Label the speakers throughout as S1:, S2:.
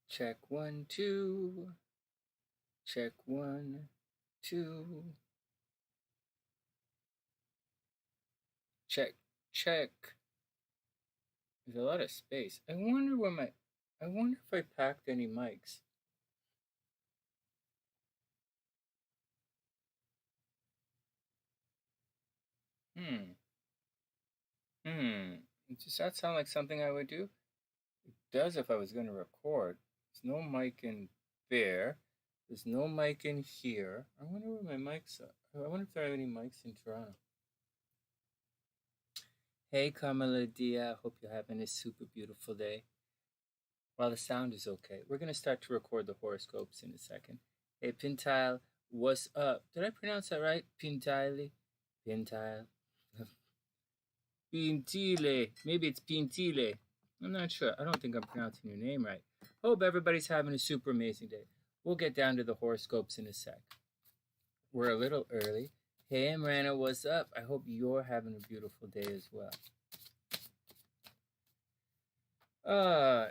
S1: Check 1, 2. Check 1, 2. Check, check. There's a lot of space. I wonder if I packed any mics. Does that sound like something I would do? It does if I was going to record. There's no mic in there. There's no mic in here. I wonder where my mics are. I wonder if there are any mics in Toronto. Hey, Kamala Dia. Hope you're having a super beautiful day. Well, the sound is okay. We're going to start to record the horoscopes in a second. Hey, Pintile, what's up? Did I pronounce that right? Pintile? Pintile? Pintile. Maybe it's Pintile. I'm not sure. I don't think I'm pronouncing your name right. Hope everybody's having a super amazing day. We'll get down to the horoscopes in a sec. We're a little early. Hey, Marana, what's up? I hope you're having a beautiful day as well.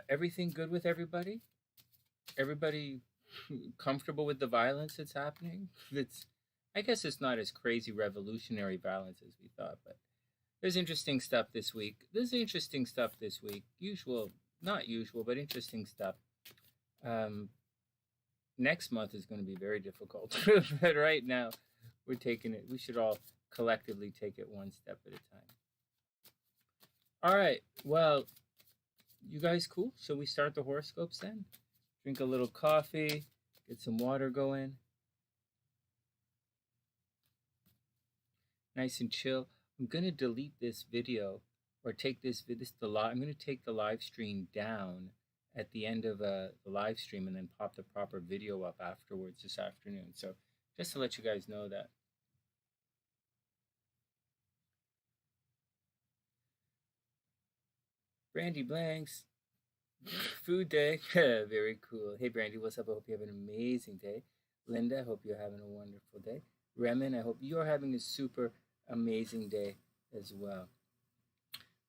S1: Everything good with everybody? Everybody comfortable with the violence that's happening? I guess it's not as crazy revolutionary violence as we thought, but there's interesting stuff this week. Not usual, but interesting stuff. Next month is going to be very difficult, but right now we're taking it. We should all collectively take it one step at a time. All right. Well, you guys cool? Shall we start the horoscopes then? Drink a little coffee, get some water going. Nice and chill. I'm going to delete this video or take I'm going to take the live stream down at the end of the live stream and then pop the proper video up afterwards this afternoon. So just to let you guys know that. Brandy Blanks. Food day. Very cool. Hey, Brandy, what's up? I hope you have an amazing day. Linda, I hope you're having a wonderful day. Remen, I hope you're having a super amazing day as well.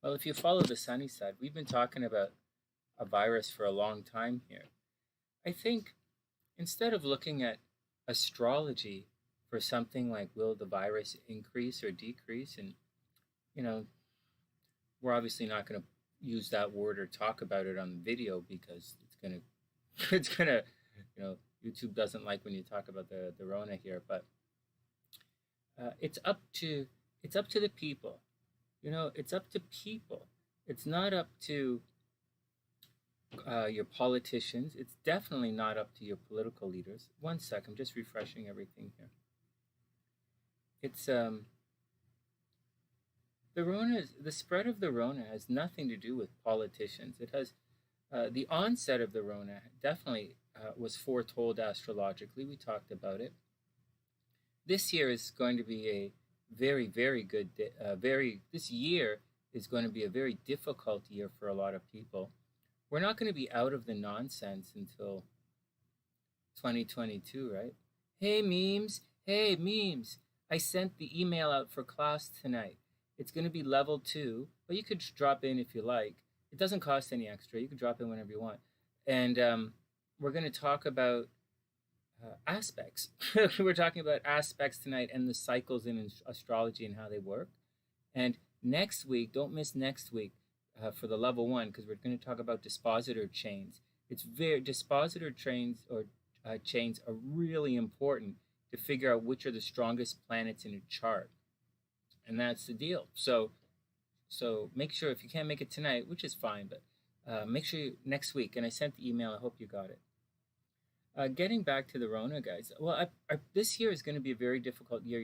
S1: Well, if you follow the sunny side, we've been talking about a virus for a long time here. I think instead of looking at astrology for something like will the virus increase or decrease, and we're obviously not going to use that word or talk about it on the video because it's gonna YouTube doesn't like when you talk about the Rona here, but it's up to the people. It's up to people. It's not up to your politicians. It's definitely not up to your political leaders. One sec, I'm just refreshing everything here. It's the spread of the Rona has nothing to do with politicians. It has the onset of the Rona definitely was foretold astrologically. We talked about it. This year is going to be a very, very good. This year is going to be a very difficult year for a lot of people. We're not going to be out of the nonsense until 2022, right? Hey memes. I sent the email out for class tonight. It's going to be level 2, but you could drop in if you like. It doesn't cost any extra. You can drop in whenever you want. And we're going to talk about aspects. We're talking about aspects tonight and the cycles in astrology and how they work. And next week, don't miss next week for the level 1, because we're going to talk about dispositor chains. Dispositor chains chains are really important to figure out which are the strongest planets in a chart. And that's the deal. So make sure, if you can't make it tonight, which is fine, but make sure next week. And I sent the email. I hope you got it. Getting back to the Rona, guys. Well, this year is going to be a very difficult year.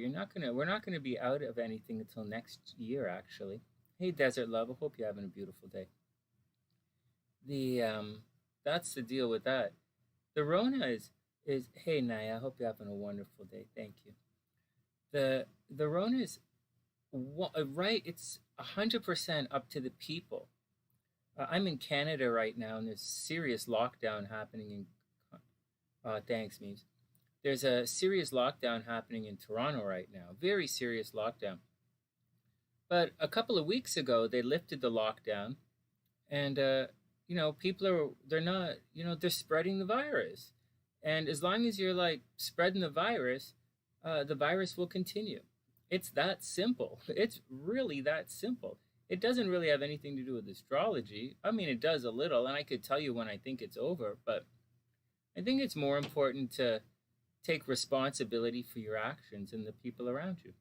S1: We're not going to be out of anything until next year, actually. Hey, Desert Love. I hope you're having a beautiful day. That's the deal with that. The Rona is hey, Naya. I hope you're having a wonderful day. Thank you. The Rona is right. It's 100% up to the people. I'm in Canada right now, and there's serious lockdown happening in. Thanks, memes. There's a serious lockdown happening in Toronto right now. Very serious lockdown. But a couple of weeks ago, they lifted the lockdown, and people they're not, they're spreading the virus, and as long as you're like spreading the virus will continue. It's that simple. It's really that simple. It doesn't really have anything to do with astrology. I mean, it does a little, and I could tell you when I think it's over, but I think it's more important to take responsibility for your actions and the people around you.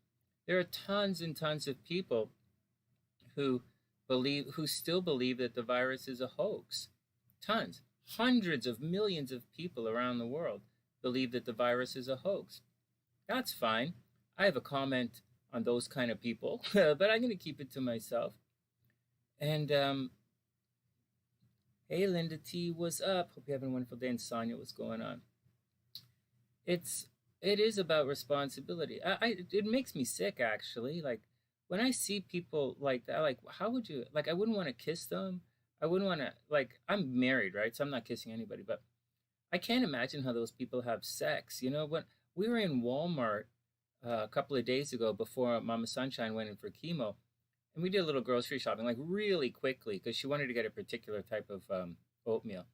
S1: There are tons and tons of people who who still believe that the virus is a hoax. Tons, hundreds of millions of people around the world believe that the virus is a hoax. That's fine. I have a comment on those kind of people, but I'm going to keep it to myself. And hey, Linda T, what's up? Hope you're having a wonderful day. And Sonia, what's going on? It is about responsibility. It makes me sick, actually. Like when I see people like that, like how would you, like I wouldn't want to kiss them. I wouldn't want to, like, I'm married, right? So I'm not kissing anybody, but I can't imagine how those people have sex. When we were in Walmart a couple of days ago before Mama Sunshine went in for chemo, and we did a little grocery shopping, like really quickly, because she wanted to get a particular type of oatmeal.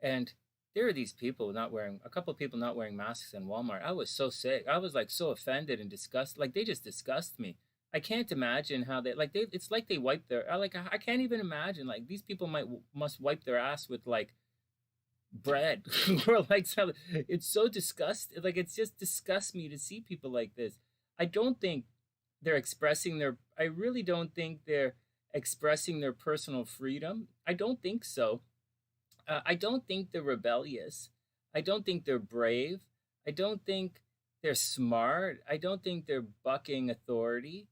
S1: And there are these people a couple of people not wearing masks in Walmart. I was so sick. I was like so offended and disgusted. Like they just disgust me. I can't imagine how it's like they wipe their, I can't even imagine, like these people must wipe their ass with like bread or like something. It's so disgusting. Like it's just disgusts me to see people like this. I don't think I really don't think they're expressing their personal freedom. I don't think so. I don't think they're rebellious. I don't think they're brave. I don't think they're smart. I don't think they're bucking authority.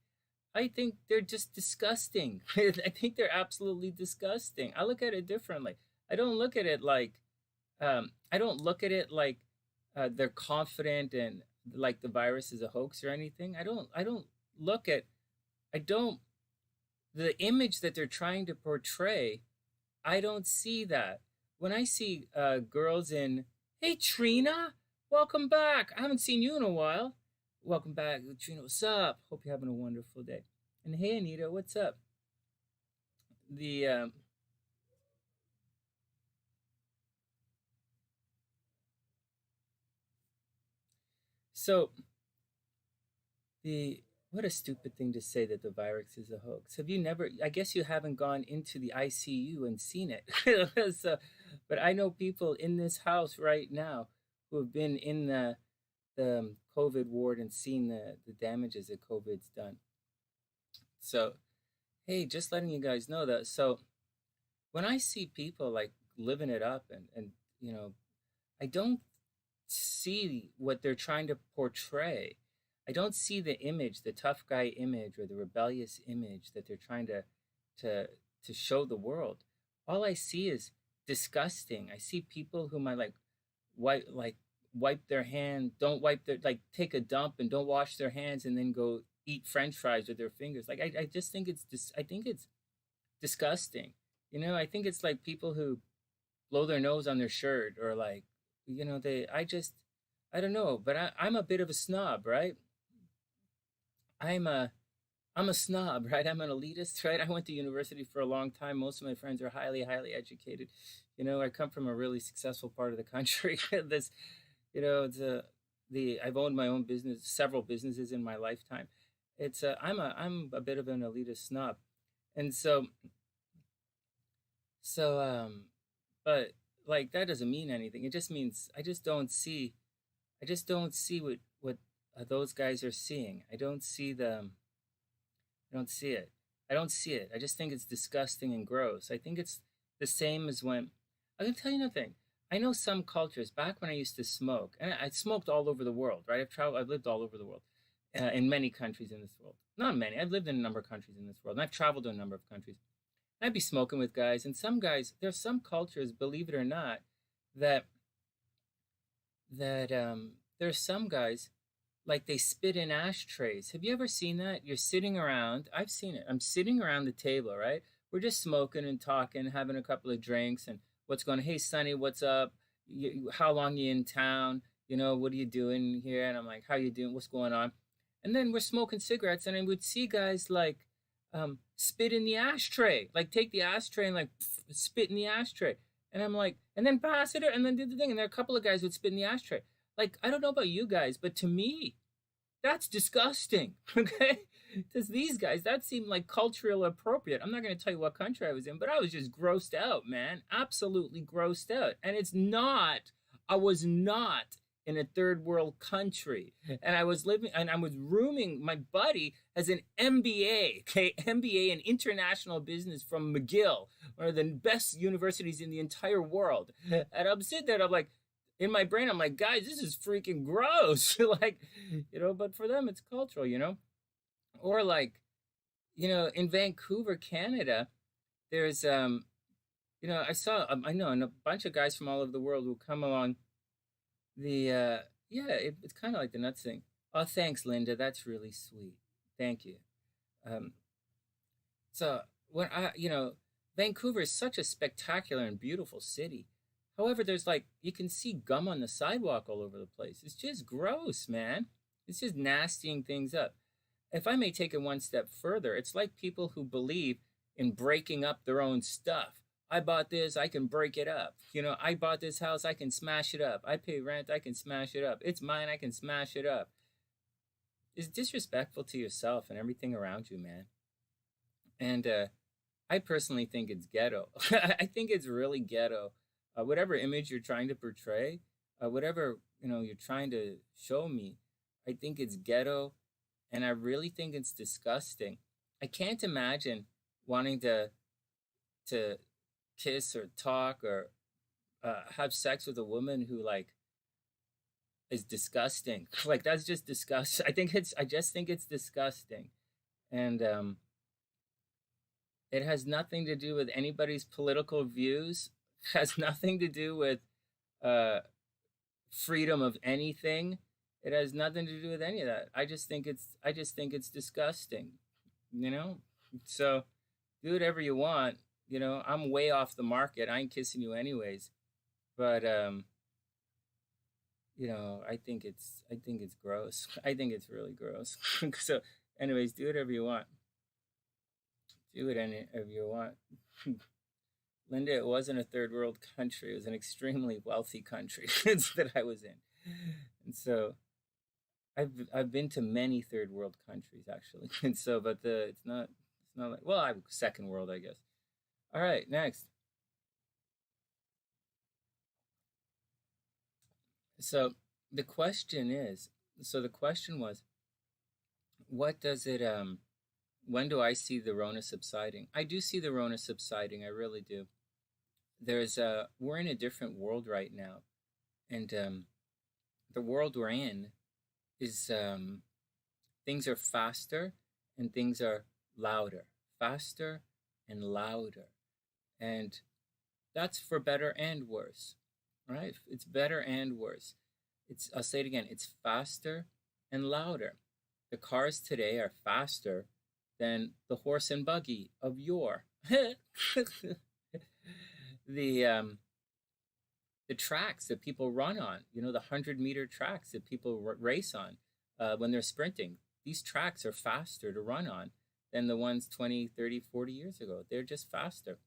S1: I think they're just disgusting. I think they're absolutely disgusting. I look at it differently. I don't look at it like, they're confident and like the virus is a hoax or anything. The image that they're trying to portray, I don't see that. When I see girls hey Trina, welcome back. I haven't seen you in a while. Welcome back, Trina. What's up? Hope you're having a wonderful day. And hey Anita, what's up? What a stupid thing to say that the virus is a hoax. Have you never? I guess you haven't gone into the ICU and seen it. But I know people in this house right now who have been in the COVID ward and seen the damages that COVID's done. So, hey, just letting you guys know that. So, when I see people like living it up and I don't see what they're trying to portray. I don't see the image, the tough guy image or the rebellious image that they're trying to show the world. All I see is disgusting. I see people who might wipe their hand, don't wipe their take a dump and don't wash their hands and then go eat French fries with their fingers. Like I just think I think it's disgusting. I think it's like people who blow their nose on their shirt or like I don't know, but I'm a bit of a snob, right? I'm a I'm a snob, right? I'm an elitist, right? I went to university for a long time. Most of my friends are highly, highly educated. I come from a really successful part of the country. This, it's I've owned my own business, several businesses in my lifetime. I'm a bit of an elitist snob, and but like that doesn't mean anything. It just means I just don't see what those guys are seeing. I don't see them. I don't see it. I don't see it. I just think it's disgusting and gross. I think it's the same as when I can tell you nothing. I know some cultures back when I used to smoke, and I smoked all over the world, right? I've lived all over the world, in many countries in this world. Not many. I've lived in a number of countries in this world, and I've traveled to a number of countries. I'd be smoking with guys, and some guys. There's some cultures, believe it or not, that there's some guys like they spit in ashtrays. Have you ever seen that? You're sitting around. I've seen it. I'm sitting around the table, right? we're just smoking and talking, having a couple of drinks, and what's going on? Hey, Sonny, what's up? How long you in town? What are you doing here? And I'm like, how you doing? What's going on? And then we're smoking cigarettes, and I would see guys like spit in the ashtray, like take the ashtray and like spit in the ashtray. And I'm like, and then pass it, and then do the thing. And there are a couple of guys who would spit in the ashtray. Like, I don't know about you guys, but to me, that's disgusting. Okay? Because these guys, that seemed like culturally appropriate. I'm not going to tell you what country I was in, but I was just grossed out, man. Absolutely grossed out. And I was not in a third world country. And I was rooming, my buddy has an MBA, okay? MBA in international business from McGill, one of the best universities in the entire world. And I'm sitting there and I'm like, in my brain, I'm like, guys, this is freaking gross. Like, but for them, it's cultural, Or like, in Vancouver, Canada, there's, I know, and a bunch of guys from all over the world will come along it's kind of like the nuts thing. Oh, thanks, Linda. That's really sweet. Thank you. So when Vancouver is such a spectacular and beautiful city. However, there's you can see gum on the sidewalk all over the place. It's just gross, man. It's just nastying things up. If I may take it one step further, it's like people who believe in breaking up their own stuff. I bought this, I can break it up. I bought this house, I can smash it up. I pay rent, I can smash it up. It's mine, I can smash it up. It's disrespectful to yourself and everything around you, man. And I personally think it's ghetto. I think it's really ghetto. Whatever image you're trying to portray, whatever you're trying to show me, I think it's ghetto, and I really think it's disgusting. I can't imagine wanting to kiss or talk or have sex with a woman who is disgusting. That's just disgusting. I just think it's disgusting. And it has nothing to do with anybody's political views. It has nothing to do with freedom of anything. It has nothing to do with any of that. I just think it's disgusting. So do whatever you want. I'm way off the market. I ain't kissing you anyways. But I think it's gross. I think it's really gross. So anyways, do whatever you want. Do whatever you want. Linda, it wasn't a third world country. It was an extremely wealthy country that I was in. And so I've been to many third world countries actually. And so it's not like, well, I'm second world, I guess. All right, next. So the question was, what does it when do I see the Rona subsiding? I do see the Rona subsiding, I really do. We're in a different world right now. And the world we're in is things are faster and things are louder. Faster and louder. And that's for better and worse, right? It's better and worse. I'll say it again, it's faster and louder. The cars today are faster than the horse and buggy of yore. The tracks that people run on, the 100-meter tracks that people race on when they're sprinting, these tracks are faster to run on than the ones 20, 30, 40 years ago. They're just faster.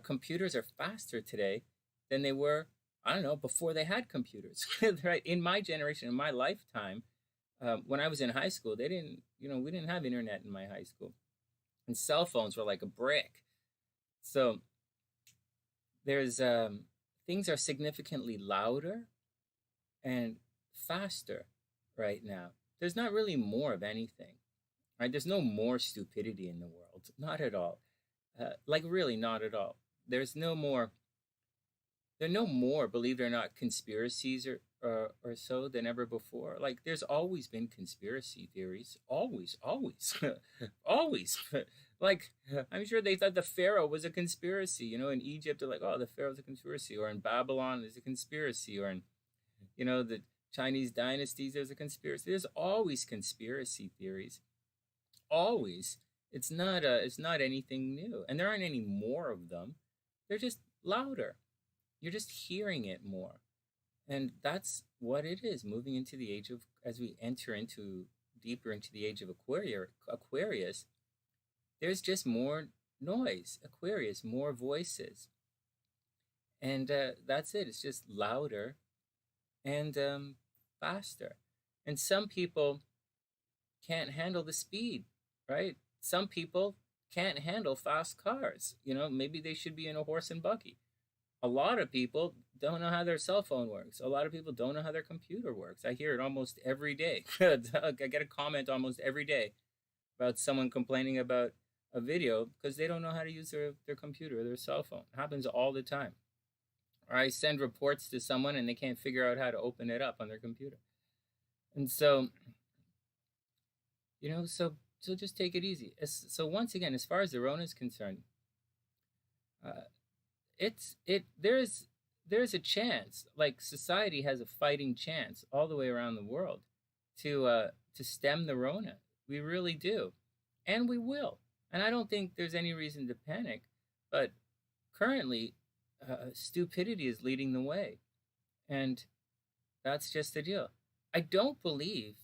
S1: Computers are faster today than they were, I don't know, before they had computers. Right? In my generation, in my lifetime, when I was in high school, we didn't have internet in my high school. And cell phones were like a brick. So there's things are significantly louder and faster right now. There's not really more of anything. Right? There's no more stupidity in the world. Not at all. Really not at all. There are no more, believe it or not, conspiracies or so than ever before. There's always been conspiracy theories. Always. Always. I'm sure they thought the Pharaoh was a conspiracy. In Egypt, they're like, oh, the Pharaoh's a conspiracy. Or in Babylon, there's a conspiracy. Or in, the Chinese dynasties, there's a conspiracy. There's always conspiracy theories. Always. It's not anything new, and there aren't any more of them. They're just louder. You're just hearing it more. And that's what it is, moving into the age of, as we enter into deeper into the age of Aquarius, there's just more noise. Aquarius, more voices. And that's it. It's just louder and faster. And some people can't handle the speed, right? Some people can't handle fast cars. Maybe they should be in a horse and buggy. A lot of people don't know how their cell phone works. A lot of people don't know how their computer works. I hear it almost every day. I get a comment almost every day about someone complaining about a video because they don't know how to use their computer or their cell phone. It happens all the time. Or I send reports to someone and they can't figure out how to open it up on their computer. And so, so just take it easy. So once again, as far as the Rona is concerned, there's a chance, like society has a fighting chance all the way around the world to stem the Rona. We really do, and we will. And I don't think there's any reason to panic. But currently, stupidity is leading the way, and that's just the deal. I don't believe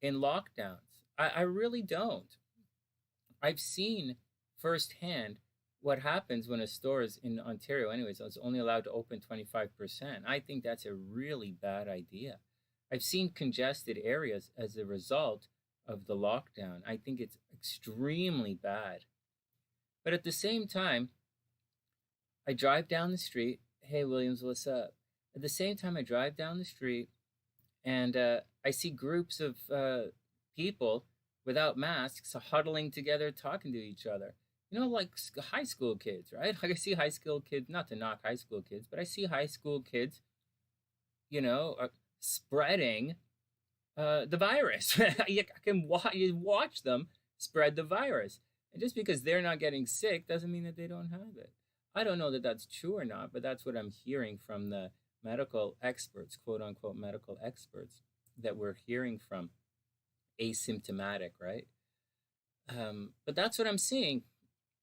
S1: in lockdowns. I really don't. I've seen firsthand what happens when a store is in Ontario anyway, so it's only allowed to open 25%. I think that's a really bad idea. I've seen congested areas as a result of the lockdown. I think it's extremely bad. But at the same time, I drive down the street. Hey, Williams, what's up? At the same time, I drive down the street and I see groups of people without masks huddling together, talking to each other. Like high school kids, right? Like I see high school kids, not to knock high school kids, but I see high school kids, spreading the virus. You can watch them spread the virus. And just because they're not getting sick doesn't mean that they don't have it. I don't know that that's true or not, but that's what I'm hearing from the medical experts, quote unquote medical experts that we're hearing from, asymptomatic, right? But that's what I'm seeing.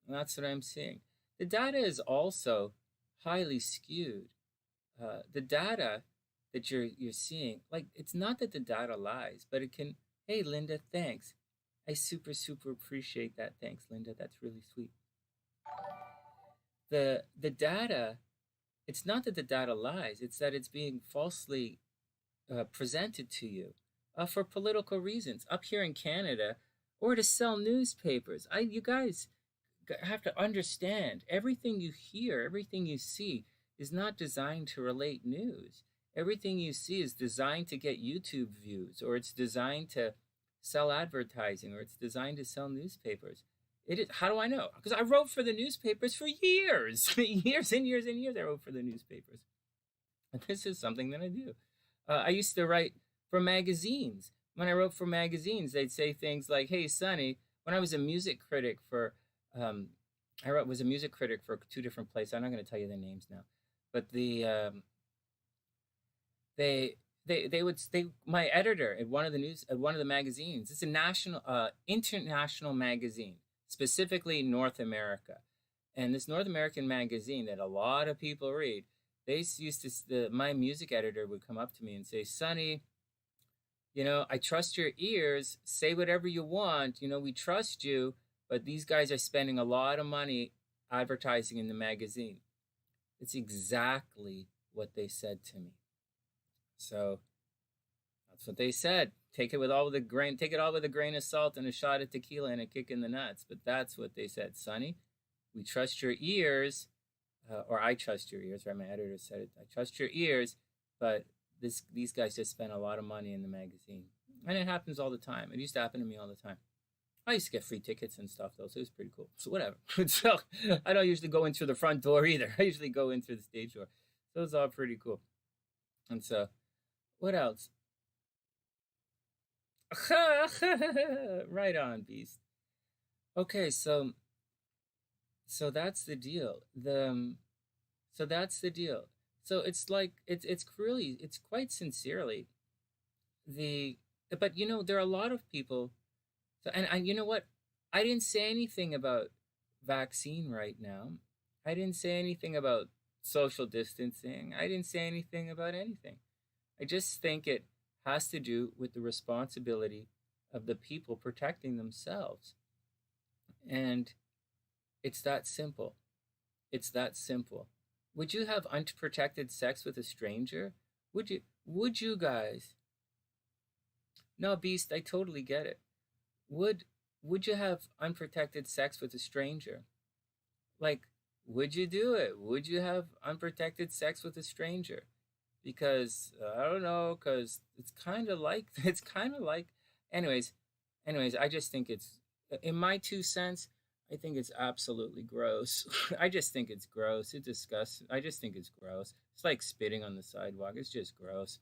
S1: That's what I'm seeing. The data is also highly skewed. The data that you're seeing, like, it's not that the data lies, but it can. Hey, Linda, thanks. I super appreciate that. Thanks, Linda. That's really sweet. The data, it's not that the data lies. It's that it's being falsely presented to you for political reasons up here in Canada, or to sell newspapers. You guys have to understand, everything you hear, everything you see is not designed to relate news. Everything you see is designed to get YouTube views, or it's designed to sell advertising, or it's designed to sell newspapers. How do I know? Because I wrote for the newspapers for years. Years and years and years I wrote for the newspapers. And this is something that I do. I used to write for magazines. When I wrote for magazines, they'd say things like, hey, Sonny, when I was a music critic for, was a music critic for two different places. I'm not going to tell you their names now. But my editor at one of the magazines, it's a national, international magazine, specifically North America. And this North American magazine that a lot of people read, my music editor would come up to me and say, Sonny, I trust your ears, say whatever you want, we trust you, but these guys are spending a lot of money advertising in the magazine. It's exactly what they said to me. So that's what they said. Take it all with a grain of salt and a shot of tequila and a kick in the nuts. But that's what they said. Sonny, we trust your ears, or I trust your ears, right? My editor said it. I trust your ears, but these guys just spent a lot of money in the magazine. And it happens all the time. It used to happen to me all the time. I used to get free tickets and stuff, though, so it was pretty cool. So whatever. So I don't usually go in through the front door either. I usually go in through the stage door. So it's all pretty cool. And so, what else? Right on, Beast. Okay, so that's the deal. So that's the deal. So it's like it's quite sincerely but there are a lot of people. So and you know what? I didn't say anything about vaccine right now. I didn't say anything about social distancing. I didn't say anything about anything. I just think it has to do with the responsibility of the people protecting themselves. And it's that simple. It's that simple. Would you have unprotected sex with a stranger? Would you? Would you guys? No, Beast, I totally get it. Would would you have unprotected sex with a stranger? Like, would you do it? Would you have unprotected sex with a stranger? Because I don't know, because it's kind of like anyways, I just think it's in my 2 cents, I think it's absolutely gross. I just think it's gross. It disgusts. I just think it's gross. It's like spitting on the sidewalk. It's just gross.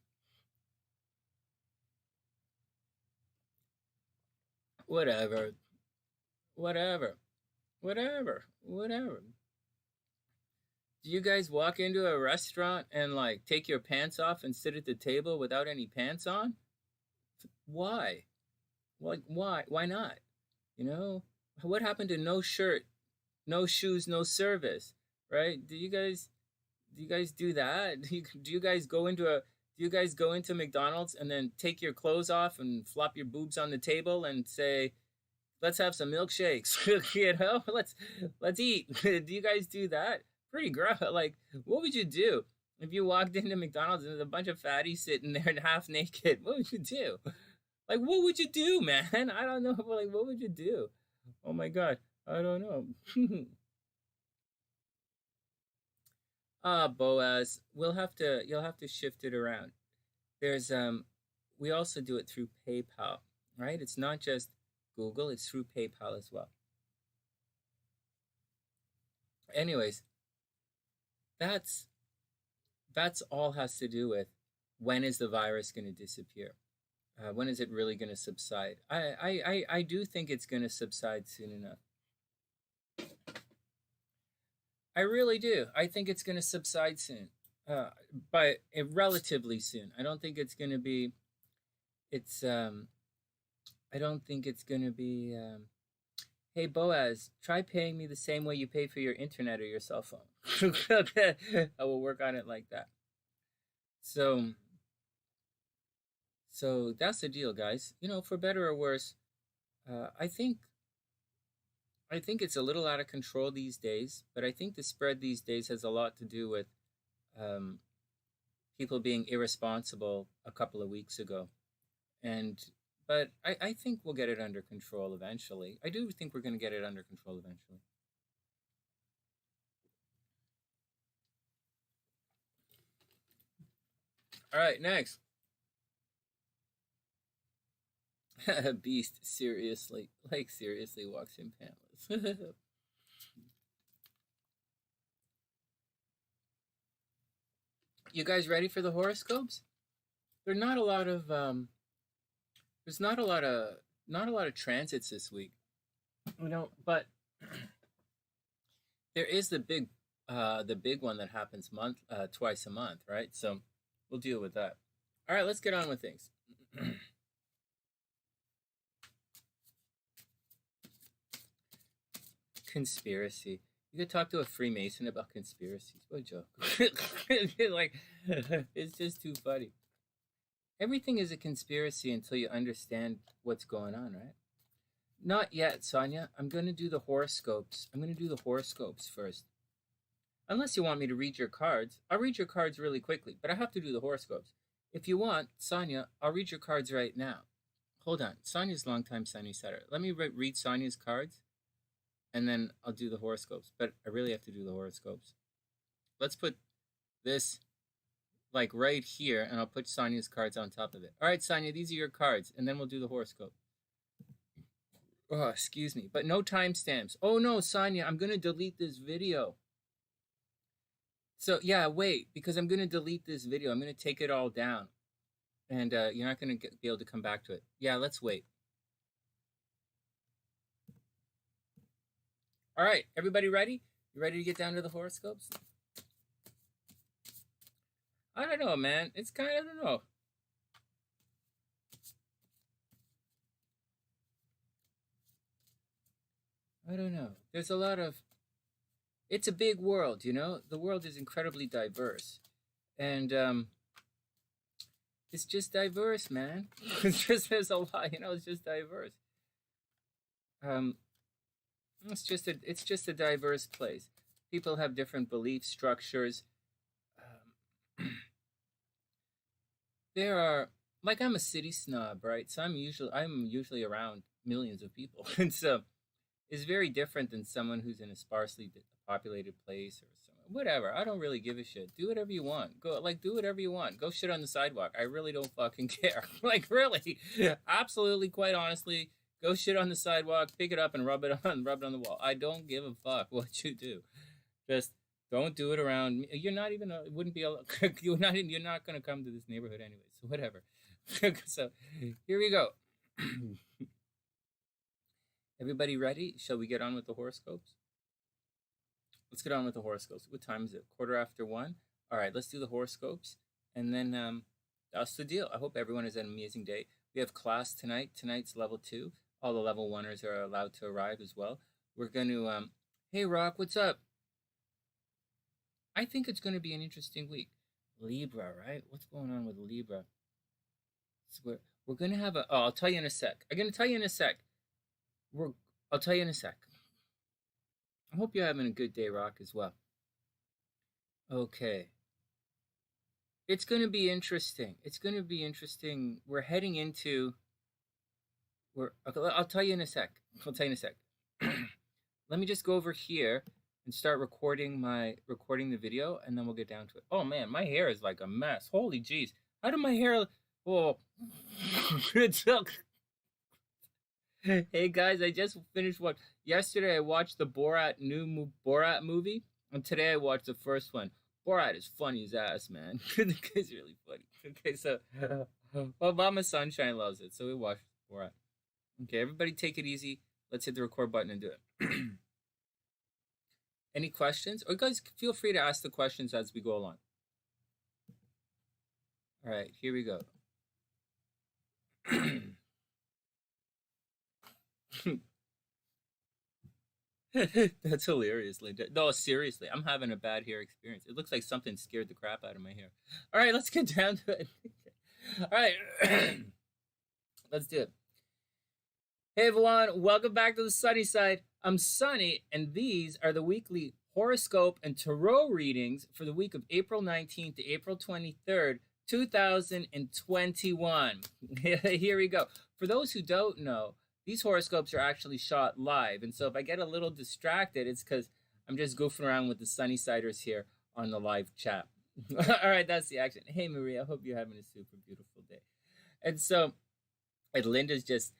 S1: Whatever. Whatever. Whatever. Do you guys walk into a restaurant and like take your pants off and sit at the table without any pants on? Why? Like why? Why not? You know, what happened to no shirt, no shoes, no service? Right? Do you guys do that? Do you guys go into McDonald's and then take your clothes off and flop your boobs on the table and say, "Let's have some milkshakes." You know, let's eat. Do you guys do that? Pretty gross. Like, what would you do if you walked into McDonald's and there's a bunch of fatties sitting there and half naked? What would you do? Like, what would you do, man? I don't know. Like, what would you do? Oh my god, I don't know. Boaz, you'll have to shift it around. There's we also do it through PayPal, right? It's not just Google, it's through PayPal as well. Anyways, that's all has to do with when is the virus going to disappear? When is it really going to subside? I do think it's going to subside soon enough. I really do. I think it's going to subside soon, but relatively soon. I don't think it's going to be. It's. I don't think it's going to be. Hey Boaz, try paying me the same way you pay for your internet or your cell phone. Okay, I will work on it like that. So, that's the deal, guys. You know, for better or worse, I think it's a little out of control these days. But I think the spread these days has a lot to do with um, people being irresponsible a couple of weeks ago, and but I think we'll get it under control eventually. I do think we're going to get it under control eventually. All right, next. Beast seriously, like seriously walks in pantless. You guys ready for the horoscopes? There's not a lot of there's not a lot of transits this week. You know, but there is the big one that happens twice a month, right? So we'll deal with that. All right, let's get on with things. Conspiracy. You could talk to a Freemason about conspiracies. What a joke. Like, it's just too funny. Everything is a conspiracy until you understand what's going on, right? Not yet, Sonia. I'm going to do the horoscopes. I'm going to do the horoscopes first. Unless you want me to read your cards. I'll read your cards really quickly, but I have to do the horoscopes. If you want, Sonia, I'll read your cards right now. Hold on. Sonia's longtime Sunny setter. Let me read Sonia's cards, and then I'll do the horoscopes. But I really have to do the horoscopes. Let's put this like right here, and I'll put Sonia's cards on top of it. All right, Sonia, these are your cards, and then we'll do the horoscope. Oh, excuse me, but no timestamps. Oh no, Sonia, I'm gonna delete this video. So yeah, wait, because I'm gonna delete this video. I'm gonna take it all down, and you're not gonna be able to come back to it. Yeah, let's wait. All right, everybody ready? You ready to get down to the horoscopes? I don't know, man. It's kind of, I don't know. I don't know. There's a lot of, it's a big world, you know? The world is incredibly diverse. And it's just diverse, man. There's a lot, you know, it's just diverse. Um, it's just a diverse place. People have different belief structures. There are, like, I'm a city snob, right? So I'm usually around millions of people, and so it's very different than someone who's in a sparsely populated place or something. Whatever. I don't really give a shit. Do whatever you want. Do whatever you want. Go shit on the sidewalk. I really don't fucking care. Like, really, absolutely, quite honestly, go shit on the sidewalk, pick it up, and rub it on the wall. I don't give a fuck what you do. Just don't do it around me. You're not even. It wouldn't be. You're not. You're not gonna come to this neighborhood anyway. So whatever. So here we go. Everybody ready? Shall we get on with the horoscopes? Let's get on with the horoscopes. What time is it? 1:15. All right, let's do the horoscopes, and then that's the deal. I hope everyone has an amazing day. We have class tonight. Tonight's level 2. All the level 1ers are allowed to arrive as well. We're going to. Hey, Rock, what's up? I think it's going to be an interesting week. Libra, right? What's going on with Libra? So we're going to have a. Oh, I'll tell you in a sec. I'm going to tell you in a sec. I'll tell you in a sec. I hope you're having a good day, Rock, as well. Okay. It's going to be interesting. It's going to be interesting. We're heading into. I'll tell you in a sec. Let me just go over here and start recording the video, and then we'll get down to it. Oh man, my hair is like a mess. Holy jeez. How did my hair? Oh. Hey guys, I just finished yesterday I watched the new Borat movie, and today I watched the first one. Borat is funny as ass, man. The guy's really funny. Okay, so Obama Sunshine loves it, so we watched Borat. Okay, everybody take it easy. Let's hit the record button and do it. Any questions? Or guys, feel free to ask the questions as we go along. All right, here we go. That's hilarious, Linda. No, seriously, I'm having a bad hair experience. It looks like something scared the crap out of my hair. All right, let's get down to it. All right, let's do it. Hey everyone, welcome back to the Sunny Side. I'm Sonny, and these are the weekly horoscope and tarot readings for the week of April 19th to April 23rd, 2021. Here we go. For those who don't know, these horoscopes are actually shot live, and so if I get a little distracted, it's because I'm just goofing around with the Sunny Siders here on the live chat. All right, that's the action. Hey Maria, I hope you're having a super beautiful day. And so, and Linda's just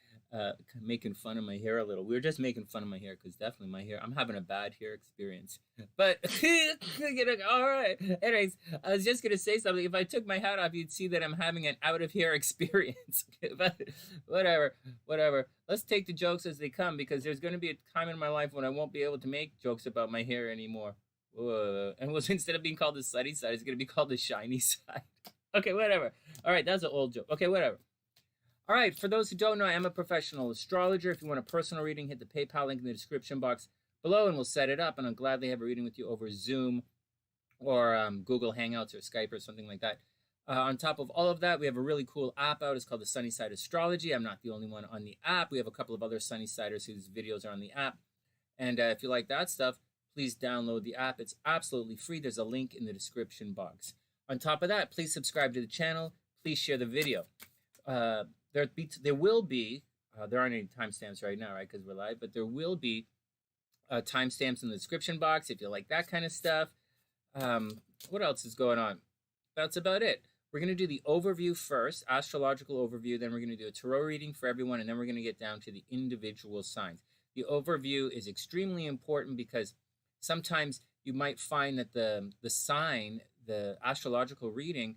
S1: making fun of my hair a little. We were just making fun of my hair because definitely my hair, I'm having a bad hair experience. But, all right. Anyways, I was just going to say something. If I took my hat off, you'd see that I'm having an out of hair experience. But whatever. Let's take the jokes as they come, because there's going to be a time in my life when I won't be able to make jokes about my hair anymore. And instead of being called the sunny side, it's going to be called the shiny side. Okay, whatever. All right, that's an old joke. Okay, whatever. All right, for those who don't know, I am a professional astrologer. If you want a personal reading, hit the PayPal link in the description box below, and we'll set it up, and I'll gladly have a reading with you over Zoom or Google Hangouts or Skype or something like that. On top of all of that, we have a really cool app out. It's called the TheSunnySide Astrology. I'm not the only one on the app. We have a couple of other Sunnysiders whose videos are on the app. And if you like that stuff, please download the app. It's absolutely free. There's a link in the description box. On top of that, please subscribe to the channel. Please share the video. There will be, there aren't any timestamps right now, right, because we're live, but there will be timestamps in the description box if you like that kind of stuff. What else is going on? That's about it. We're going to do the overview first, astrological overview, then we're going to do a tarot reading for everyone, and then we're going to get down to the individual signs. The overview is extremely important because sometimes you might find that the sign, the astrological reading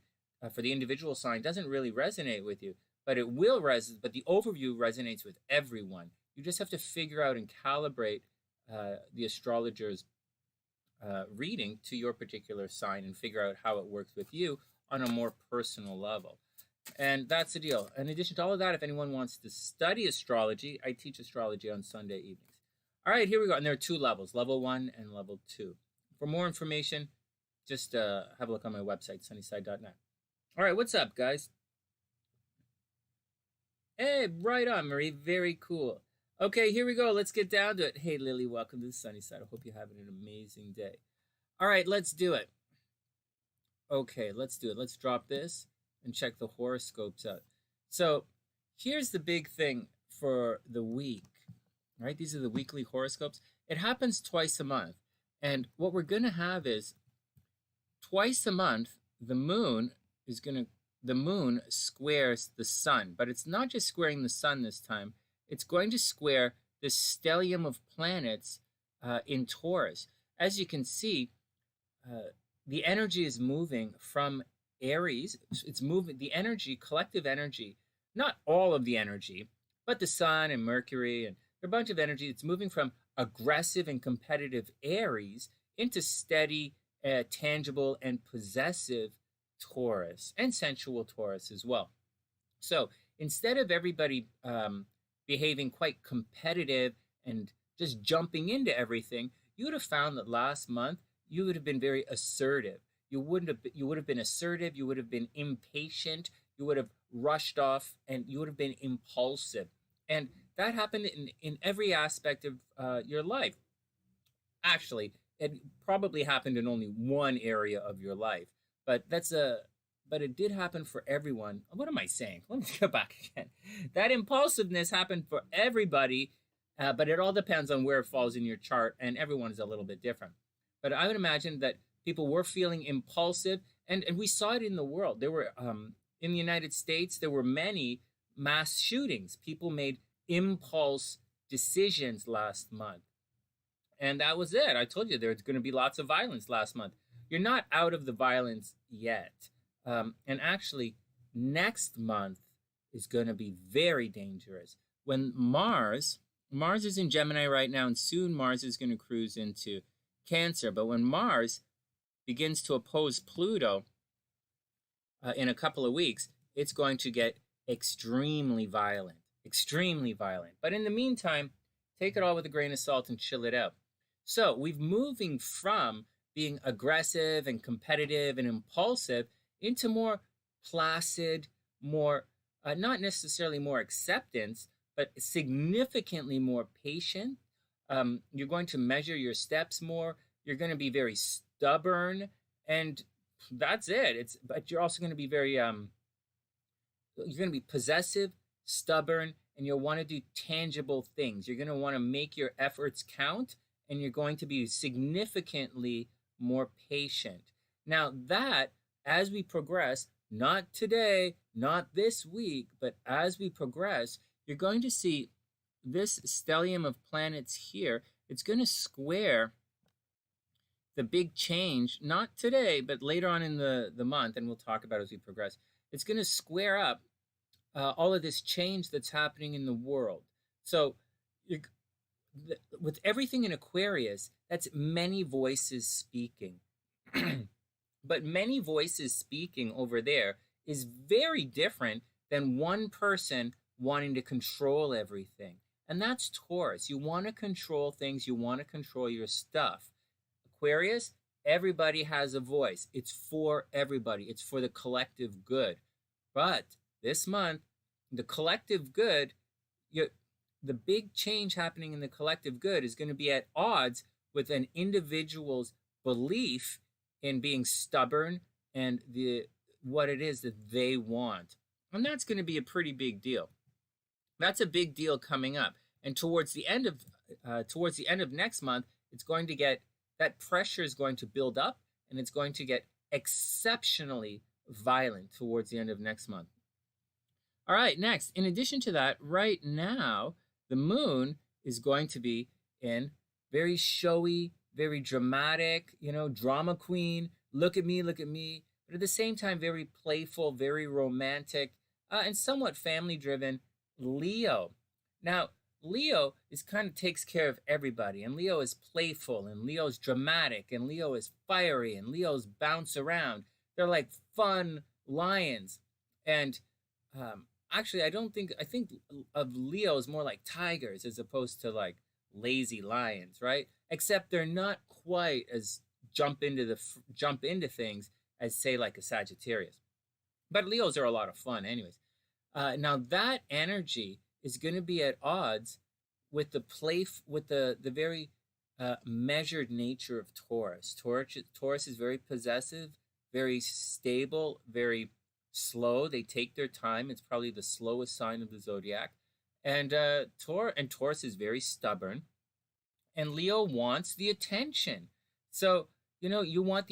S1: for the individual sign doesn't really resonate with you. But it will resonate. But the overview resonates with everyone. You just have to figure out and calibrate the astrologer's reading to your particular sign and figure out how it works with you on a more personal level. And that's the deal. In addition to all of that, if anyone wants to study astrology, I teach astrology on Sunday evenings. All right, here we go. And there are 2 levels, level 1 and level 2. For more information, just have a look on my website, TheSunnySide.net. All right, what's up, guys? Hey, right on, Marie. Very cool. Okay, here we go. Let's get down to it. Hey, Lily, welcome to the Sunny Side. I hope you're having an amazing day. All right, let's do it. Okay, let's do it. Let's drop this and check the horoscopes out. So here's the big thing for the week, right? These are the weekly horoscopes. It happens twice a month. And what we're going to have is twice a month, the moon squares the sun, but it's not just squaring the sun this time. It's going to square the stellium of planets in Taurus. As you can see, the energy is moving from Aries. It's moving, the energy, collective energy, not all of the energy, but the sun and Mercury and a bunch of energy. It's moving from aggressive and competitive Aries into steady, tangible, and possessive Taurus, and sensual Taurus as well. So instead of everybody behaving quite competitive and just jumping into everything, you would have found that last month you would have been very assertive. You would have been assertive, you would have been impatient, you would have rushed off, and you would have been impulsive. And that happened in every aspect of your life. Actually, it probably happened in only one area of your life. But it did happen for everyone. What am I saying? Let me go back again. That impulsiveness happened for everybody, but it all depends on where it falls in your chart, and everyone is a little bit different. But I would imagine that people were feeling impulsive, and we saw it in the world. There were, in the United States, there were many mass shootings. People made impulse decisions last month. And that was it. I told you there's going to be lots of violence last month. You're not out of the violence yet. And actually, next month is going to be very dangerous. When Mars is in Gemini right now, and soon Mars is going to cruise into Cancer. But when Mars begins to oppose Pluto in a couple of weeks, it's going to get extremely violent. Extremely violent. But in the meantime, take it all with a grain of salt and chill it out. So we've moving from being aggressive and competitive and impulsive into more placid, more, not necessarily more acceptance, but significantly more patient. You're going to measure your steps more. You're going to be very stubborn, and that's it. But you're also going to be very, you're going to be possessive, stubborn, and you'll want to do tangible things. You're going to want to make your efforts count, and you're going to be significantly more patient. Now that, as we progress, not today, not this week, but as we progress, you're going to see this stellium of planets here. It's going to square the big change, not today, but later on in the month, and we'll talk about it as we progress. It's going to square up all of this change that's happening in the world. So with everything in Aquarius, that's many voices speaking. But many voices speaking over there is very different than one person wanting to control everything. And that's Taurus. You want to control things. You want to control your stuff. Aquarius, everybody has a voice. It's for everybody. It's for the collective good. But this month, the collective good, the big change happening in the collective good is going to be at odds with an individual's belief in being stubborn and what it is that they want. And that's going to be a pretty big deal. That's a big deal coming up. And towards the end of next month, it's going to get, that pressure is going to build up, and it's going to get exceptionally violent towards the end of next month. All right, next, in addition to that, right now, the moon is going to be in very showy, very dramatic, drama queen, look at me, but at the same time, very playful, very romantic, and somewhat family-driven Leo. Now, Leo takes care of everybody, and Leo is playful, and Leo's dramatic, and Leo is fiery, and Leo's bounce around. They're like fun lions. And actually, I think of Leos more like tigers as opposed to like lazy lions, right? Except they're not quite as jump into things as, say, like a Sagittarius. But Leos are a lot of fun, anyways. Now that energy is going to be at odds with the very measured nature of Taurus. Taurus is very possessive, very stable, very slow. They take their time. It's probably the slowest sign of the zodiac. And Taurus is very stubborn. And Leo wants the attention. So, you want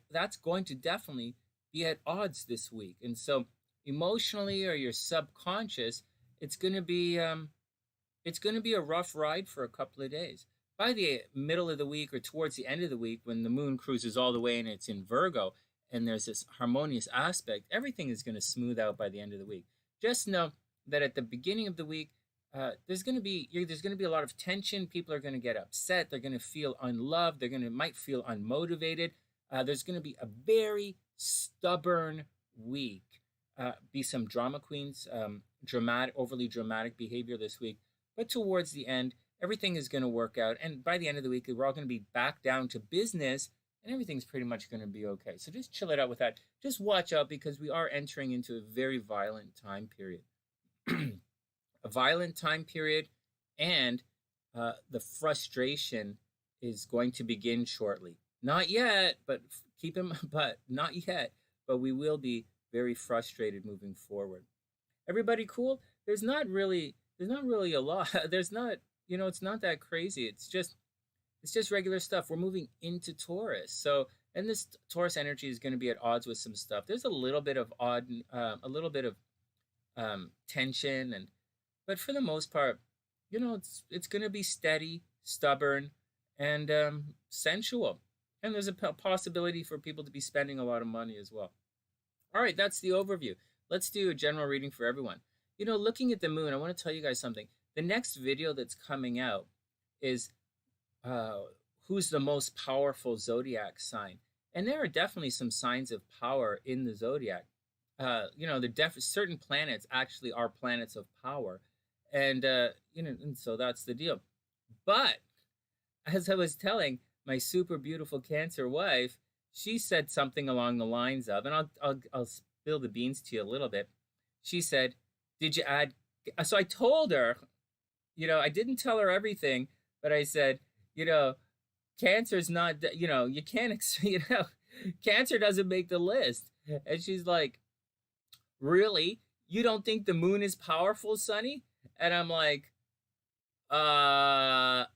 S1: that's going to definitely be at odds this week. And so emotionally, or your subconscious, it's going to be a rough ride for a couple of days. By the middle of the week or towards the end of the week, when the moon cruises all the way and it's in Virgo and there's this harmonious aspect, everything is going to smooth out by the end of the week. Just know that at the beginning of the week, there's going to be a lot of tension. People are going to get upset. They're going to feel unloved. Might feel unmotivated. There's going to be a very stubborn week. Be some drama queens, overly dramatic behavior this week. But towards the end, everything is going to work out. And by the end of the week, we're all going to be back down to business, and everything's pretty much going to be okay. So just chill it out with that. Just watch out, because we are entering into a very violent time period. A violent time period, and the frustration is going to begin shortly. Not yet, but not yet. But we will be very frustrated moving forward. Everybody cool? There's not really a lot. There's not, it's not that crazy. It's just regular stuff. We're moving into Taurus. So, and this Taurus energy is going to be at odds with some stuff. There's a little bit of tension, but for the most part, it's going to be steady, stubborn, and sensual. And there's a possibility for people to be spending a lot of money as well. All right, that's the overview. Let's do a general reading for everyone. Looking at the moon, I want to tell you guys something. The next video that's coming out is who's the most powerful zodiac sign. And there are definitely some signs of power in the zodiac. Certain planets actually are planets of power. And, and so that's the deal. But as I was telling my super beautiful Cancer wife, she said something along the lines of, and I'll spill the beans to you a little bit. She said, did you add? So I told her, I didn't tell her everything, but I said, Cancer's not, you can't, Cancer doesn't make the list. And she's like, really? You don't think the moon is powerful, Sonny? And I'm like, and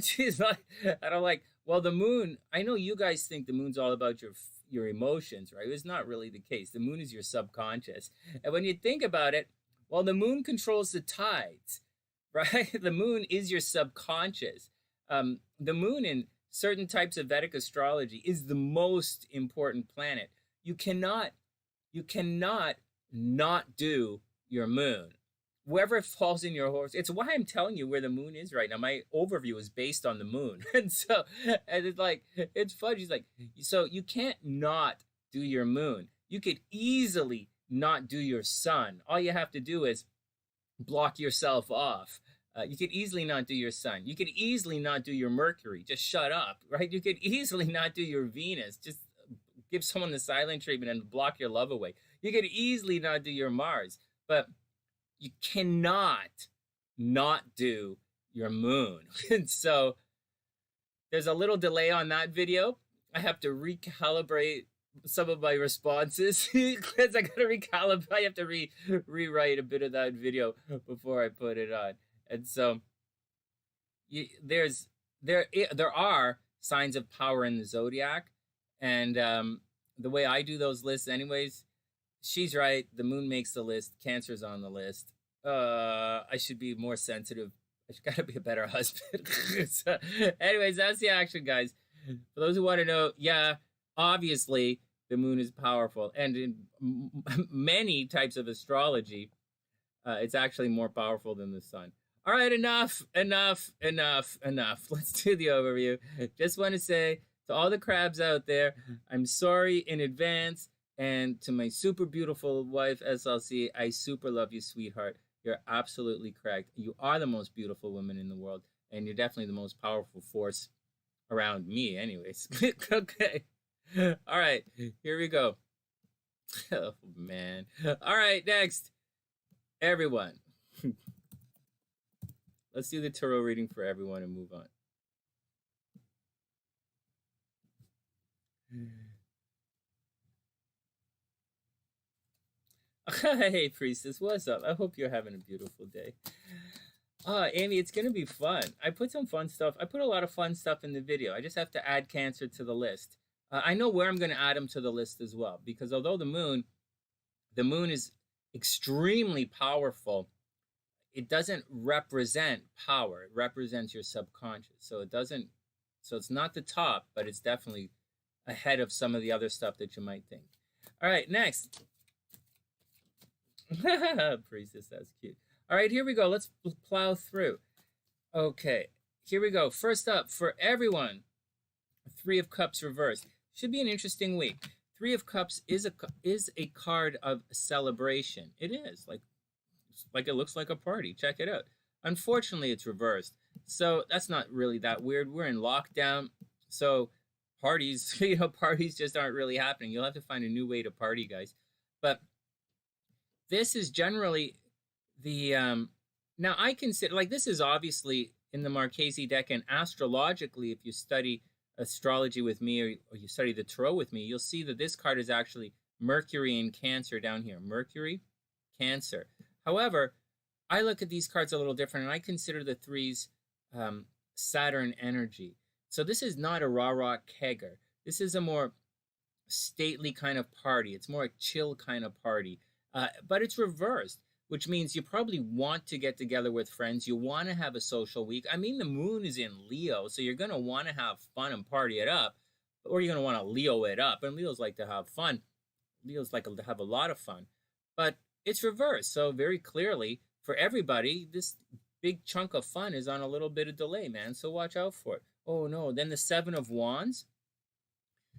S1: she's like, and I'm like, well, the moon, I know you guys think the moon's all about your emotions, right? It's not really the case. The moon is your subconscious. And when you think about it, well, the moon controls the tides, right? The moon is your subconscious. The moon in certain types of Vedic astrology is the most important planet. You cannot not do your moon. Wherever falls in your horse, it's why I'm telling you where the moon is right now. My overview is based on the moon. And it's like, it's fun. She's like, so you can't not do your moon. You could easily not do your sun. All you have to do is block yourself off. You could easily not do your sun. You could easily not do your Mercury. Just shut up, right? You could easily not do your Venus. Just give someone the silent treatment and block your love away. You could easily not do your Mars. But you cannot not do your moon. And so there's a little delay on that video. I have to recalibrate some of my responses because I got to recalibrate. I have to rewrite a bit of that video before I put it on. And so there are signs of power in the zodiac, and the way I do those lists, anyways. She's right. The moon makes the list. Cancer's on the list. I should be more sensitive. I got to be a better husband. So, anyways, that's the action, guys. For those who want to know, yeah, obviously the moon is powerful. And in many types of astrology, it's actually more powerful than the sun. All right, enough. Let's do the overview. Just want to say to all the crabs out there, I'm sorry in advance. And to my super beautiful wife, SLC, I super love you, sweetheart. You're absolutely correct. You are the most beautiful woman in the world, and you're definitely the most powerful force around me, anyways. Okay. All right, here we go. Oh, man. All right, next. Everyone. Let's do the tarot reading for everyone and move on. Hey, Priestess, what's up? I hope you're having a beautiful day. Amy, it's going to be fun. I put some fun stuff. I put a lot of fun stuff in the video. I just have to add Cancer to the list. I know where I'm going to add them to the list as well, because although the moon is extremely powerful, it doesn't represent power. It represents your subconscious. So it's not the top, but it's definitely ahead of some of the other stuff that you might think. All right, next. Priestess, that's cute. All right, here we go. Let's plow through. Okay, here we go. First up, for everyone, Three of Cups reversed. Should be an interesting week. Three of Cups is a card of celebration. It is like it looks like a party. Check it out. Unfortunately, it's reversed. So that's not really that weird. We're in lockdown, so parties, parties just aren't really happening. You'll have to find a new way to party, guys. But this is generally the now I consider, like, this is obviously in the Marchese deck, and astrologically, if you study astrology with me, or you study the tarot with me, you'll see that this card is actually Mercury in Cancer down here. Mercury, Cancer. However, I look at these cards a little different, and I consider the threes Saturn energy. So this is not a rah-rah kegger. This is a more stately kind of party. It's more a chill kind of party. But it's reversed, which means you probably want to get together with friends. You want to have a social week. I mean, the moon is in Leo, so you're going to want to have fun and party it up, or you're going to want to Leo it up. And Leos like to have fun. Leos like to have a lot of fun. But it's reversed. So very clearly, for everybody, this big chunk of fun is on a little bit of delay, man. So watch out for it. Oh, no. Then the Seven of Wands.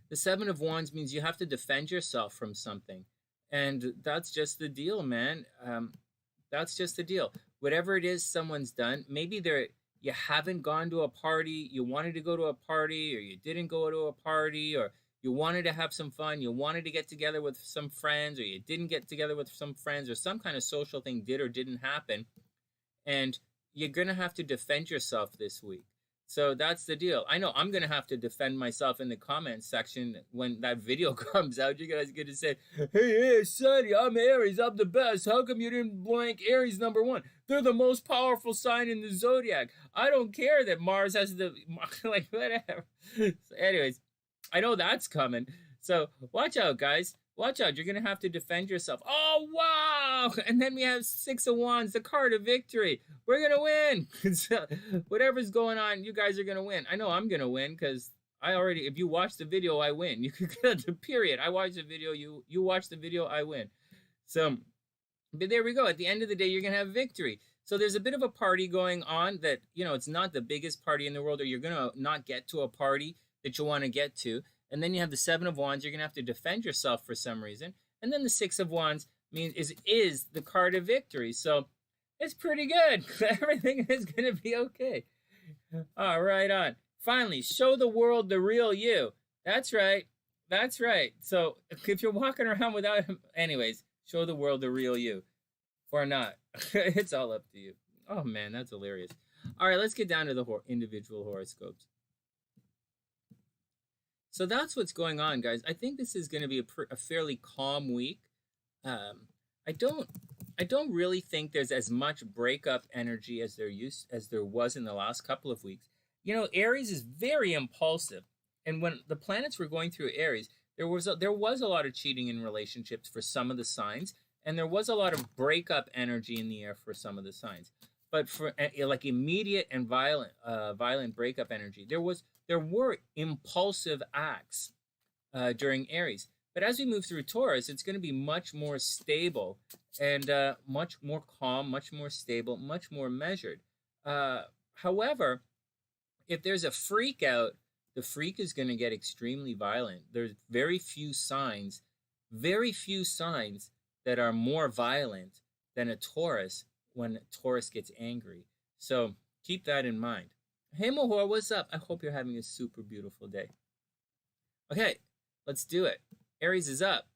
S1: The Seven of Wands means you have to defend yourself from something. And that's just the deal, man. That's just the deal. Whatever it is someone's done, maybe you haven't gone to a party, you wanted to go to a party, or you didn't go to a party, or you wanted to have some fun, you wanted to get together with some friends, or you didn't get together with some friends, or some kind of social thing did or didn't happen. And you're going to have to defend yourself this week. So that's the deal. I know I'm going to have to defend myself in the comments section when that video comes out. You guys are going to say, hey, Sonny, I'm Aries. I'm the best. How come you didn't blank Aries #1? They're the most powerful sign in the zodiac. I don't care that Mars has the, like, whatever. So anyways, I know that's coming. So watch out, guys. Watch out. You're going to have to defend yourself. Oh, wow. And then we have Six of Wands, the card of victory. We're going to win. So whatever's going on, you guys are going to win. I know I'm going to win because if you watch the video, I win. You could get the period. I watch the video. You watch the video, I win. So, but there we go. At the end of the day, you're going to have victory. So there's a bit of a party going on that, it's not the biggest party in the world, or you're going to not get to a party that you want to get to. And then you have the Seven of Wands. You're going to have to defend yourself for some reason. And then the Six of Wands is the card of victory. So it's pretty good. Everything is going to be okay. All right, on. Finally, show the world the real you. That's right. That's right. So if you're walking around without him, anyways, show the world the real you. Or not. It's all up to you. Oh, man, that's hilarious. All right, let's get down to the individual horoscopes. So that's what's going on, guys. I think this is going to be a fairly calm week. I don't really think there's as much breakup energy as there was in the last couple of weeks. Aries is very impulsive, and when the planets were going through Aries, there was a lot of cheating in relationships for some of the signs, and there was a lot of breakup energy in the air for some of the signs. But for like immediate and violent breakup energy, there were impulsive acts during Aries. But as we move through Taurus, it's going to be much more stable and much more calm, much more stable, much more measured. However, if there's a freak out, the freak is going to get extremely violent. There's very few signs that are more violent than a Taurus when Taurus gets angry. So keep that in mind. Hey, Mahor, what's up? I hope you're having a super beautiful day. Okay, let's do it. Aries is up.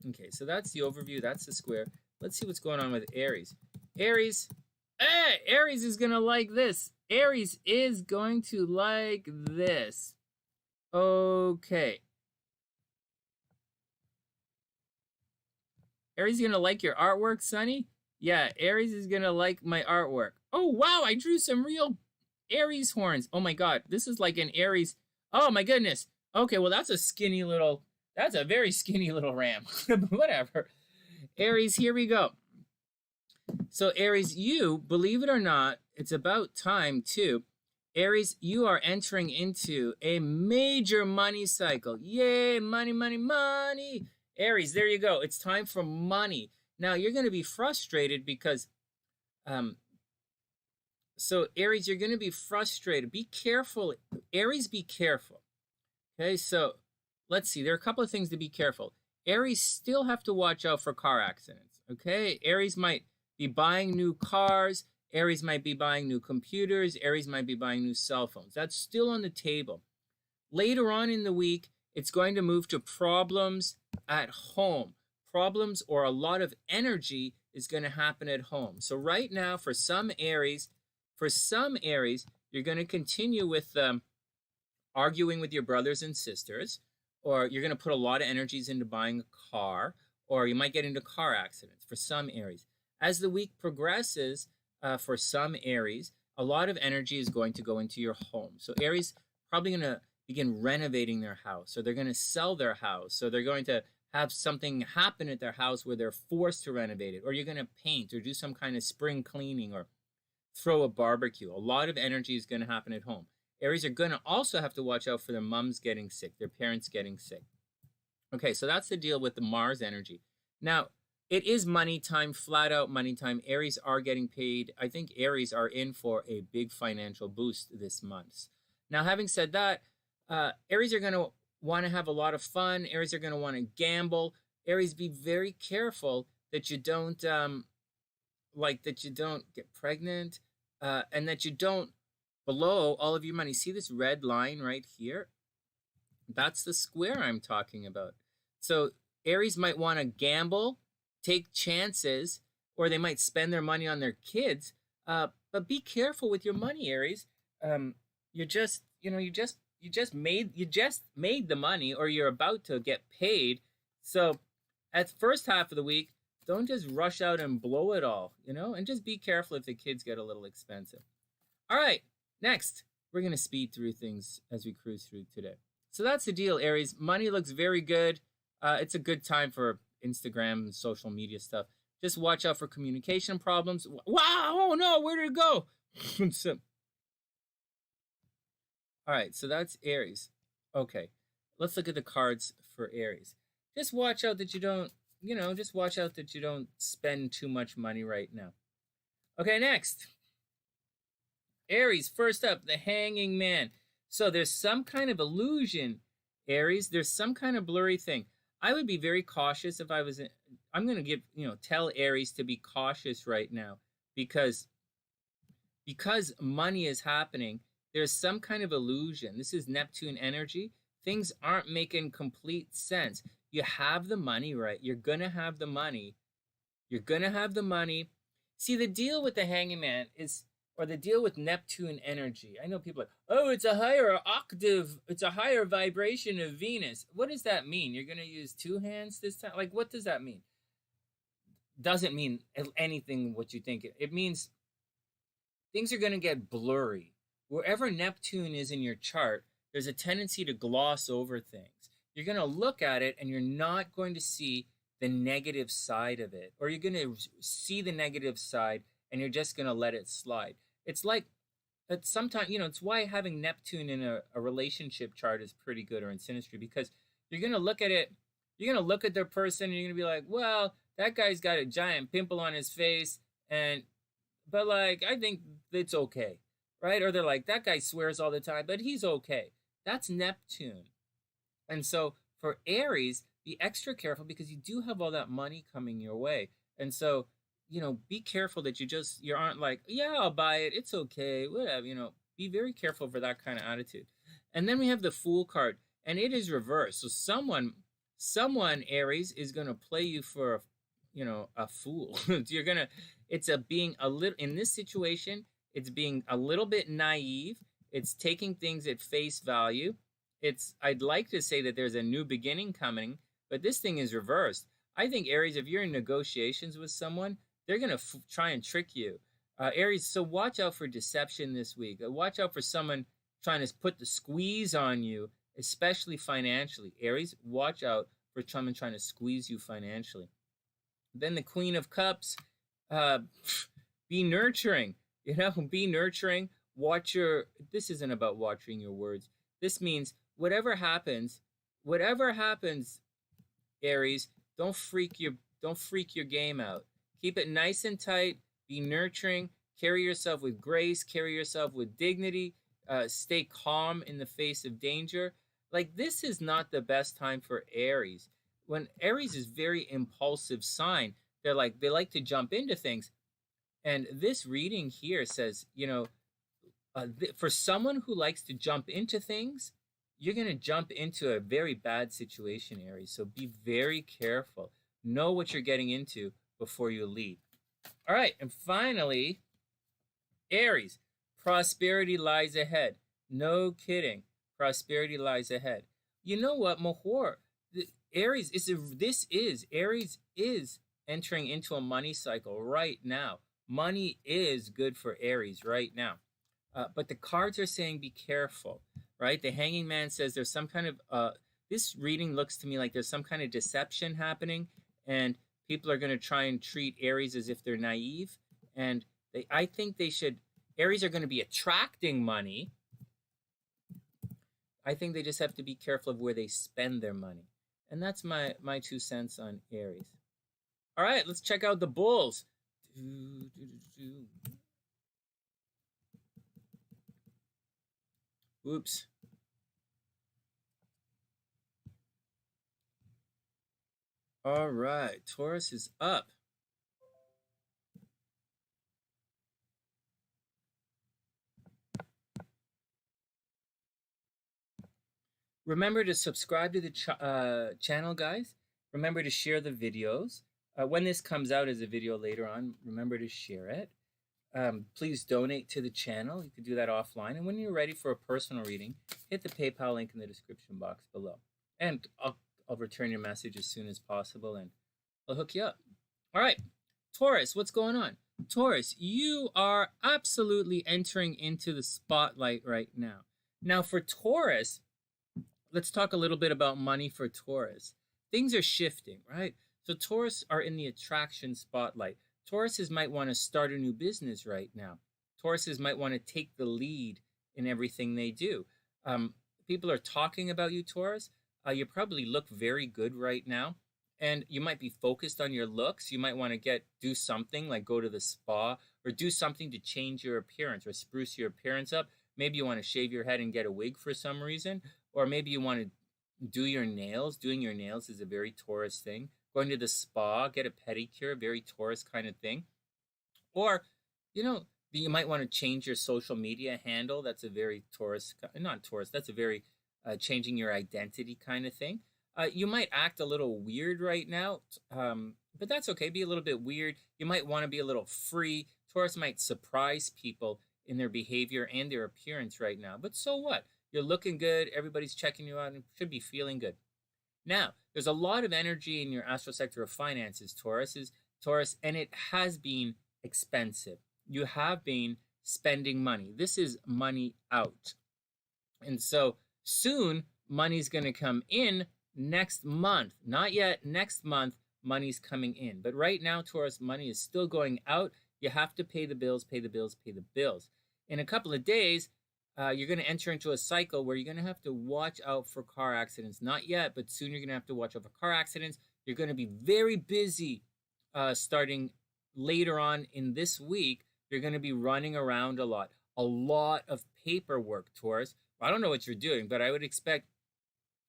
S1: Okay, so that's the overview. That's the square. Let's see what's going on with Aries. Aries, hey, Aries is going to like this. Aries is going to like this. Okay. Aries is going to like your artwork, Sonny? Yeah, Aries is going to like my artwork. Oh, wow, I drew some real Aries horns. Oh, my God, this is like an Aries. Oh, my goodness. Okay, well, that's a very skinny little ram. Whatever. Aries, here we go. So, Aries, you, believe it or not, it's about time, too. Aries, you are entering into a major money cycle. Yay, money, money, money. Aries, there you go. It's time for money. Now, you're going to be frustrated because, so Aries, you're going to be frustrated. Be careful. Aries, be careful. Okay, so let's see. There are a couple of things to be careful. Aries still have to watch out for car accidents. Okay, Aries might be buying new cars. Aries might be buying new computers. Aries might be buying new cell phones. That's still on the table. Later on in the week, it's going to move to problems at home. Problems or a lot of energy is going to happen at home. So right now, for some Aries, you're going to continue with arguing with your brothers and sisters, or you're going to put a lot of energies into buying a car, or you might get into car accidents for some Aries. As the week progresses, for some Aries, a lot of energy is going to go into your home. So Aries probably going to begin renovating their house, or they're going to sell their house, or they're going to have something happen at their house where they're forced to renovate it, or you're going to paint or do some kind of spring cleaning or throw a barbecue. A lot of energy is going to happen at home. Aries are going to also have to watch out for their moms getting sick, their parents getting sick. Okay, so that's the deal with the Mars energy. Now, it is money time, flat out money time. Aries are getting paid. I think Aries are in for a big financial boost this month. Now, having said that, Aries are going to want to have a lot of fun. Aries are going to want to gamble. Aries, be very careful that you don't, that you don't get pregnant, and that you don't blow all of your money. See this red line right here? That's the square I'm talking about. So Aries might want to gamble, take chances, or they might spend their money on their kids. But be careful with your money, Aries. You just made the money, or you're about to get paid. So at the first half of the week, don't just rush out and blow it all, and just be careful if the kids get a little expensive. All right, next, we're going to speed through things as we cruise through today. So that's the deal, Aries. Money looks very good. It's a good time for Instagram and social media stuff. Just watch out for communication problems. Wow, oh no, where did it go? All right, so that's Aries. Okay, let's look at the cards for Aries. Just watch out that you don't, spend too much money right now. Okay, next. Aries, first up, the Hanging Man. So there's some kind of illusion, Aries. There's some kind of blurry thing. I would be very cautious if I was, I'm going to tell Aries to be cautious right now because money is happening. There's some kind of illusion. This is Neptune energy. Things aren't making complete sense. You have the money, right? You're going to have the money. You're going to have the money. See, the deal with the Hanging Man is, or the deal with Neptune energy. I know people are like, oh, it's a higher octave. It's a higher vibration of Venus. What does that mean? You're going to use two hands this time? Like, what does that mean? Doesn't mean anything what you think. It means things are going to get blurry. Wherever Neptune is in your chart, there's a tendency to gloss over things. You're going to look at it and you're not going to see the negative side of it. Or you're going to see the negative side and you're just going to let it slide. It's like, sometimes, it's why having Neptune in a relationship chart is pretty good, or in synastry, because you're going to look at it, you're going to look at their person and you're going to be like, well, that guy's got a giant pimple on his face, but like, I think it's okay, right? Or they're like, that guy swears all the time, but he's okay. That's Neptune. And so for Aries, be extra careful because you do have all that money coming your way. And so be careful that you aren't like, yeah, I'll buy it. It's okay. Whatever, be very careful for that kind of attitude. And then we have the Fool card, and it is reversed. So someone Aries is going to play you for a fool. It's a being a little in this situation, it's being a little bit naive. It's taking things at face value. I'd like to say that there's a new beginning coming, but this thing is reversed. I think Aries, if you're in negotiations with someone, they're going to try and trick you. Aries, so watch out for deception this week. Watch out for someone trying to put the squeeze on you, especially financially. Aries, watch out for someone trying to squeeze you financially. Then the Queen of Cups, be nurturing. Be nurturing. This isn't about watching your words. This means whatever happens, Aries, don't freak your game out. Keep it nice and tight. Be nurturing. Carry yourself with grace. Carry yourself with dignity. Stay calm in the face of danger. Like, this is not the best time for Aries. When Aries is very impulsive sign, they like to jump into things. And this reading here says, for someone who likes to jump into things, you're going to jump into a very bad situation, Aries. So be very careful. Know what you're getting into before you leave. All right. And finally, Aries, prosperity lies ahead. No kidding. Prosperity lies ahead. You know what, Mahor? Aries Aries is entering into a money cycle right now. Money is good for Aries right now. But the cards are saying be careful, right? The Hanging Man says there's some kind of, this reading looks to me like there's some kind of deception happening, and people are going to try and treat Aries as if they're naive. And I think Aries are going to be attracting money. I think they just have to be careful of where they spend their money. And that's my 2 cents on Aries. All right, let's check out the Bulls. Oops. All right, Taurus is up. Remember to subscribe to the channel, guys. Remember to share the videos. When this comes out as a video later on, remember to share it. Please donate to the channel. You can do that offline. And when you're ready for a personal reading, hit the PayPal link in the description box below. And I'll return your message as soon as possible, and I'll hook you up. All right, Taurus, what's going on? Taurus, you are absolutely entering into the spotlight right now. Now, for Taurus, let's talk a little bit about money for Taurus. Things are shifting, right? So Taurus are in the attraction spotlight. Tauruses might want to start a new business right now. Tauruses might want to take the lead in everything they do. People are talking about you, Taurus. You probably look very good right now, and you might be focused on your looks. You might want to do something like go to the spa, or do something to change your appearance or spruce your appearance up. Maybe you want to shave your head and get a wig for some reason, or maybe you want to do your nails. Doing your nails is a very Taurus thing. Going to the spa, get a pedicure, very Taurus kind of thing. Or, you might want to change your social media handle. That's a very Taurus, not Taurus, that's a very changing your identity kind of thing. You might act a little weird right now, but that's okay. Be a little bit weird. You might want to be a little free. Taurus might surprise people in their behavior and their appearance right now. But so what? You're looking good. Everybody's checking you out and should be feeling good. Now, there's a lot of energy in your astro sector of finances, Taurus, and it has been expensive. You have been spending money. This is money out. And so soon, money's going to come in next month. Not yet. Next month, money's coming in. But right now, Taurus, money is still going out. You have to pay the bills, pay the bills, pay the bills. In a couple of days, you're going to enter into a cycle where you're going to have to watch out for car accidents. Not yet, but soon you're going to have to watch out for car accidents. You're going to be very busy starting later on in this week. You're going to be running around a lot of paperwork, Taurus. I don't know what you're doing, but I would expect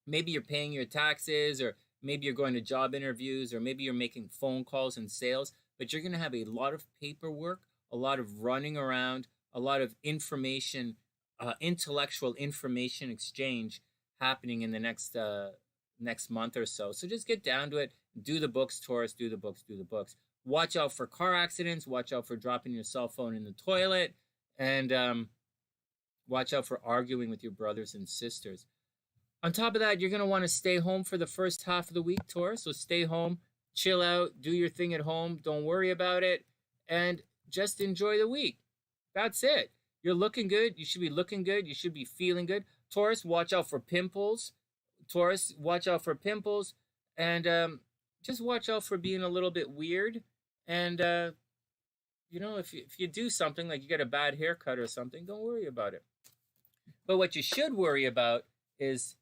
S1: maybe you're paying your taxes, or maybe you're going to job interviews, or maybe you're making phone calls and sales. but you're going to have a lot of paperwork, a lot of running around, a lot of information, intellectual information exchange happening in the next month or so. So just get down to it. Do the books, Taurus. Do the books. Do the books. Watch out for car accidents. Watch out for dropping your cell phone in the toilet, and watch out for arguing with your brothers and sisters. On top of that, you're going to want to stay home for the first half of the week, Taurus. So stay home, chill out, do your thing at home. Don't worry about it, and just enjoy the week. That's it. You're looking good. You should be looking good. You should be feeling good. Taurus, watch out for pimples. Taurus, watch out for pimples. And just watch out for being a little bit weird. And, if you do something, like you get a bad haircut or something, don't worry about it. But what you should worry about is,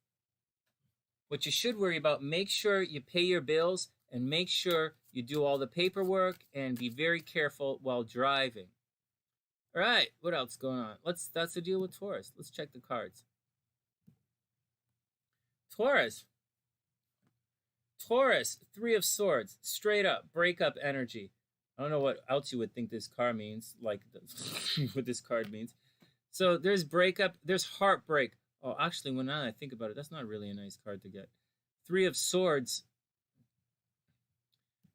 S1: make sure you pay your bills and make sure you do all the paperwork and be very careful while driving. All right, what else going on? That's the deal with Taurus. Let's check the cards. Taurus, 3 of Swords, straight up, breakup energy. I don't know what else you would think this card means, like what this card means. So there's breakup, there's heartbreak. Oh, actually, when I think about it, that's not really a nice card to get. 3 of Swords.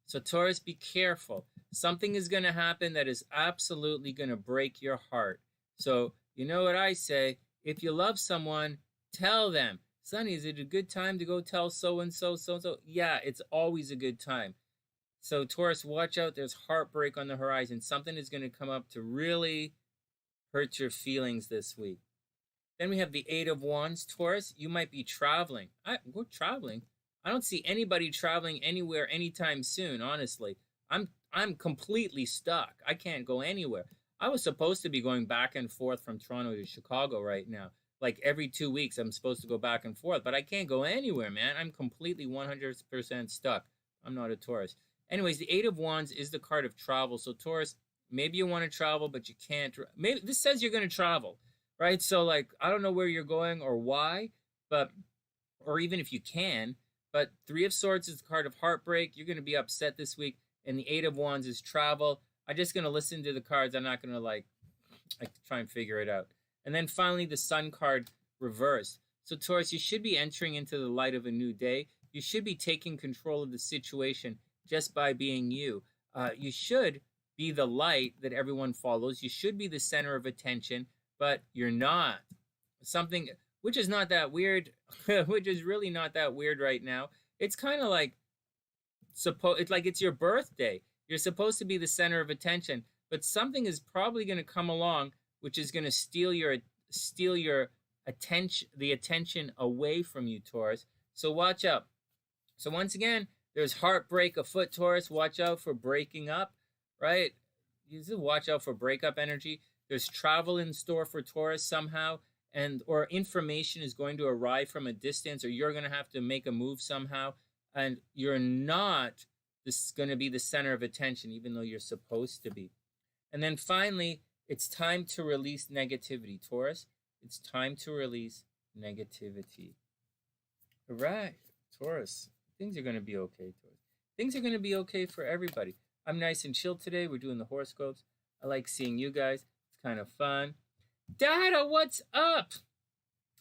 S1: So Taurus, be careful. Something is going to happen that is absolutely going to break your heart. So you know what I say? If you love someone, tell them. Sonny, is it a good time to go tell so-and-so, so-and-so? Yeah, it's always a good time. So Taurus, watch out. There's heartbreak on the horizon. Something is going to come up to really hurt your feelings this week. Then we have the 8 of Wands. Taurus, you might be traveling. Go traveling? I don't see anybody traveling anywhere anytime soon, honestly. I'm completely stuck. I can't go anywhere. I was supposed to be going back and forth from Toronto to Chicago right now. Like every 2 weeks, I'm supposed to go back and forth, but I can't go anywhere, man. I'm completely 100% stuck. I'm not a Taurus. Anyways, the 8 of Wands is the card of travel. So Taurus, maybe you want to travel, but you can't. Maybe this says you're going to travel, right? So like, I don't know where you're going or why, or even if you can, but 3 of Swords is the card of heartbreak. You're going to be upset this week. And the 8 of Wands is travel. I'm just going to listen to the cards. I'm not going to like try and figure it out. And then finally, the Sun card reversed. So Taurus, you should be entering into the light of a new day. You should be taking control of the situation just by being you. You should be the light that everyone follows. You should be the center of attention, but you're not. Something which is not that weird, which is really not that weird right now. It's kind of like it's your birthday. You're supposed to be the center of attention, but something is probably going to come along which is going to steal your attention away from you, Taurus. So watch out. So once again, there's heartbreak afoot, Taurus. Watch out for breaking up, right? You just watch out for breakup energy. There's travel in store for Taurus somehow, or information is going to arrive from a distance, or you're going to have to make a move somehow, and you're not going to be the center of attention, even though you're supposed to be. And then finally, it's time to release negativity, Taurus. It's time to release negativity. All right, Taurus. Things are going to be okay, Taurus. Things are going to be okay for everybody. I'm nice and chill today. We're doing the horoscopes. I like seeing you guys. It's kind of fun. Dada, what's up?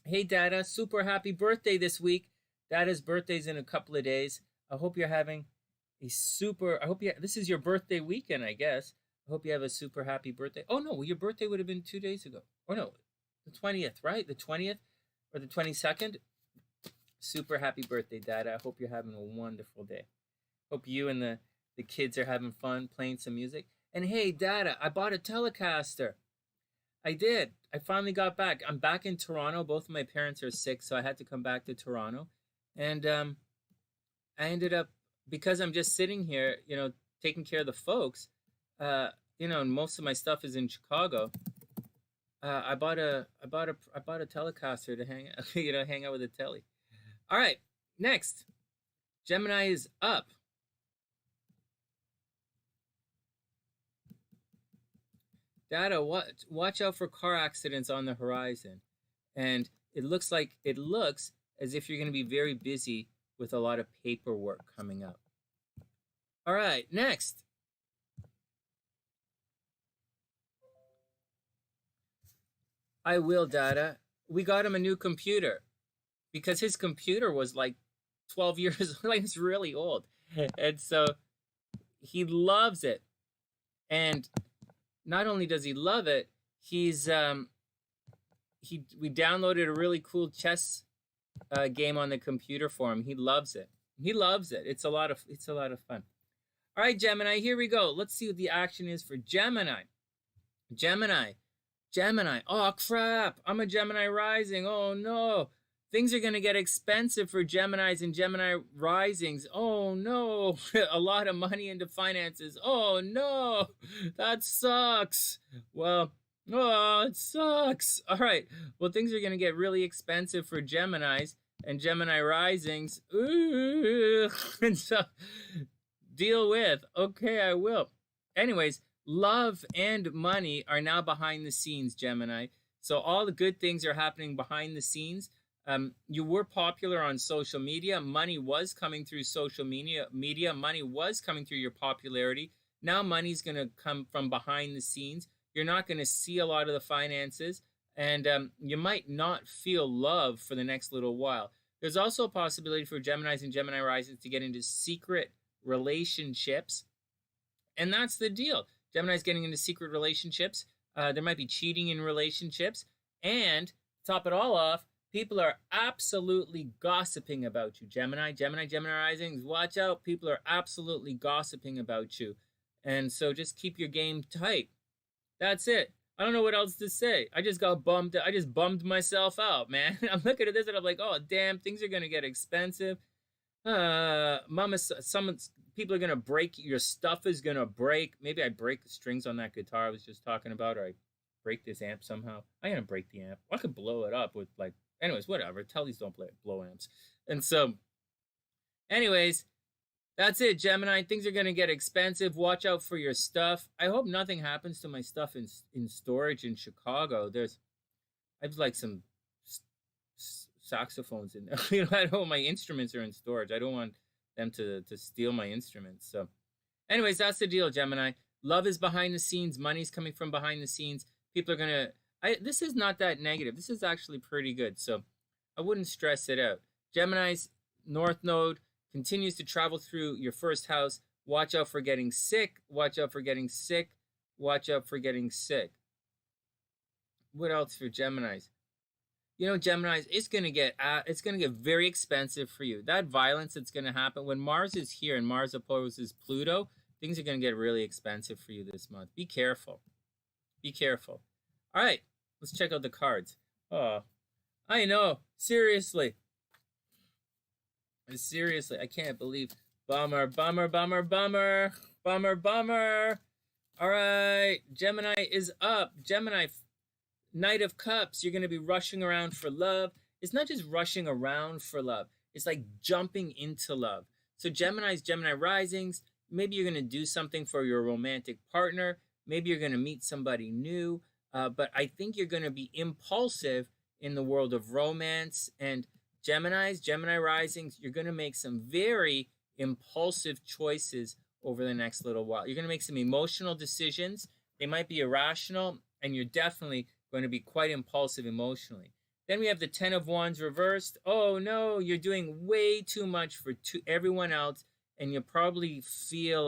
S1: Hey, Dada. Super happy birthday this week. Dada's birthday's in a couple of days. I hope you're having this is your birthday weekend, I guess. I hope you have a super happy birthday. Oh, no, well, your birthday would have been 2 days ago. Or no, the 20th, right? The 20th or the 22nd? Super happy birthday, Dada. I hope you're having a wonderful day. Hope you and the kids are having fun playing some music. And hey, Dada, I bought a Telecaster. I did. I finally got back. I'm back in Toronto. Both of my parents are sick, so I had to come back to Toronto. And I ended up, because I'm just sitting here, taking care of the folks, and most of my stuff is in Chicago. I bought a Telecaster to hang out with a telly. All right, next, Gemini is up. Dada, watch out for car accidents on the horizon, and it looks as if you're going to be very busy with a lot of paperwork coming up. All right, next, I will, Dada. We got him a new computer because his computer was like 12 years like it's really old. And so he loves it. And not only does he love it, we downloaded a really cool chess game on the computer for him. He loves it. He loves it. It's a lot of fun. All right, Gemini, here we go. Let's see what the action is for Gemini. Gemini. Oh, crap. I'm a Gemini rising. Oh, no. Things are going to get expensive for Geminis and Gemini risings. Oh, no. A lot of money into finances. Oh, no. That sucks. Well, oh, it sucks. All right. Well, things are going to get really expensive for Geminis and Gemini risings. Ooh. And so, deal with. Okay, I will. Anyways, love and money are now behind the scenes, Gemini. So all the good things are happening behind the scenes. You were popular on social media. Money was coming through social media. Money was coming through your popularity. Now money's going to come from behind the scenes. You're not going to see a lot of the finances. And you might not feel love for the next little while. There's also a possibility for Geminis and Gemini risings to get into secret relationships. And that's the deal. Gemini's getting into secret relationships. There might be cheating in relationships. And to top it all off, people are absolutely gossiping about you. Gemini risings, watch out. People are absolutely gossiping about you. And so just keep your game tight. That's it. I don't know what else to say. I just got bummed. I just bummed myself out, man. I'm looking at this and I'm like, oh, damn, things are going to get expensive. People are going to break. Your stuff is going to break. Maybe I break the strings on that guitar I was just talking about, or I break this amp somehow. I'm going to break the amp. I could blow it up with like, anyways, whatever. Tell these don't blow amps. And so, anyways, that's it, Gemini. Things are going to get expensive. Watch out for your stuff. I hope nothing happens to my stuff in storage in Chicago. I have like some saxophones in there. You know, I don't want my instruments are in storage. I don't want them to steal my instruments. So anyways, that's the deal, Gemini. Love is behind the scenes. Money's coming from behind the scenes. People are going to... This is not that negative. This is actually pretty good. So I wouldn't stress it out. Gemini's North Node continues to travel through your first house. Watch out for getting sick. Watch out for getting sick. Watch out for getting sick. What else for Geminis? You know, Geminis, it's gonna get very expensive for you. That violence that's gonna happen when Mars is here and Mars opposes Pluto, things are gonna get really expensive for you this month. Be careful. Be careful. All right, let's check out the cards. Oh, I know. Seriously, I can't believe. Bummer. All right, Gemini is up. Gemini, Knight of Cups, you're going to be rushing around for love. It's not just rushing around for love. It's like jumping into love. So Gemini risings, maybe you're going to do something for your romantic partner. Maybe you're going to meet somebody new. But I think you're going to be impulsive in the world of romance. And Gemini risings, you're going to make some very impulsive choices over the next little while. You're going to make some emotional decisions. They might be irrational, and you're definitely going to be quite impulsive emotionally. Then we have the 10 of Wands reversed. Oh no, you're doing way too much for everyone else, and you probably feel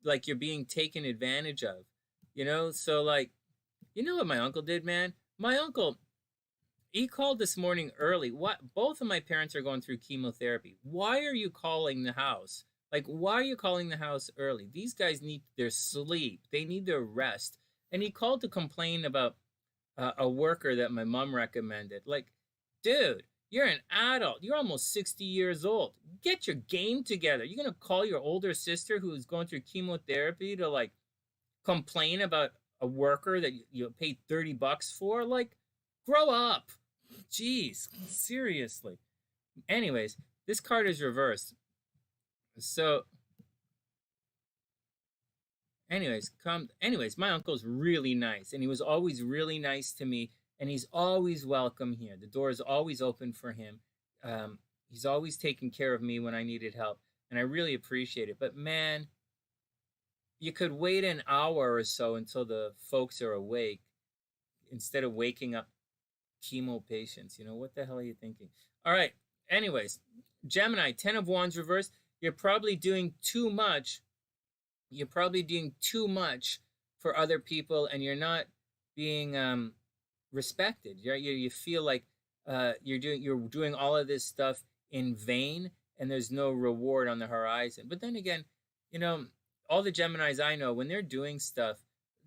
S1: like you're being taken advantage of. You know, so like, you know what my uncle did, man? My uncle, he called this morning early. Both of my parents are going through chemotherapy. Why are you calling the house? Like, why are you calling the house early? These guys need their sleep. They need their rest. And he called to complain about a worker that my mom recommended. Like, dude, you're an adult. You're almost 60 years old. Get your game together. You're going to call your older sister who is going through chemotherapy to, like, complain about a worker that you paid $30 for? Like, grow up. Jeez, seriously. Anyways, this card is reversed. So, anyways, my uncle's really nice, and he was always really nice to me, and he's always welcome here. The door is always open for him. He's always taking care of me when I needed help, and I really appreciate it. But man, you could wait an hour or so until the folks are awake instead of waking up chemo patients. You know, what the hell are you thinking? All right. Anyways, Gemini, 10 of Wands reversed. You're probably doing too much. You're probably doing too much for other people, and you're not being respected. You feel like you're doing all of this stuff in vain, and there's no reward on the horizon. But then again, you know, all the Geminis I know, when they're doing stuff,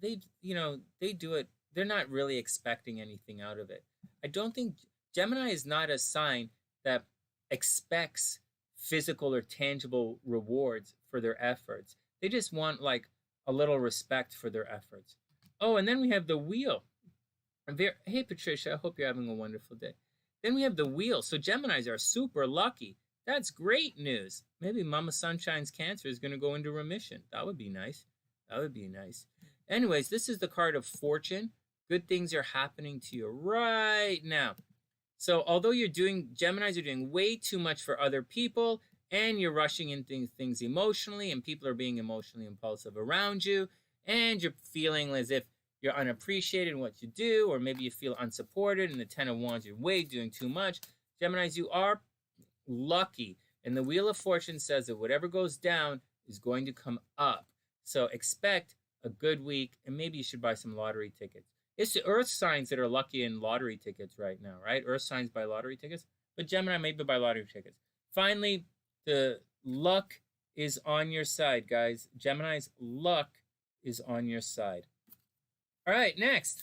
S1: they do it. They're not really expecting anything out of it. I don't think Gemini is not a sign that expects physical or tangible rewards for their efforts. They just want like a little respect for their efforts. Oh, and then we have the wheel. Hey, Patricia, I hope you're having a wonderful day. Then we have the wheel. So Geminis are super lucky. That's great news. Maybe Mama Sunshine's cancer is going to go into remission. That would be nice. That would be nice. Anyways, this is the card of fortune. Good things are happening to you right now. So although Geminis are doing way too much for other people, and you're rushing into things emotionally, and people are being emotionally impulsive around you, and you're feeling as if you're unappreciated in what you do, or maybe you feel unsupported, and the 10 of Wands, you're way doing too much. Geminis, you are lucky. And the Wheel of Fortune says that whatever goes down is going to come up. So expect a good week, and maybe you should buy some lottery tickets. It's the Earth signs that are lucky in lottery tickets right now, right? Earth signs buy lottery tickets, but Gemini maybe buy lottery tickets. Finally, the luck is on your side, guys. Gemini's luck is on your side. All right, next.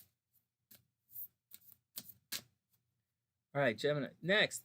S1: All right, Gemini. Next.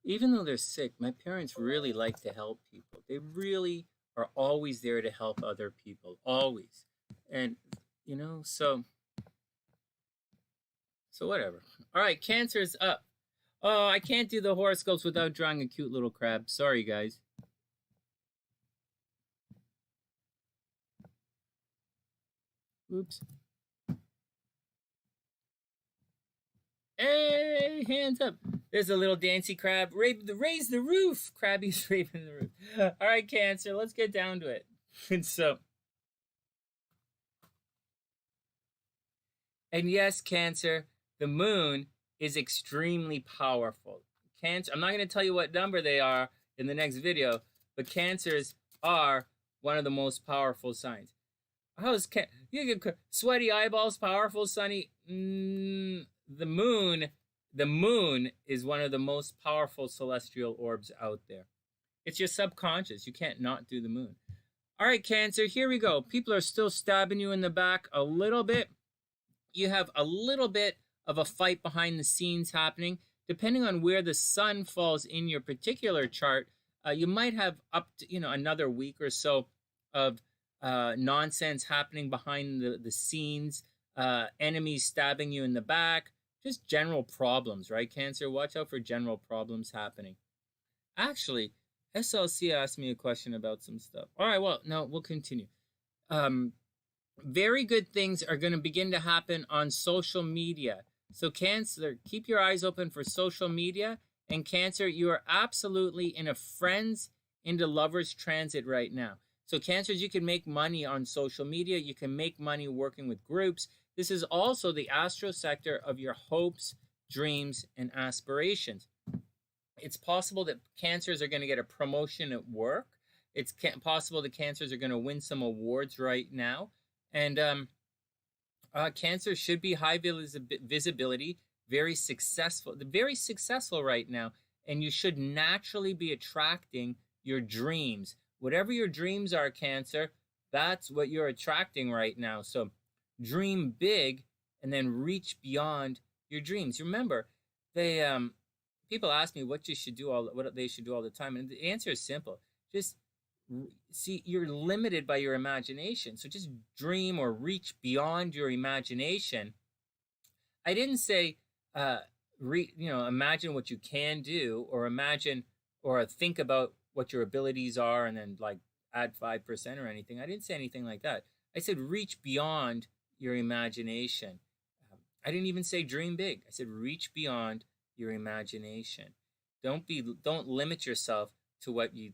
S1: Even though they're sick, my parents really like to help people. They really are always there to help other people, always. And, so whatever. All right, Cancer's up. Oh, I can't do the horoscopes without drawing a cute little crab. Sorry, guys. Oops. Hey, hands up. There's a little dancy crab. Raise the roof. Crabby's raping the roof. All right, Cancer, let's get down to it. And yes, Cancer, the moon is extremely powerful. Cancer, I'm not going to tell you what number they are in the next video, but Cancers are one of the most powerful signs. How's you get sweaty eyeballs powerful, Sonny? The moon is one of the most powerful celestial orbs out there. It's your subconscious. You can't not do the moon. All right, Cancer, here we go. People are still stabbing you in the back a little bit. You have a little bit of a fight behind the scenes happening. Depending on where the sun falls in your particular chart, you might have up to, another week or so of nonsense happening behind the scenes, enemies stabbing you in the back, just general problems, right, Cancer? Watch out for general problems happening. Actually, SLC asked me a question about some stuff. All right, well, no, we'll continue. Very good things are going to begin to happen on social media. So Cancer, keep your eyes open for social media. And Cancer, you are absolutely in a friends into lovers transit right now. So Cancers, you can make money on social media. You can make money working with groups. This is also the astro sector of your hopes, dreams, and aspirations. It's possible that Cancers are going to get a promotion at work. It's possible that Cancers are going to win some awards right now. And Cancer should be high visibility, very successful right now. And you should naturally be attracting your dreams. Whatever your dreams are, Cancer, that's what you're attracting right now. So dream big and then reach beyond your dreams. Remember, people ask me what they should do all the time, and the answer is simple. Just see, you're limited by your imagination, so just dream or reach beyond your imagination. I didn't say imagine what you can do, or imagine or think about what your abilities are and then like add 5% or anything. I didn't say anything like that. I said reach beyond your imagination. I didn't even say dream big. I said reach beyond your imagination. Don't limit yourself to what you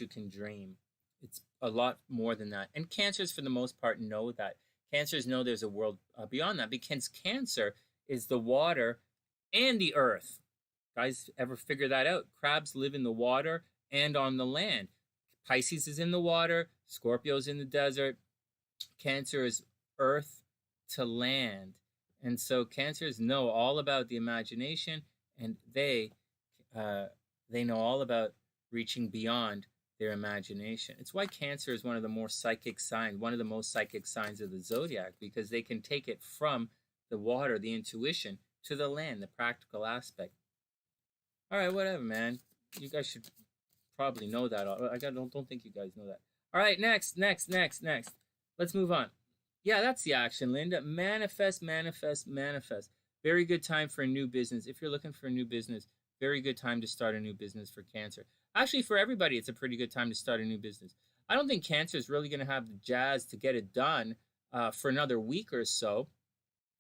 S1: can dream. It's a lot more than that. And cancers, for the most part, know that. Cancers know there's a world beyond that, because Cancer is the water and the earth. Guys, ever figure that out? Crabs live in the water and on the land. Pisces is in the water. Scorpio's in the desert. Cancer is earth to land. And so Cancers know all about the imagination, and they know all about reaching beyond their imagination. It's why Cancer is one of the more psychic signs, one of the most psychic signs of the zodiac, because they can take it from the water, the intuition, to the land, the practical aspect. All right, whatever, man. You guys should probably know that. I don't think you guys know that. All right, next. Let's move on. Yeah, that's the action, Linda. Manifest. Very good time for a new business. If you're looking for a new business, very good time to start a new business for Cancer. Actually, for everybody, it's a pretty good time to start a new business. I don't think Cancer is really going to have the jazz to get it done for another week or so.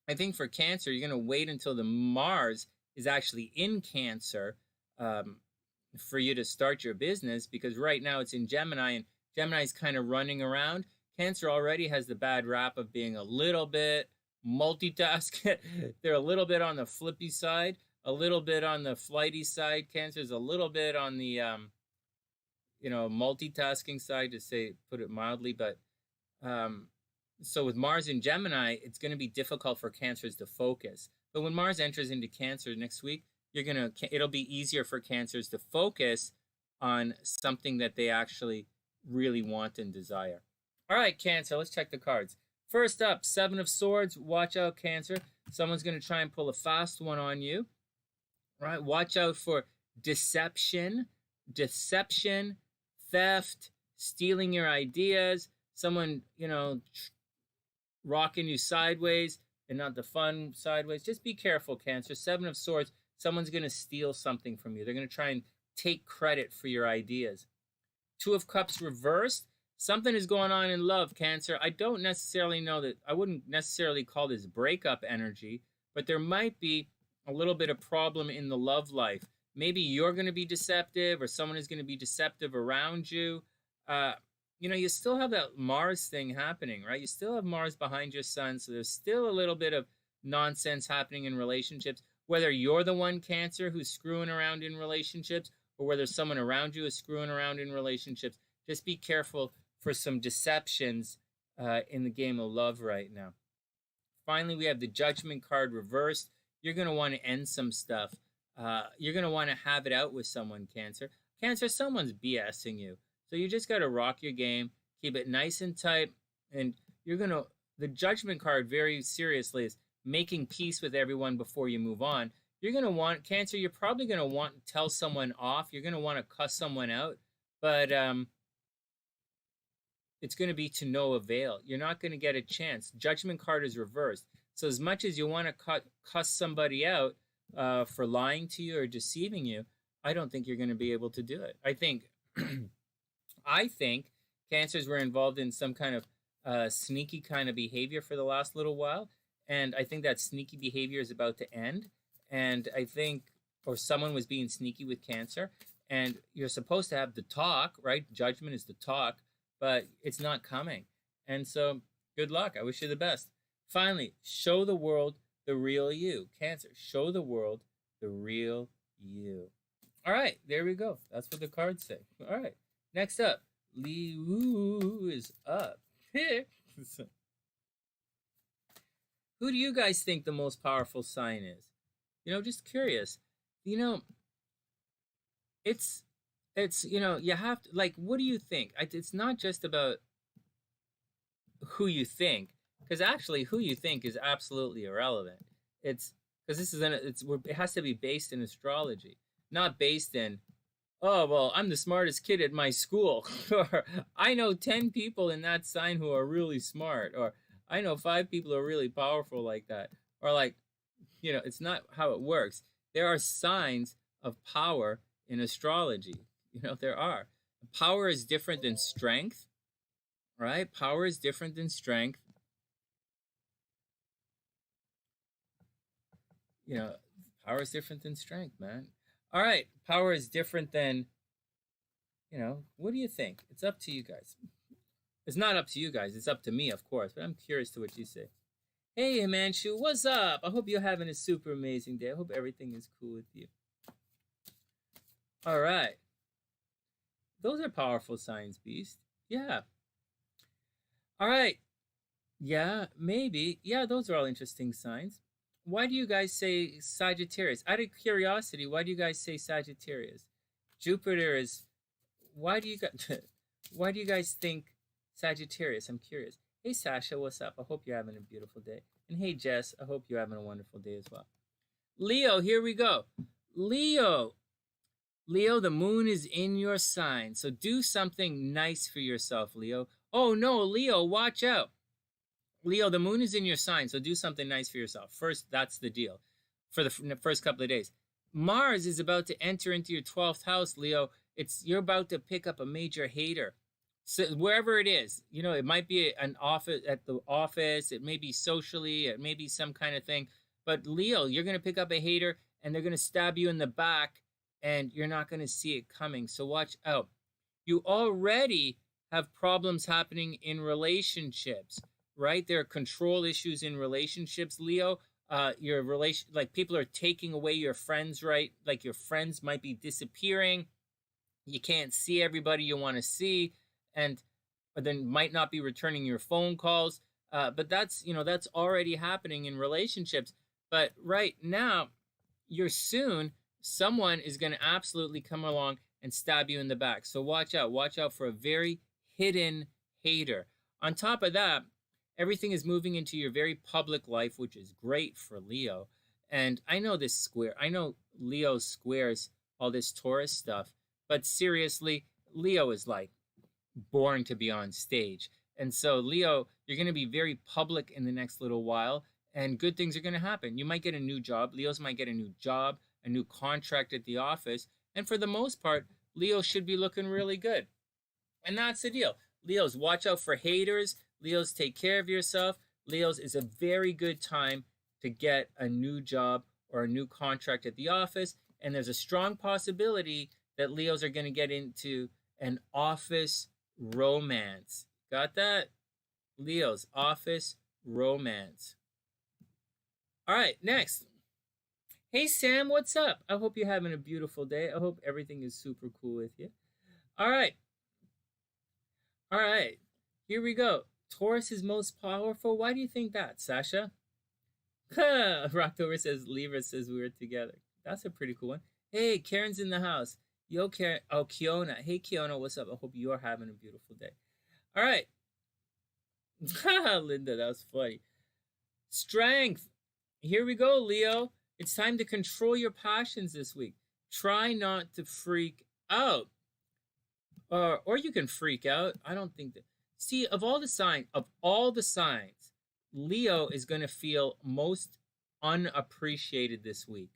S1: I think for Cancer, you're going to wait until the Mars is actually in Cancer for you to start your business, because right now it's in Gemini, and Gemini is kind of running around. Cancer already has the bad rap of being a little bit multitask. They're a little bit on the flippy side, a little bit on the flighty side. Cancer's a little bit on the multitasking side, to put it mildly. But so with Mars in Gemini, it's going to be difficult for Cancers to focus. But when Mars enters into Cancer next week, it'll be easier for Cancers to focus on something that they actually really want and desire. All right, Cancer, let's check the cards. First up, 7 of Swords. Watch out, Cancer. Someone's going to try and pull a fast one on you. All right, watch out for deception, theft, stealing your ideas, someone, rocking you sideways and not the fun sideways. Just be careful, Cancer. 7 of Swords, someone's going to steal something from you. They're going to try and take credit for your ideas. 2 of Cups reversed. Something is going on in love, Cancer. I don't necessarily know that. I wouldn't necessarily call this breakup energy, but there might be a little bit of problem in the love life. Maybe you're going to be deceptive, or someone is going to be deceptive around you. You still have that Mars thing happening, right? You still have Mars behind your sun, so there's still a little bit of nonsense happening in relationships. Whether you're the one, Cancer, who's screwing around in relationships, or whether someone around you is screwing around in relationships, just be careful for some deceptions in the game of love right now. Finally, we have the Judgment card reversed. You're going to want to end some stuff. You're going to want to have it out with someone, Cancer. Cancer, someone's BSing you. So you just got to rock your game, keep it nice and tight, and the Judgment card, very seriously, is making peace with everyone before you move on. You're going to want, Cancer, you're probably going to want to tell someone off. You're going to want to cuss someone out, but it's going to be to no avail. You're not going to get a chance. Judgment card is reversed. So as much as you want to cuss somebody out for lying to you or deceiving you, I don't think you're going to be able to do it. I think Cancers were involved in some kind of sneaky kind of behavior for the last little while, and I think that sneaky behavior is about to end. And I think, or someone was being sneaky with Cancer, and you're supposed to have the talk, right? Judgment is the talk, but it's not coming. And so good luck. I wish you the best. Finally, show the world the real you. Cancer, show the world the real you. All right, there we go. That's what the cards say. All right, next up, Liu is up. Who do you guys think the most powerful sign is? Just curious. It's you have to, like, what do you think? It's not just about who you think, because actually who you think is absolutely irrelevant. It's because this is it has to be based in astrology, not based in, oh, well, I'm the smartest kid at my school, or I know 10 people in that sign who are really smart, or I know 5 people who are really powerful like that, or like, it's not how it works. There are signs of power in astrology. There are. Power is different than strength, right? Power is different than strength. Power is different than strength, man. All right, power is different than, what do you think? It's up to you guys. It's not up to you guys. It's up to me, of course, but I'm curious to what you say. Hey, Himanshu, what's up? I hope you're having a super amazing day. I hope everything is cool with you. All right. Those are powerful signs, Beast. Yeah. All right. Yeah, maybe. Yeah, those are all interesting signs. Why do you guys say Sagittarius? Out of curiosity, why do you guys say Sagittarius? Jupiter is... Why do you guys think Sagittarius? I'm curious. Hey, Sasha, what's up? I hope you're having a beautiful day. And hey, Jess, I hope you're having a wonderful day as well. Leo, here we go. Leo, the moon is in your sign. So do something nice for yourself, Leo. Oh, no, Leo, watch out. Leo, the moon is in your sign, so do something nice for yourself. First, that's the deal for the first couple of days. Mars is about to enter into your 12th house, Leo. You're about to pick up a major hater. So wherever it is, it might be an office, at the office, it may be socially, it may be some kind of thing. But Leo, you're going to pick up a hater and they're going to stab you in the back and you're not going to see it coming. So watch out. You already have problems happening in relationships, right? There are control issues in relationships, Leo. Your relation, like people are taking away your friends, right? Like your friends might be disappearing. You can't see everybody you want to see, or then might not be returning your phone calls. But that's already happening in relationships. But right now, someone is going to absolutely come along and stab you in the back. So watch out for a very hidden hater. On top of that, everything is moving into your very public life, which is great for Leo. And I know Leo squares all this Taurus stuff, but seriously, Leo is like born to be on stage. And so Leo, you're going to be very public in the next little while, and good things are going to happen. You might get a new job. Leos might get a new job, a new contract at the office. And for the most part, Leo should be looking really good. And that's the deal. Leos, watch out for haters. Leos, take care of yourself. Leos, is a very good time to get a new job or a new contract at the office. And there's a strong possibility that Leos are going to get into an office romance. Got that? Leos, office romance. All right, next. Hey, Sam, what's up? I hope you're having a beautiful day. I hope everything is super cool with you. All right. Here we go. Taurus is most powerful. Why do you think that, Sasha? Rocktober says Libra says we were together. That's a pretty cool one. Hey, Karen's in the house. Yo, Karen. Oh, Kiona. Hey, Kiona, what's up? I hope you're having a beautiful day. All right. Linda, that was funny. Strength. Here we go, Leo. It's time to control your passions this week. Try not to freak out. Or you can freak out. I don't think that. See, of all the signs, Leo is going to feel most unappreciated this week.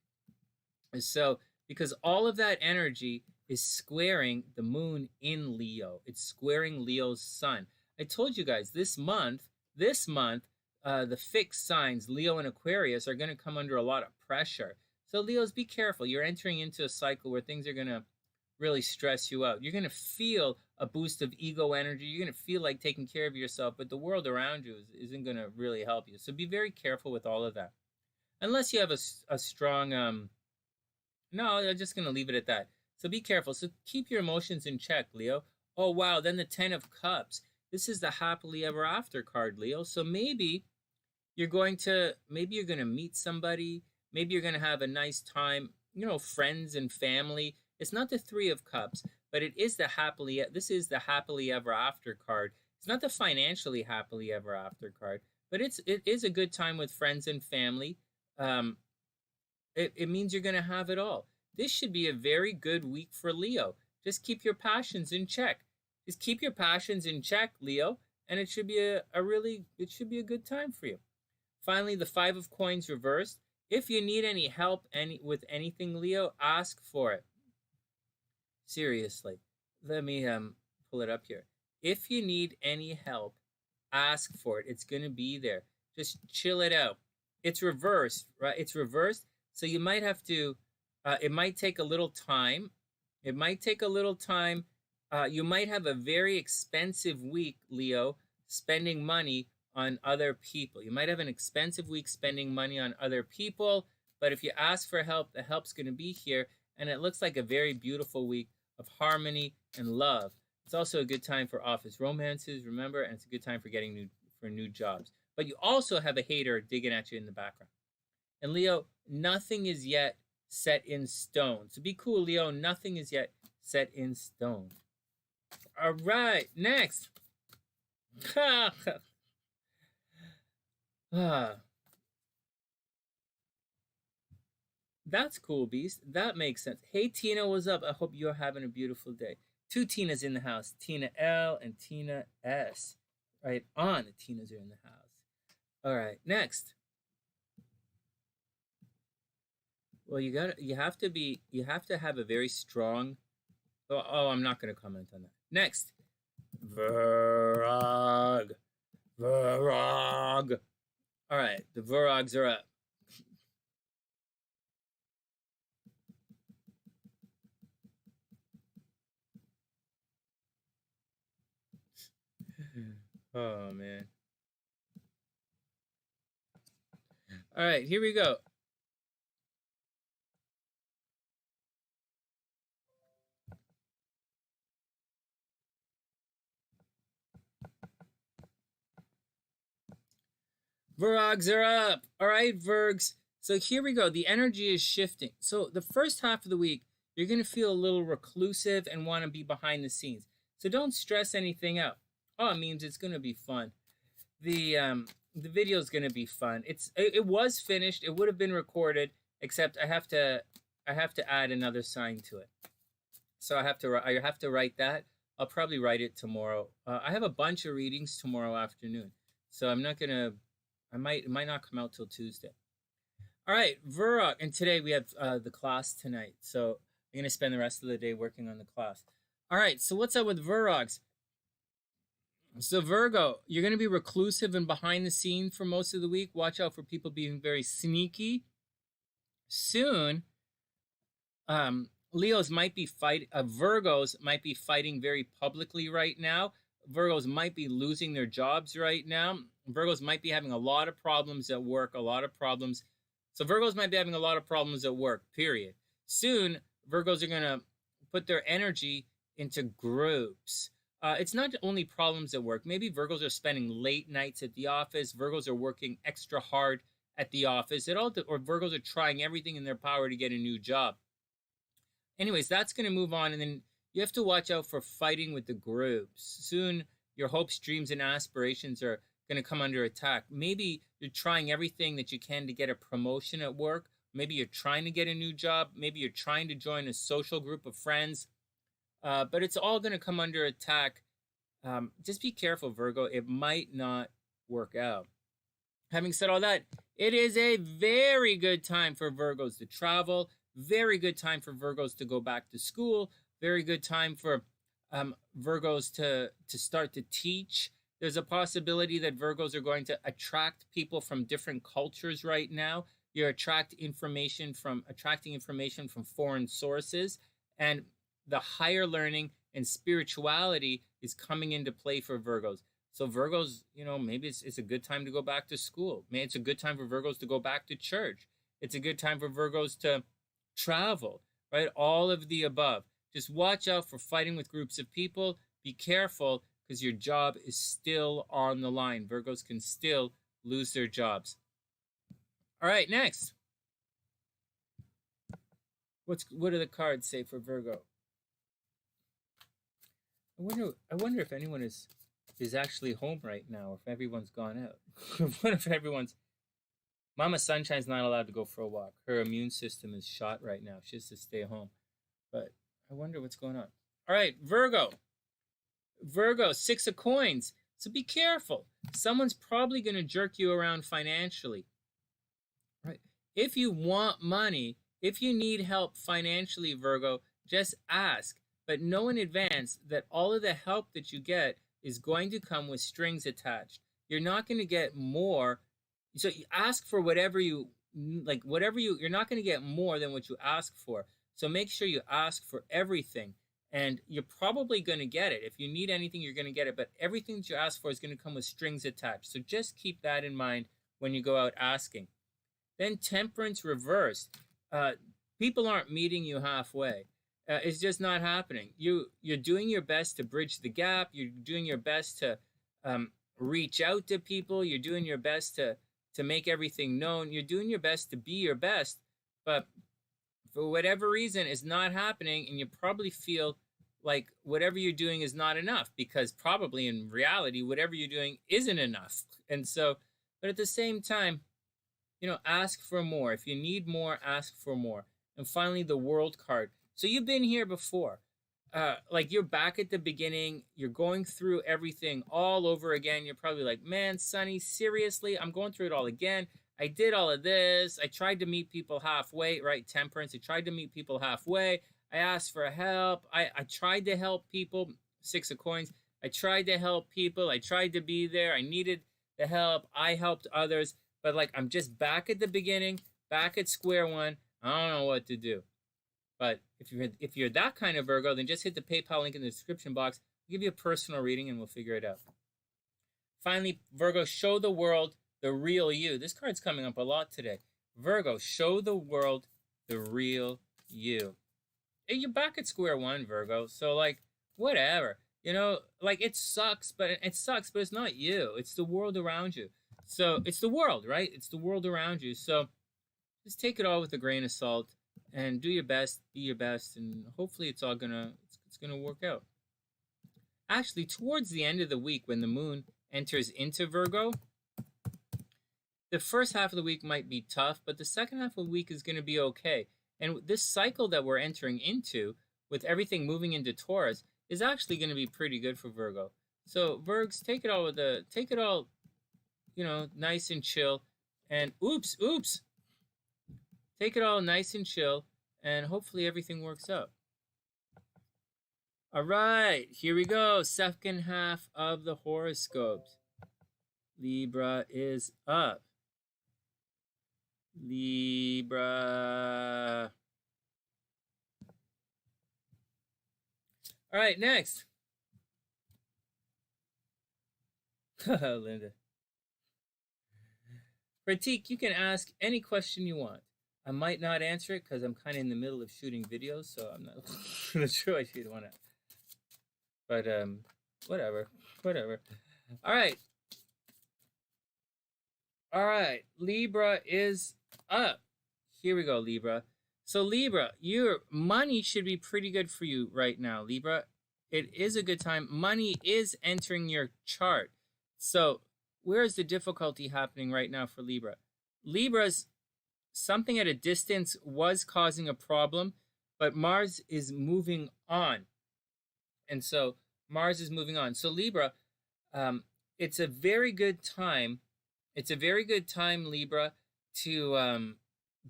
S1: And so, because all of that energy is squaring the moon in Leo. It's squaring Leo's sun. I told you guys this month, the fixed signs, Leo and Aquarius, are going to come under a lot of pressure. So Leos, be careful. You're entering into a cycle where things are going to really stress you out. You're going to feel a boost of ego energy. You're going to feel like taking care of yourself, but the world around you isn't going to really help you. So be very careful with all of that. Unless you have a strong... No, I'm just going to leave it at that. So be careful. So keep your emotions in check, Leo. Oh, wow. Then the 10 of Cups. This is the happily ever after card, Leo. So maybe you're going to meet somebody. Maybe you're going to have a nice time, friends and family. It's not the 3 of Cups, but this is the happily ever after card. It's not the financially happily ever after card, but it is a good time with friends and family. it means you're going to have it all. This should be a very good week for Leo. Just keep your passions in check. Just keep your passions in check, Leo, and it should be it should be a good time for you. Finally, the Five of Coins reversed. If you need any help with anything, Leo, ask for it. Seriously. Let me pull it up here. If you need any help, ask for it. It's going to be there. Just chill it out. It's reversed, right? It's reversed. So you might have to, it might take a little time. It might take a little time. You might have a very expensive week, Leo, spending money on other people. You might have an expensive week spending money on other people, but if you ask for help, the help's going to be here, and it looks like a very beautiful week of harmony and love. It's also a good time for office romances, remember, and it's a good time for getting new jobs. But you also have a hater digging at you in the background. And Leo, nothing is yet set in stone. So be cool, Leo. Nothing is yet set in stone. All right, next. That's cool, Beast. That makes sense. Hey, Tina, what's up? I hope you're having a beautiful day. Two Tinas in the house. Tina L and Tina S. Right on, the Tinas are in the house. All right, next. Well, you have to have a very strong. Oh, I'm not going to comment on that. Next, Virag. All right, the Virags are up. Oh man. All right, here we go. Virags are up. All right, Virgs. So here we go. The energy is shifting. So the first half of the week, you're going to feel a little reclusive and want to be behind the scenes. So don't stress anything out. Oh, it means it's going to be fun. The video is going to be fun. It was finished. It would have been recorded, except I have to add another sign to it. So I have to write that. I'll probably write it tomorrow. I have a bunch of readings tomorrow afternoon, so I'm not gonna. It might not come out till Tuesday. All right, Virag, and today we have the class tonight, so I'm gonna spend the rest of the day working on the class. All right, so what's up with Virags? So Virgo, you're gonna be reclusive and behind the scene for most of the week. Watch out for people being very sneaky. Soon, Virgos might be fighting very publicly right now. Virgos might be losing their jobs right now. Virgos might be having a lot of problems at work, So Virgos might be having a lot of problems at work, period. Soon, Virgos are going to put their energy into groups. It's not only problems at work. Maybe Virgos are spending late nights at the office. Virgos are working extra hard at the office. Or Virgos are trying everything in their power to get a new job. Anyways, that's going to move on, and then you have to watch out for fighting with the groups. Soon, your hopes, dreams, and aspirations are going to come under attack. Maybe you're trying everything that you can to get a promotion at work. Maybe you're trying to get a new job. Maybe you're trying to join a social group of friends. But it's all going to come under attack. Just be careful, Virgo. It might not work out. Having said all that, it is a very good time for Virgos to travel. Very good time for Virgos to go back to school. Very good time for Virgos to start to teach. There's a possibility that Virgos are going to attract people from different cultures right now. You're attracting information from foreign sources, and the higher learning and spirituality is coming into play for Virgos. So Virgos, maybe it's a good time to go back to school. Maybe it's a good time for Virgos to go back to church. It's a good time for Virgos to travel, right? All of the above. Just watch out for fighting with groups of people. Be careful, because your job is still on the line. Virgos can still lose their jobs. All right, next. What do the cards say for Virgo? I wonder if anyone is actually home right now, or if everyone's gone out. I wonder if everyone's Mama Sunshine's not allowed to go for a walk. Her immune system is shot right now. She has to stay home. But I wonder what's going on. All right, Virgo. Virgo, 6 of coins. So be careful. Someone's probably going to jerk you around financially. Right? If you want money, if you need help financially, Virgo, just ask. But know in advance that all of the help that you get is going to come with strings attached. You're not going to get more. So you ask for whatever you like, you're not going to get more than what you ask for. So make sure you ask for everything, and you're probably going to get it. If you need anything, you're going to get it, but everything that you ask for is going to come with strings attached. So just keep that in mind when you go out asking. Then Temperance reversed. People aren't meeting you halfway. It's just not happening. You're doing your best to bridge the gap. You're doing your best to reach out to people. You're doing your best to make everything known. You're doing your best to be your best, but for whatever reason, it's not happening, and you probably feel like whatever you're doing is not enough, because probably in reality, whatever you're doing isn't enough. And so, but at the same time, ask for more. If you need more, ask for more. And finally, the World card. So you've been here before. Like you're back at the beginning. You're going through everything all over again. You're probably like, man, Sonny, seriously? I'm going through it all again. I did all of this. I tried to meet people halfway, right? Temperance. I tried to meet people halfway. I asked for help. I tried to help people. 6 of coins. I tried to help people. I tried to be there. I needed the help. I helped others. But like, I'm just back at the beginning, back at square one. I don't know what to do. But if you're that kind of Virgo, then just hit the PayPal link in the description box. I'll give you a personal reading and we'll figure it out. Finally, Virgo, show the world the real you. This card's coming up a lot today. Virgo, show the world the real you. Hey, you're back at square one, Virgo. So like, whatever. Like it sucks, but it's not you. It's the world around you. So it's the world, right? It's the world around you. So just take it all with a grain of salt and do your best, be your best, and hopefully it's gonna work out. Actually, towards the end of the week, when the moon enters into Virgo, the first half of the week might be tough, but the second half of the week is going to be okay. And this cycle that we're entering into, with everything moving into Taurus, is actually going to be pretty good for Virgo. So Virgs, take it all, nice and chill. And oops. Take it all nice and chill, and hopefully everything works out. All right, here we go. Second half of the horoscopes. Libra is up. Libra. All right, next. Linda. Pratik, you can ask any question you want. I might not answer it because I'm kind of in the middle of shooting videos, so I'm not sure I should want to. But whatever. All right. Libra is up. Here we go, Libra. So Libra, your money should be pretty good for you right now, Libra. It is a good time. Money is entering your chart. So where is the difficulty happening right now for Libra? Libra's something at a distance was causing a problem, but Mars is moving on. And so Mars is moving on. So Libra, it's a very good time. It's a very good time, Libra, to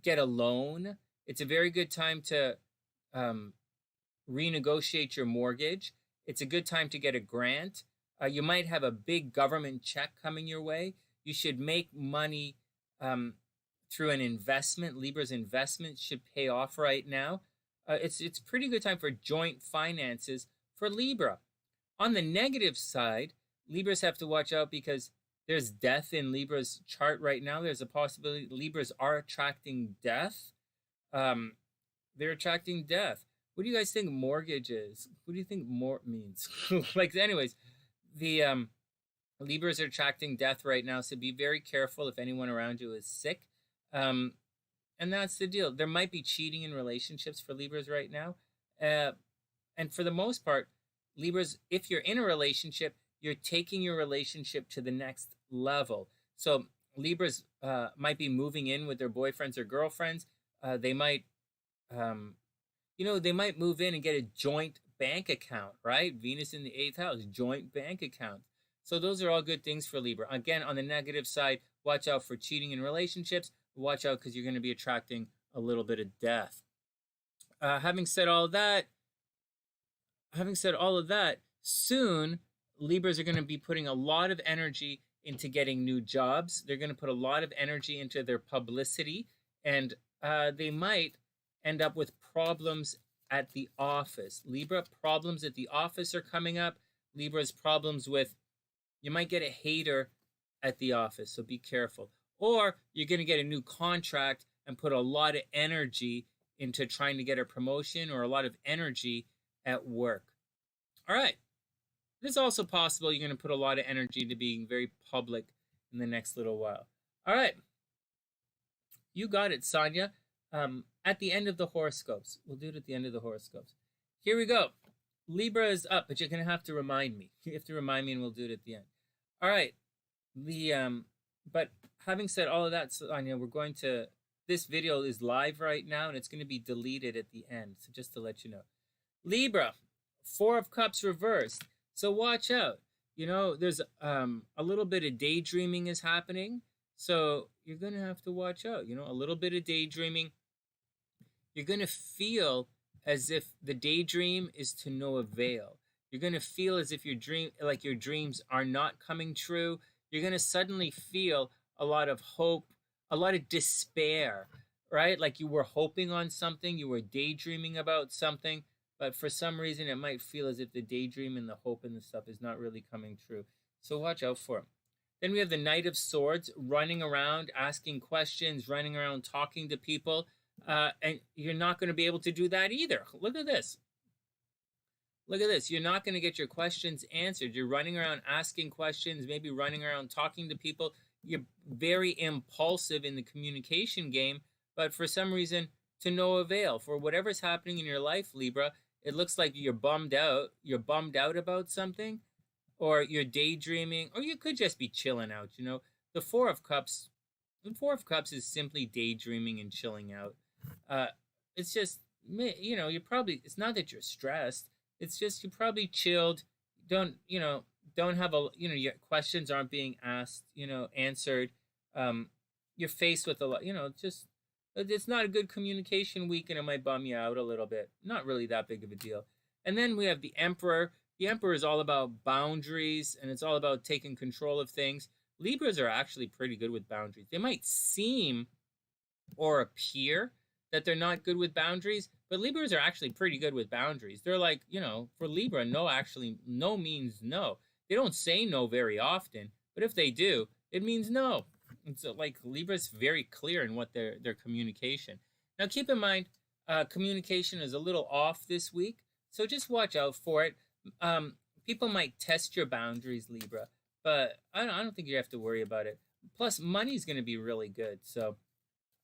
S1: get a loan. It's a very good time to renegotiate your mortgage. It's a good time to get a grant. You might have a big government check coming your way. You should make money through an investment. Libra's investment should pay off right now. It's a pretty good time for joint finances for Libra. On the negative side, Libras have to watch out because there's death in Libra's chart right now. There's a possibility Libras are attracting death. They're attracting death. What do you guys think mortgage is? What do you think mort means? Anyways, the Libras are attracting death right now, so be very careful if anyone around you is sick. And that's the deal. There might be cheating in relationships for Libras right now. And for the most part, Libras, if you're in a relationship, you're taking your relationship to the next level. So Libras might be moving in with their boyfriends or girlfriends. They might, they might move in and get a joint bank account, right? Venus in the 8th house, joint bank account. So those are all good things for Libra. Again, on the negative side, watch out for cheating in relationships. Watch out because you're going to be attracting a little bit of death. Having said all of that, soon Libras are going to be putting a lot of energy into getting new jobs. They're going to put a lot of energy into their publicity, and they might end up with problems at the office. Libra, problems at the office are coming up. Libra's problems with, you might get a hater at the office, so be careful. Or you're going to get a new contract and put a lot of energy into trying to get a promotion or a lot of energy at work. All right. It is also possible you're going to put a lot of energy into being very public in the next little while. All right. You got it, Sonia. At the end of the horoscopes. We'll do it at the end of the horoscopes. Here we go. Libra is up, but you're going to have to remind me. You have to remind me and we'll do it at the end. All right. But having said all of that, Sonia, we're going to, this video is live right now and it's going to be deleted at the end. So just to let you know. Libra, 4 of Cups reversed. So watch out. There's a little bit of daydreaming is happening. So you're going to have to watch out. A little bit of daydreaming. You're going to feel as if the daydream is to no avail. You're going to feel as if your dreams are not coming true. You're going to suddenly feel a lot of hope, a lot of despair, right? Like you were hoping on something, you were daydreaming about something, but for some reason it might feel as if the daydream and the hope and the stuff is not really coming true. So watch out for it. Then we have the Knight of Swords running around, asking questions, running around, talking to people. And you're not going to be able to do that either. Look at this. Look at this. You're not going to get your questions answered. You're running around asking questions, maybe running around talking to people. You're very impulsive in the communication game, but for some reason, to no avail. For whatever's happening in your life, Libra, it looks like you're bummed out. You're bummed out about something, or you're daydreaming, or you could just be chilling out. The 4 of Cups. The 4 of Cups is simply daydreaming and chilling out. It's just, you're probably, it's not that you're stressed. It's just you probably chilled. Don't have your questions aren't being asked, answered. You're faced with a lot, it's not a good communication week and it might bum you out a little bit. Not really that big of a deal. And then we have the Emperor. The Emperor is all about boundaries and it's all about taking control of things. Libras are actually pretty good with boundaries. They might seem or appear that they're not good with boundaries, but Libras are actually pretty good with boundaries. They're like, for Libra, no means no. They don't say no very often, but if they do, it means no. And so, Libra's very clear in what their communication. Now, keep in mind, communication is a little off this week, so just watch out for it. People might test your boundaries, Libra, but I don't think you have to worry about it. Plus, money's going to be really good, so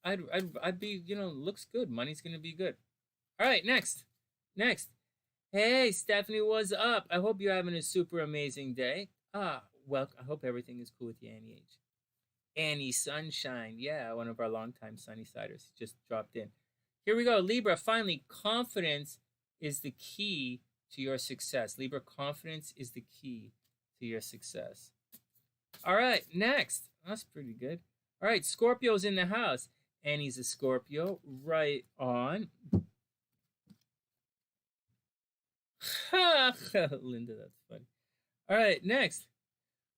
S1: I'd be, looks good. Money's going to be good. All right, next. Hey, Stephanie, what's up? I hope you're having a super amazing day. Well, I hope everything is cool with you, Annie H. Annie Sunshine. Yeah, one of our longtime Sunnysiders just dropped in. Here we go. Libra, finally, confidence is the key to your success. Libra, confidence is the key to your success. All right, next. That's pretty good. All right, Scorpio's in the house. Annie's a Scorpio. Right on. Linda, that's funny. All right, next.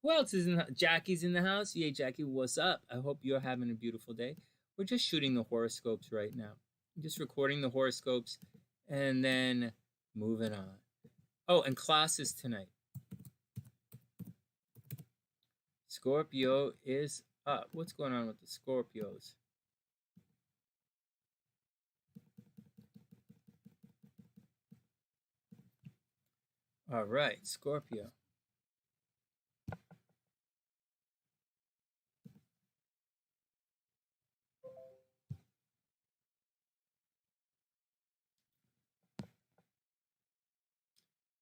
S1: Who else is in the Jackie's in the house? Yay, Jackie, what's up? I hope you're having a beautiful day. We're just shooting the horoscopes right now. I'm just recording the horoscopes and then moving on. Oh, and classes tonight. Scorpio is up. What's going on with the Scorpios? All right, Scorpio.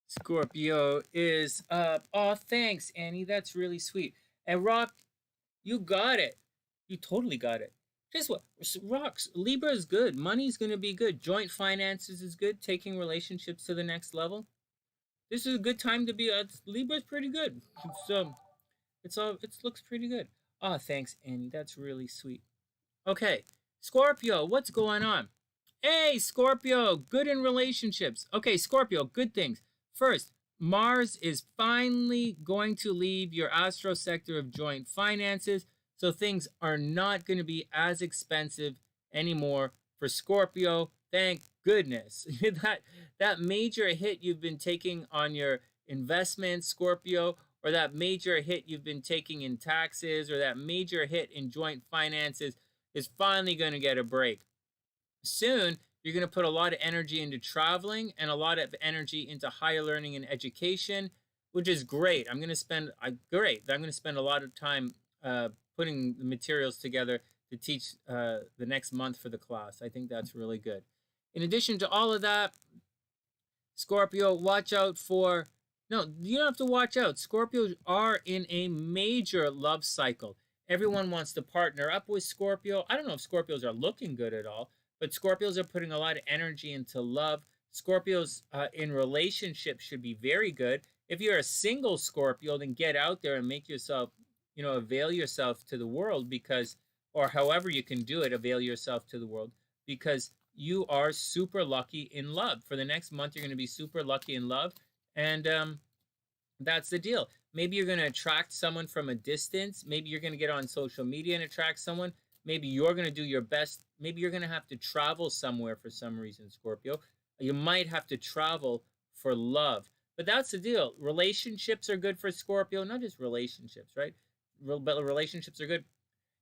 S1: Scorpio is up. Oh, thanks, Annie. That's really sweet. And Rock, you got it. You totally got it. Just what rocks. Libra is good. Money's going to be good. Joint finances is good. Taking relationships to the next level. This is a good time to be. Libra's pretty good. So it looks pretty good. Oh, thanks, Annie. That's really sweet. Okay, Scorpio, what's going on? Hey, Scorpio, good in relationships. Okay, Scorpio, good things. First, Mars is finally going to leave your astro sector of joint finances, so things are not going to be as expensive anymore for Scorpio. Thank goodness. that major hit you've been taking on your investments, Scorpio, or that major hit you've been taking in taxes, or that major hit in joint finances is finally going to get a break. Soon, you're going to put a lot of energy into traveling and a lot of energy into higher learning and education, which is great. I'm going to spend a lot of time putting the materials together to teach the next month for the class. I think that's really good. In addition to all of that, Scorpio, watch out for. No, you don't have to watch out. Scorpios are in a major love cycle. Everyone wants to partner up with Scorpio. I don't know if Scorpios are looking good at all, but Scorpios are putting a lot of energy into love. Scorpios in relationships should be very good. If you're a single Scorpio, then get out there and make yourself, avail yourself to the world because, or however you can do it, avail yourself to the world because you are super lucky in love. For the next month, you're going to be super lucky in love. And that's the deal. Maybe you're going to attract someone from a distance. Maybe you're going to get on social media and attract someone. Maybe you're going to do your best. Maybe you're going to have to travel somewhere for some reason, Scorpio. You might have to travel for love. But that's the deal. Relationships are good for Scorpio. Not just relationships, right? But relationships are good.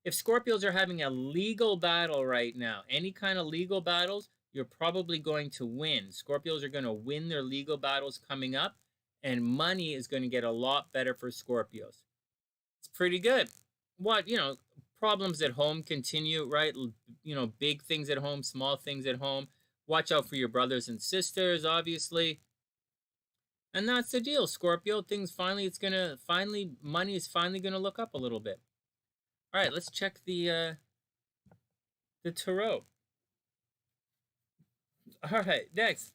S1: If Scorpios are having a legal battle right now, any kind of legal battles, you're probably going to win. Scorpios are going to win their legal battles coming up, and money is going to get a lot better for Scorpios. It's pretty good. Problems at home continue, right? Big things at home, small things at home. Watch out for your brothers and sisters, obviously. And that's the deal, Scorpio. Money is finally going to look up a little bit. All right, let's check the tarot. All right, next.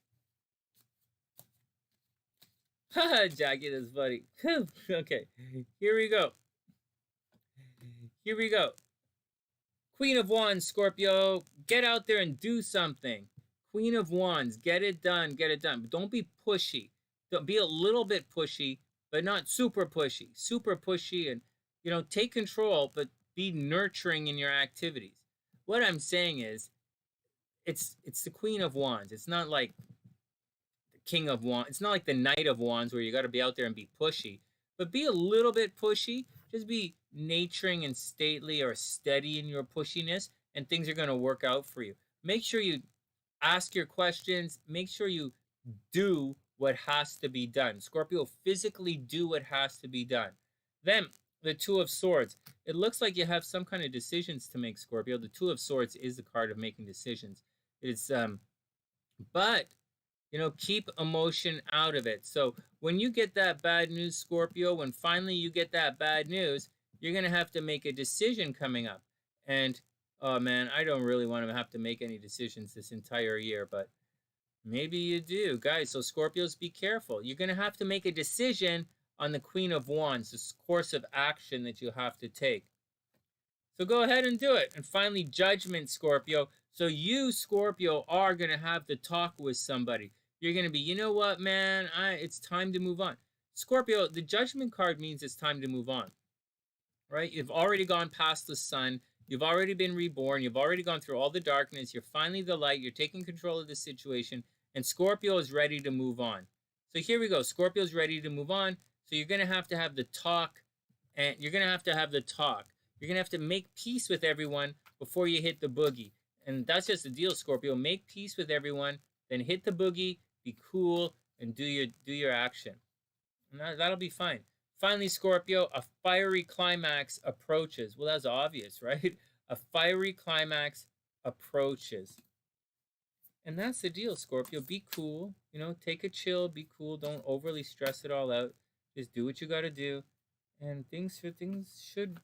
S1: Haha, Jackie, that's funny. Okay, here we go. Queen of Wands, Scorpio, get out there and do something. Queen of Wands, get it done. But don't be pushy. Don't be a little bit pushy, but not super pushy. Super pushy and, take control, but be nurturing in your activities. What I'm saying is, it's the Queen of Wands. It's not like the King of Wands. It's not like the Knight of Wands where you got to be out there and be pushy, but be a little bit pushy. Just be nurturing and stately or steady in your pushiness, and things are going to work out for you. Make sure you ask your questions. Make sure you do what has to be done. Scorpio, physically do what has to be done. Then the Two of Swords. It looks like you have some kind of decisions to make, Scorpio. The Two of Swords is the card of making decisions. It's but keep emotion out of it. So when you get that bad news, Scorpio, when finally you get that bad news, you're gonna have to make a decision coming up. And oh man, I don't really want to have to make any decisions this entire year, but maybe you do, guys. So Scorpios, be careful. You're gonna have to make a decision on the Queen of Wands, this course of action that you have to take. So go ahead and do it. And finally, Judgment, Scorpio. So you, Scorpio, are going to have to talk with somebody. You're going to be, you know what, man, it's time to move on. Scorpio, the Judgment card means it's time to move on, right? You've already gone past the sun. You've already been reborn. You've already gone through all the darkness. You're finally the light. You're taking control of the situation. And Scorpio is ready to move on. So here we go. Scorpio is ready to move on. So you're going to have the talk. And you're going to have the talk. You're going to have to make peace with everyone before you hit the boogie. And that's just the deal, Scorpio. Make peace with everyone, then hit the boogie, be cool, and do your action. And that'll be fine. Finally, Scorpio, a fiery climax approaches. Well, that's obvious, right? A fiery climax approaches. And that's the deal, Scorpio. Be cool. Take a chill. Be cool. Don't overly stress it all out. Just do what you got to do. And things should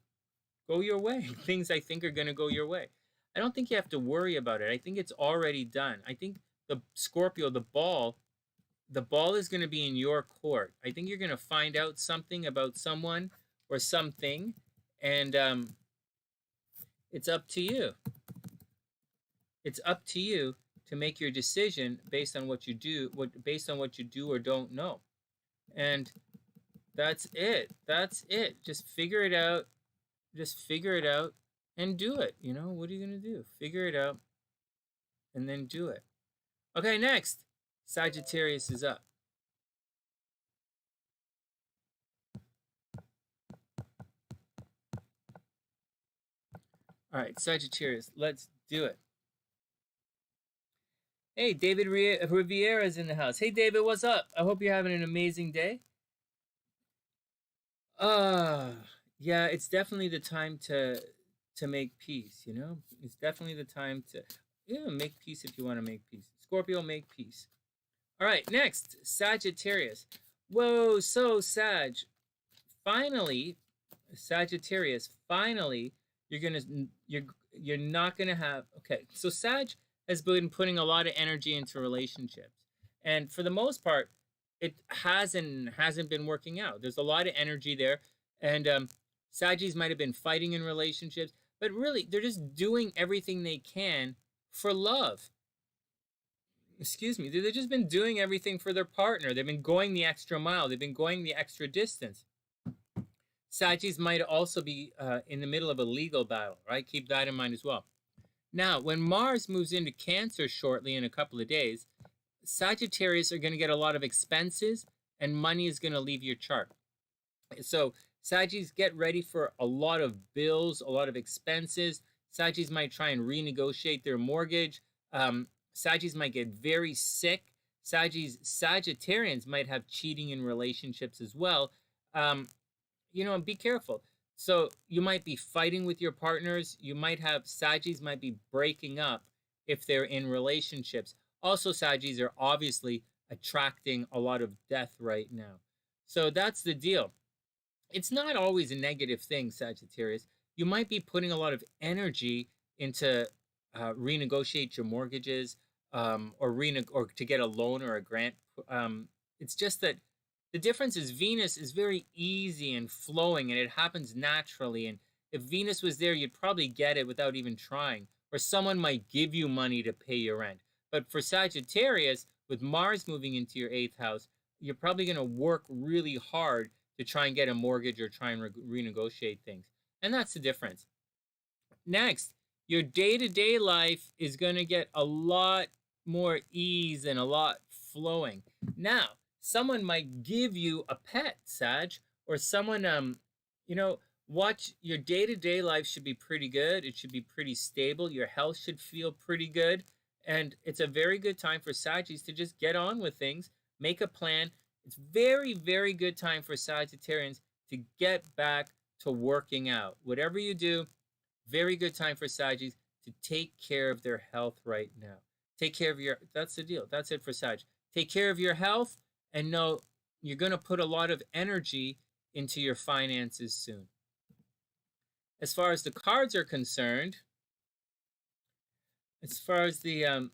S1: go your way. Things I think are going to go your way. I don't think you have to worry about it. I think it's already done. I think the Scorpio, the ball is going to be in your court. I think you're going to find out something about someone or something, and it's up to you. It's up to you to make your decision based on what you do, based on what you do or don't know. And that's it. That's it. Just figure it out. Just figure it out and do it. You know, what are you going to do? Figure it out and then do it. Okay, next. Sagittarius is up. All right, Sagittarius, let's do it. Hey, David Riviera is in the house. Hey, David, what's up? I hope you're having an amazing day. Yeah, it's definitely the time to make peace, you know? It's definitely the time to make peace if you want to make peace. Scorpio, make peace. All right, next, Sagittarius. Whoa, so Sag. Finally, Sagittarius, finally, you're not gonna have okay. So Sag has been putting a lot of energy into relationships, and for the most part, it hasn't been working out. There's a lot of energy there, and Saggies might have been fighting in relationships, but really they're just doing everything they can for love. Excuse me, they've just been doing everything for their partner. They've been going the extra mile. They've been going the extra distance. Saggies might also be in the middle of a legal battle, right? Keep that in mind as well. Now, when Mars moves into Cancer shortly in a couple of days, Sagittarius are going to get a lot of expenses and money is going to leave your chart. So Saggies, get ready for a lot of bills, a lot of expenses. Saggies might try and renegotiate their mortgage. Saggies might get very sick. Sagittarians might have cheating in relationships as well. You know, be careful. So you might be fighting with your partners. You might have Saggies might be breaking up if they're in relationships. Also, Saggies are obviously attracting a lot of death right now. So that's the deal. It's not always a negative thing, Sagittarius. You might be putting a lot of energy into renegotiate your mortgages or to get a loan or a grant. It's just that the difference is Venus is very easy and flowing and it happens naturally. And if Venus was there, you'd probably get it without even trying. Or someone might give you money to pay your rent. But for Sagittarius, with Mars moving into your 8th house, you're probably going to work really hard to try and get a mortgage or try and renegotiate things. And that's the difference. Next, your day-to-day life is going to get a lot more ease and a lot flowing. Now, someone might give you a pet, Sag, or someone, watch your day-to-day life should be pretty good. It should be pretty stable. Your health should feel pretty good. And it's a very good time for Saggies to just get on with things, make a plan. It's very, very good time for Sagittarians to get back to working out. Whatever you do, very good time for Saggies to take care of their health right now. Take care of that's the deal. That's it for Sag. Take care of your health and know you're going to put a lot of energy into your finances soon. As far as the cards are concerned, as far as the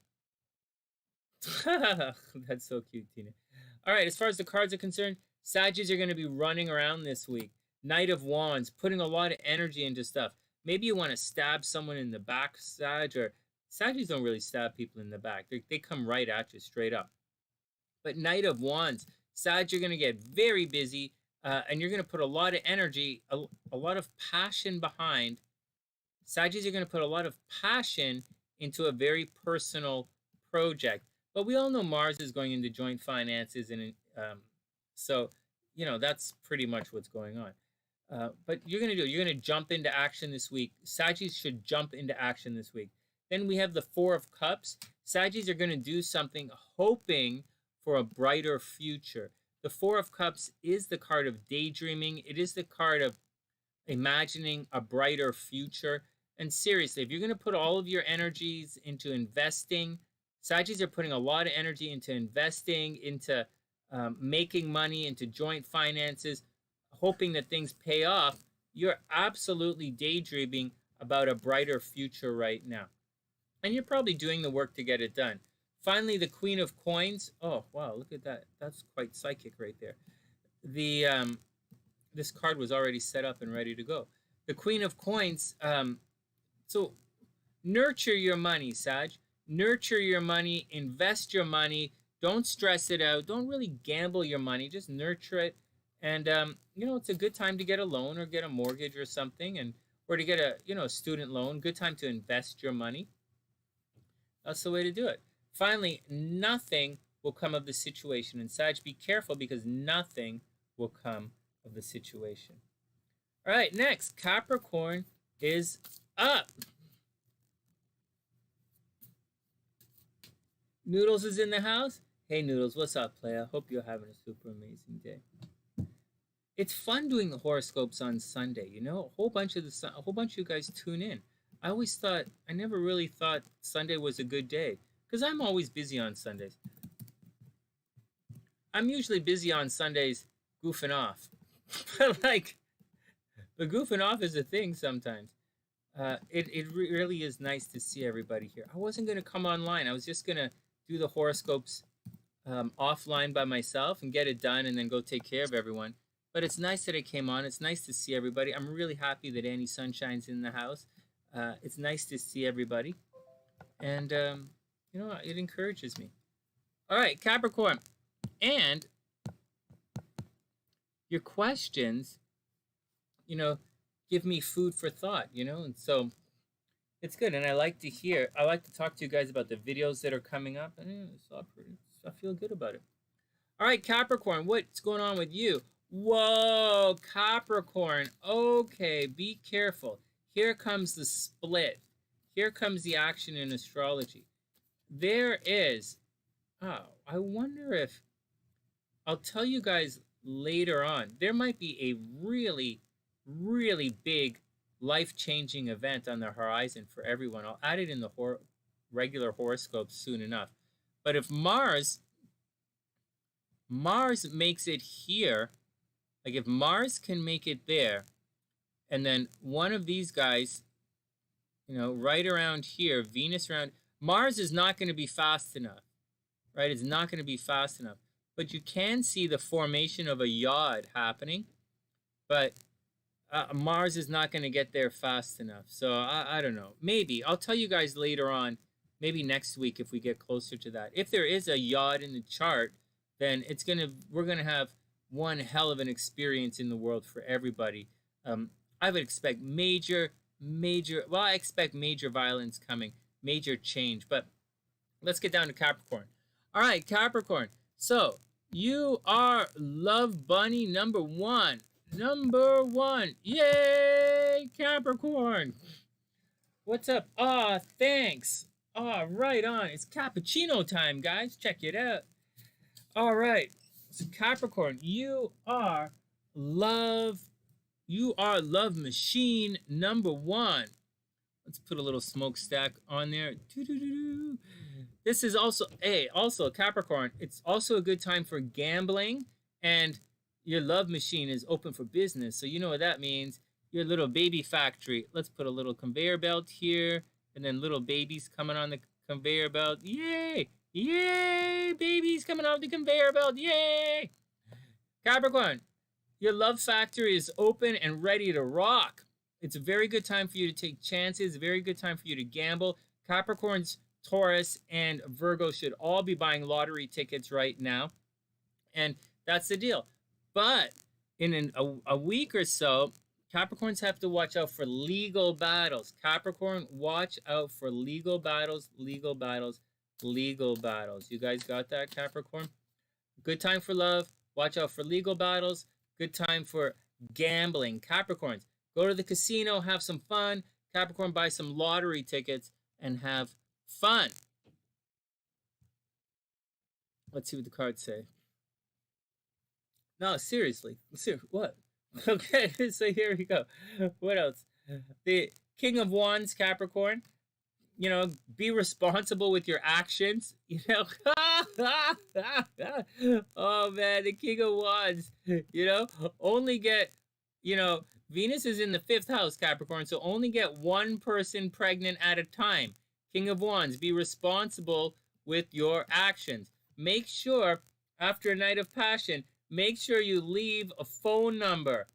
S1: that's so cute, Tina. All right, as far as the cards are concerned, Saggies are going to be running around this week. Knight of Wands, putting a lot of energy into stuff. Maybe you want to stab someone in the back, Sag, or Saggies don't really stab people in the back. They come right at you straight up. But Knight of Wands, Sag, you're going to get very busy, and you're going to put a lot of energy, a lot of passion behind. Saggies are going to put a lot of passion into a very personal project. But we all know Mars is going into joint finances, and so, that's pretty much what's going on. But you're going to jump into action this week. Saggies should jump into action this week. Then we have the Four of Cups. Saggies are going to do something hoping for a brighter future. The Four of Cups is the card of daydreaming. It is the card of imagining a brighter future. And seriously, if you're going to put all of your energies into investing, Saggies are putting a lot of energy into investing, into making money, into joint finances, hoping that things pay off. You're absolutely daydreaming about a brighter future right now. And you're probably doing the work to get it done. Finally, the Queen of Coins. Oh, wow, look at that. That's quite psychic right there. The This card was already set up and ready to go. The Queen of Coins. So nurture your money, Sag. Nurture your money. Invest your money. Don't stress it out. Don't really gamble your money. Just nurture it. And it's a good time to get a loan or get a mortgage or something, and or to get a student loan. Good time to invest your money. That's the way to do it. Finally, nothing will come of the situation. And Sag, be careful because nothing will come of the situation. All right, next, Capricorn is up. Noodles is in the house. Hey, Noodles, what's up, playa? Hope you're having a super amazing day. It's fun doing the horoscopes on Sunday. A whole bunch of you guys tune in. I never really thought Sunday was a good day because I'm always busy on Sundays. I'm usually busy on Sundays goofing off. But the goofing off is a thing sometimes. It really is nice to see everybody here. I wasn't going to come online. I was just going to do the horoscopes offline by myself and get it done and then go take care of everyone. But it's nice that it came on. It's nice to see everybody. I'm really happy that Annie Sunshine's in the house. It's nice to see everybody. And, it encourages me. All right, Capricorn. And your questions, give me food for thought, and so it's good. And I like to talk to you guys about the videos that are coming up. And I feel good about it. All right, Capricorn, what's going on with you? Whoa, Capricorn. Okay, be careful. Here comes the split. Here comes the action in astrology. There is, I wonder if, I'll tell you guys later on, there might be a really, really big life-changing event on the horizon for everyone. I'll add it in the regular horoscopes soon enough. But if Mars makes it here, like if Mars can make it there, and then one of these guys, right around here, Venus around, Mars is not going to be fast enough, right? It's not going to be fast enough. But you can see the formation of a yod happening, but Mars is not going to get there fast enough. So I don't know. Maybe. I'll tell you guys later on, maybe next week if we get closer to that. If there is a yod in the chart, then we're going to have one hell of an experience in the world for everybody. I would expect I expect major violence coming, major change. But let's get down to Capricorn. All right, Capricorn. So you are love bunny number one. Number one. Yay, Capricorn. What's up? Thanks. Right on. It's cappuccino time, guys. Check it out. All right. So Capricorn, you are love machine number one. Let's put a little smokestack on there. This is also Capricorn. It's also a good time for gambling, and your love machine is open for business. So you know what that means. Your little baby factory. Let's put a little conveyor belt here, and then little babies coming on the conveyor belt. Yay! Yay! Babies coming off the conveyor belt. Yay! Capricorn, your love factory is open and ready to rock. It's a very good time for you to take chances. A very good time for you to gamble. Capricorns, Taurus, and Virgo should all be buying lottery tickets right now. And that's the deal. But in a week or so, Capricorns have to watch out for legal battles. Capricorn, watch out for legal battles, legal battles, legal battles. You guys got that, Capricorn? Good time for love. Watch out for legal battles. Good time for gambling. Capricorns, go to the casino, have some fun. Capricorn, buy some lottery tickets and have fun. Let's see what the cards say. No, seriously. What? Okay, so here we go. What else? The King of Wands, Capricorn. Be responsible with your actions. Oh man, the King of Wands. Only get, Venus is in the 5th house, Capricorn, so only get one person pregnant at a time. King of Wands, be responsible with your actions. Make sure, after a night of passion, make sure you leave a phone number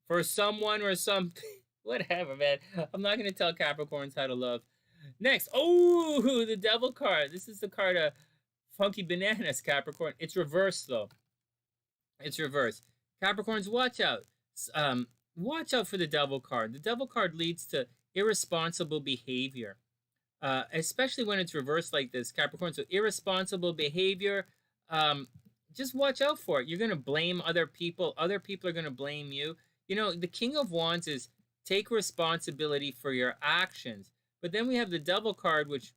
S1: for someone or something. Whatever, man. I'm not going to tell Capricorns how to love. Next, oh, the Devil card. This is the card of Funky Bananas, Capricorn. It's reversed, though. It's reversed. Capricorns, watch out. Watch out for the Devil card. The Devil card leads to irresponsible behavior, especially when it's reversed like this, Capricorn. So irresponsible behavior, just watch out for it. You're going to blame other people. Other people are going to blame you. You know, the King of Wands is take responsibility for your actions. But then we have the Devil card, which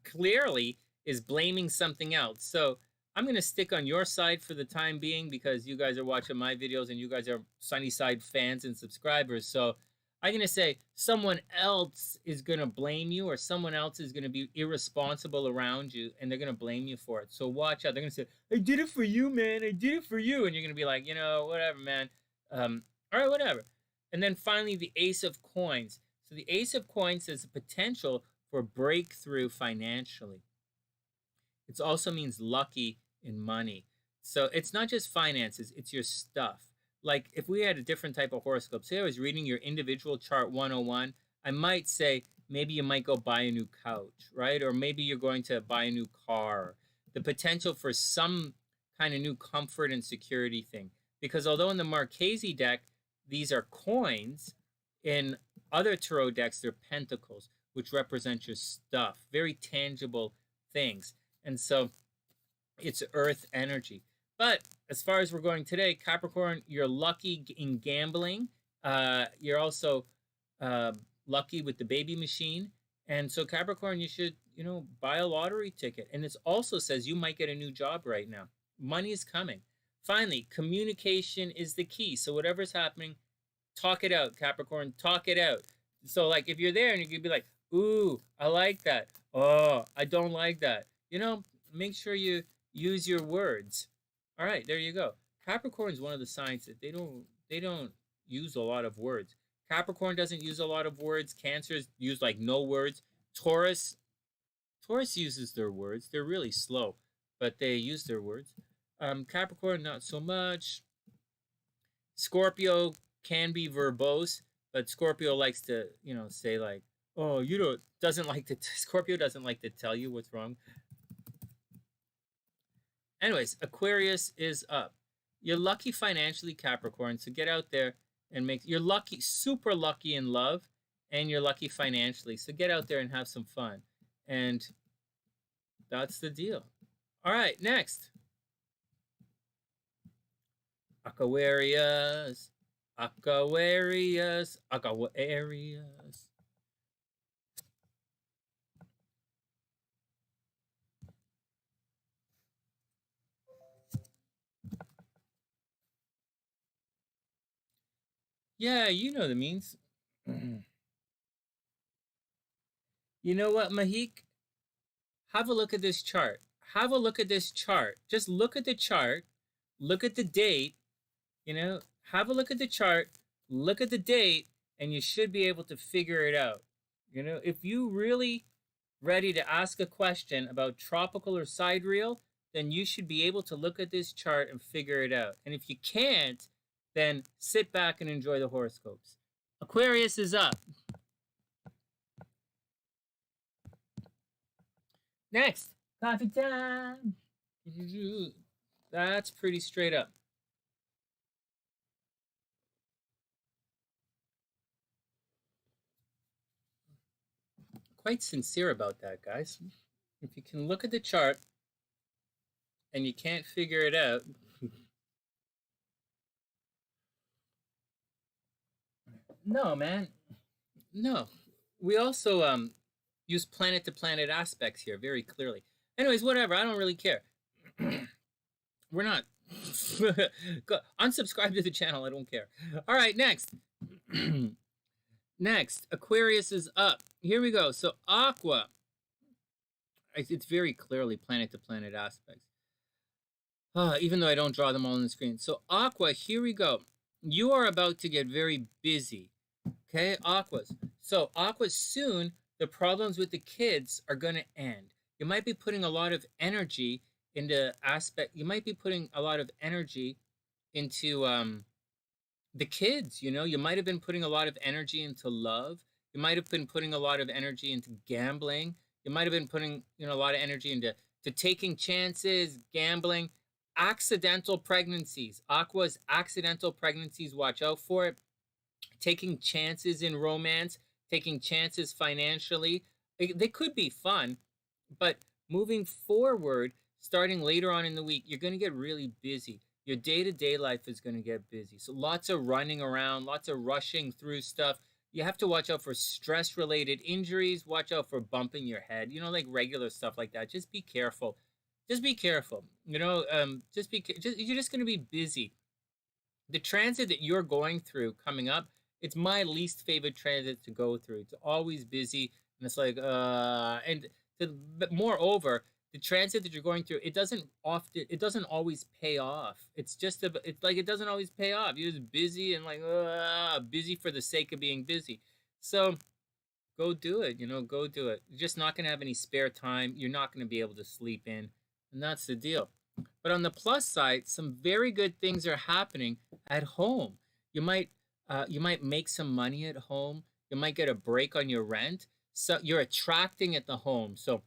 S1: clearly is blaming something else. So I'm going to stick on your side for the time being because you guys are watching my videos and you guys are TheSunnySide fans and subscribers. So I'm going to say someone else is going to blame you or someone else is going to be irresponsible around you and they're going to blame you for it. So watch out. They're going to say, I did it for you, man. I did it for you. And you're going to be like, you know, whatever, man. All right, whatever. And then finally, the Ace of Coins. So the Ace of Coins has the potential for breakthrough financially. It also means lucky in money. So it's not just finances, it's your stuff. Like if we had a different type of horoscope, say I was reading your individual chart 101, I might say maybe you might go buy a new couch, right? Or maybe you're going to buy a new car. The potential for some kind of new comfort and security thing. Because although in the Marchese deck, these are coins, in other tarot decks, they're pentacles, which represent your stuff, very tangible things. And so it's earth energy. But as far as we're going today, Capricorn, you're lucky in gambling. You're also lucky with the baby machine. And so Capricorn, you should, you know, buy a lottery ticket. And it also says you might get a new job right now. Money is coming. Finally, communication is the key. So whatever's happening, talk it out, Capricorn. Talk it out. So like if you're there and you could be like, ooh, I like that. Oh, I don't like that. You know, make sure you use your words. All right, there you go. Capricorn is one of the signs that they don't use a lot of words. Capricorn doesn't use a lot of words. Cancers use like no words. Taurus uses their words. They're really slow, but they use their words. Capricorn, not so much. Scorpio can be verbose, but Scorpio likes to, you know, say like, oh, you don't, doesn't like to, Scorpio doesn't like to tell you what's wrong. Anyways, Aquarius is up. You're lucky financially, Capricorn, so get out there and make, you're lucky, super lucky in love, and you're lucky financially, so get out there and have some fun. And that's the deal. All right, next. Aquarius. Aquarius. Aquarius. Yeah, you know the means. You know what, Mahik? Have a look at this chart. Have a look at this chart. Just look at the chart. Look at the date. You know, have a look at the chart. Look at the date, and you should be able to figure it out. You know, if you really ready to ask a question about tropical or sidereal, then you should be able to look at this chart and figure it out. And if you can't, then sit back and enjoy the horoscopes. Aquarius is up. Next, coffee time. That's pretty straight up. Quite sincere about that, guys. If you can look at the chart and you can't figure it out, no, man. No. We also use planet to planet aspects here very clearly. Anyways, whatever. I don't really care. We're not. Unsubscribe to the channel. I don't care. All right, next. Next, Aquarius is up. Here we go. So Aqua. It's very clearly planet to planet aspects. Even though I don't draw them all on the screen. So Aqua, here we go. You are about to get very busy. Okay, Aquas. So, Aquas, soon the problems with the kids are going to end. You might be putting a lot of energy into you might be putting a lot of energy into the kids. You might have been putting a lot of energy into love. You might have been putting a lot of energy into gambling. You might have been putting a lot of energy into taking chances, gambling. Accidental pregnancies, Aqua's accidental pregnancies, watch out for it. Taking chances in romance, taking chances financially. They could be fun, but moving forward, starting later on in the week, you're going to get really busy. Your day-to-day life is going to get busy. So lots of running around, lots of rushing through stuff. You have to watch out for stress-related injuries. Watch out for bumping your head. Like regular stuff like that. Just be careful. Just be careful. You're just going to be busy. The transit that you're going through coming up, it's my least favorite transit to go through. It's always busy, and it's like but moreover, the transit that you're going through, it doesn't always pay off. It's like it doesn't always pay off. You're just busy and like busy for the sake of being busy. So go do it. Go do it. You're just not going to have any spare time. You're not going to be able to sleep in, and that's the deal. But on the plus side, some very good things are happening at home. You might make some money at home. You might get a break on your rent. So you're attracting at the home. So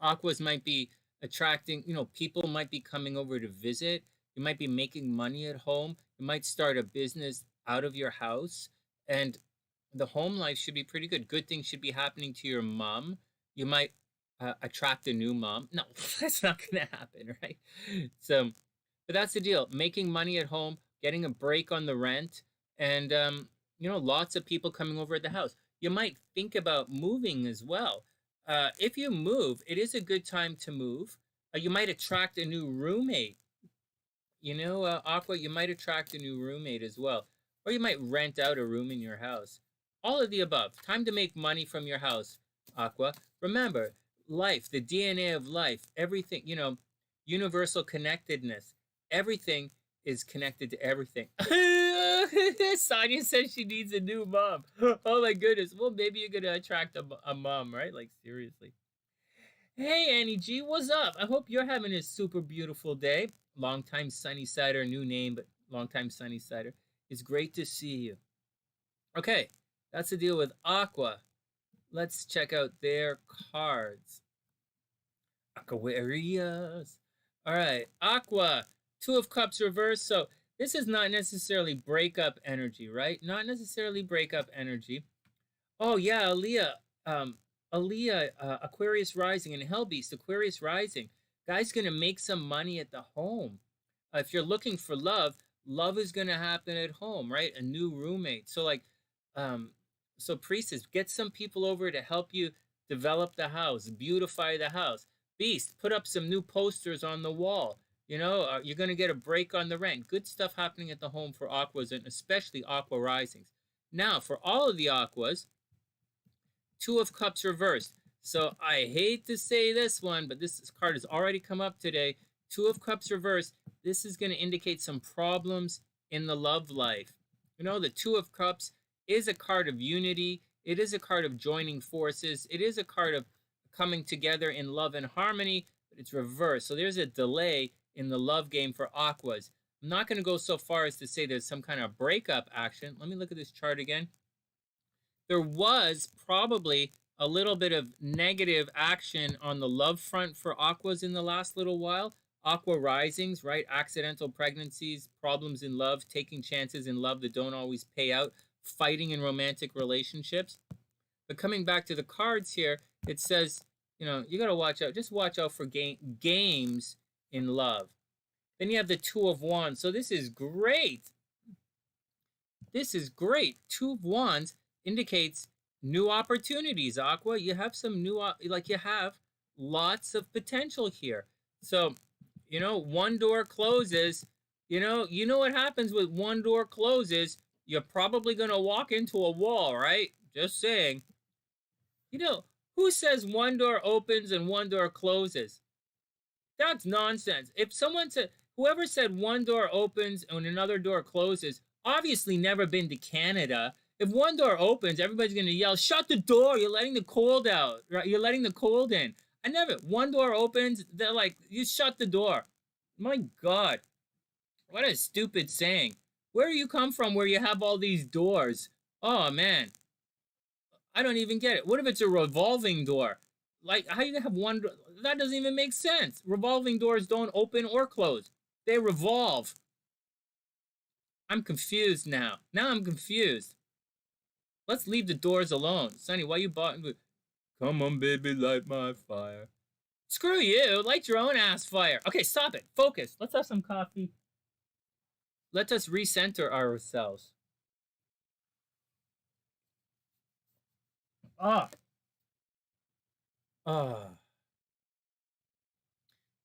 S1: Aquas might be attracting, people might be coming over to visit. You might be making money at home. You might start a business out of your house. And the home life should be pretty good. Good things should be happening to your mom. You might attract a new mom. No, that's not going to happen, right? So, but that's the deal. Making money at home, getting a break on the rent, and lots of people coming over at the house. You might think about moving as well. If you move, it is a good time to move. You might attract a new roommate. Aqua, you might attract a new roommate as well. Or you might rent out a room in your house. All of the above. Time to make money from your house, Aqua. Remember, life, the DNA of life, everything, universal connectedness. Everything is connected to everything. Sonia says she needs a new mom. Oh my goodness. Well, maybe you're going to attract a mom, right? Like, seriously. Hey, Annie G, what's up? I hope you're having a super beautiful day. Longtime Sunny Sider, new name, but longtime Sunny Sider. It's great to see you. Okay, that's the deal with Aqua. Let's check out their cards. Aquarius. All right, Aqua, Two of Cups reversed. So this is not necessarily breakup energy, right? Not necessarily breakup energy. Oh yeah, Aaliyah, Aquarius rising, and Hellbeast, Aquarius rising. Guy's gonna make some money at the home. If you're looking for love, love is gonna happen at home, right? A new roommate. So like, so Priestess, get some people over to help you develop the house, beautify the house. Beast, put up some new posters on the wall. You're gonna get a break on the rent. Good stuff happening at the home for Aquas, and especially Aqua risings. Now, for all of the Aquas, Two of Cups reversed. So I hate to say this one, but this card has already come up today. Two of Cups reversed. This is going to indicate some problems in the love life. The Two of Cups is a card of unity. It is a card of joining forces. It is a card of coming together in love and harmony, but it's reversed. So there's a delay in the love game for Aquas. I'm not going to go so far as to say there's some kind of breakup action. Let me look at this chart again. There was probably a little bit of negative action on the love front for Aquas in the last little while. Aqua risings, right? Accidental pregnancies, problems in love, taking chances in love that don't always pay out, fighting in romantic relationships. But coming back to the cards here, it says, you got to watch out. Just watch out for games in love. Then you have the Two of Wands. So this is great. This is great. Two of Wands indicates new opportunities, Aqua. You have some new, you have lots of potential here. So, one door closes. You know what happens with one door closes. You're probably going to walk into a wall, right? Just saying. Who says one door opens and one door closes? That's nonsense. If someone said, whoever said one door opens and another door closes, obviously never been to Canada. If one door opens, everybody's gonna yell, "Shut the door! You're letting the cold out. Right? You're letting the cold in." I never. One door opens, they're like, "You shut the door." My God, what a stupid saying. Where do you come from where you have all these doors? Oh man, I don't even get it. What if it's a revolving door? Like, how you have one? That doesn't even make sense. Revolving doors don't open or close; they revolve. I'm confused now. Now I'm confused. Let's leave the doors alone. Sonny, why you bought? Come on, baby, light my fire. Screw you. Light your own ass fire. Okay, stop it. Focus. Let's have some coffee. Let us recenter ourselves. Ah. Ah.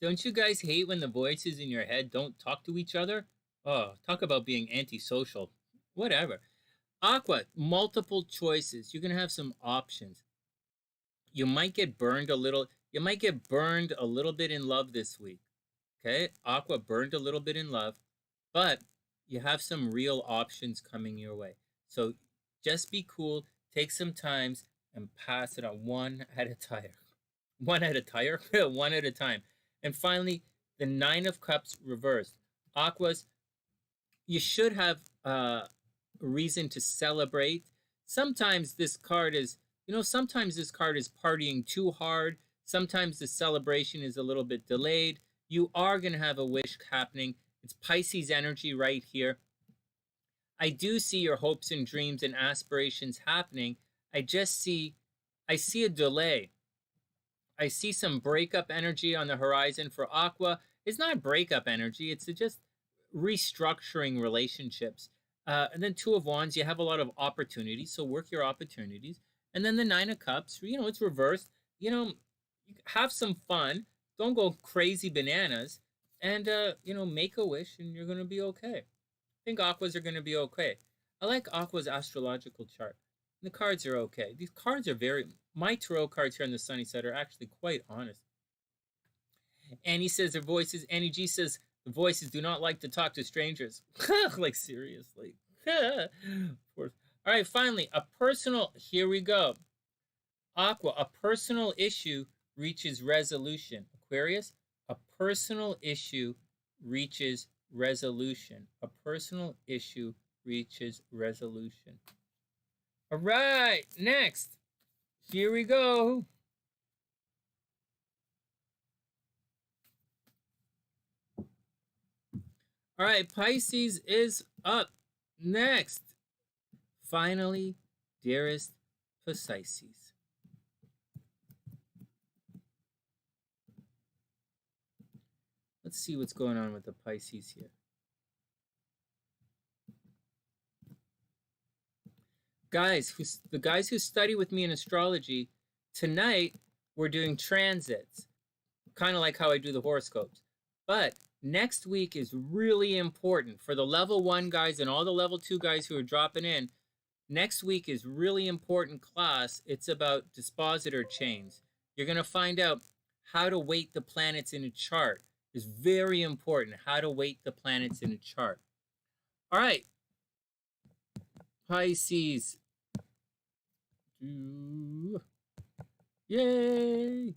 S1: Don't you guys hate when the voices in your head don't talk to each other? Oh, talk about being antisocial. Whatever. Aqua, multiple choices. You're going to have some options. You might get burned a little. You might get burned a little bit in love this week. Okay? Aqua burned a little bit in love, but you have some real options coming your way. So just be cool. Take some time and pass it on one at a time. One at a time. One at a time. And finally, the Nine of Cups reversed. Aquas, you should have reason to celebrate. Sometimes this card is, sometimes this card is partying too hard. Sometimes the celebration is a little bit delayed. You are going to have a wish happening. It's Pisces energy right here. I do see your hopes and dreams and aspirations happening. I see a delay. I see some breakup energy on the horizon for Aqua. It's not breakup energy. It's just restructuring relationships. And then Two of Wands, you have a lot of opportunities, so work your opportunities. And then the Nine of Cups, it's reversed. Have some fun. Don't go crazy bananas. And, make a wish and you're going to be okay. I think Aquas are going to be okay. I like Aqua's astrological chart. The cards are okay. These cards are my tarot cards here on the Sunny Side are actually quite honest. Annie says their voices, Annie G says the voices do not like to talk to strangers. Like, seriously. All right, finally, here we go. Aqua, a personal issue reaches resolution. Aquarius, a personal issue reaches resolution. A personal issue reaches resolution. All right, next. Here we go. All right, Pisces is up next. Finally, dearest Pisces. Let's see what's going on with the Pisces here. The guys who study with me in astrology, tonight we're doing transits, kind of like how I do the horoscopes. But next week is really important for the level 1 guys and all the level 2 guys who are dropping in. Next week is really important class. It's about dispositor chains. You're going to find out how to weight the planets in a chart. It's very important how to weight the planets in a chart. All right, Pisces. Yay!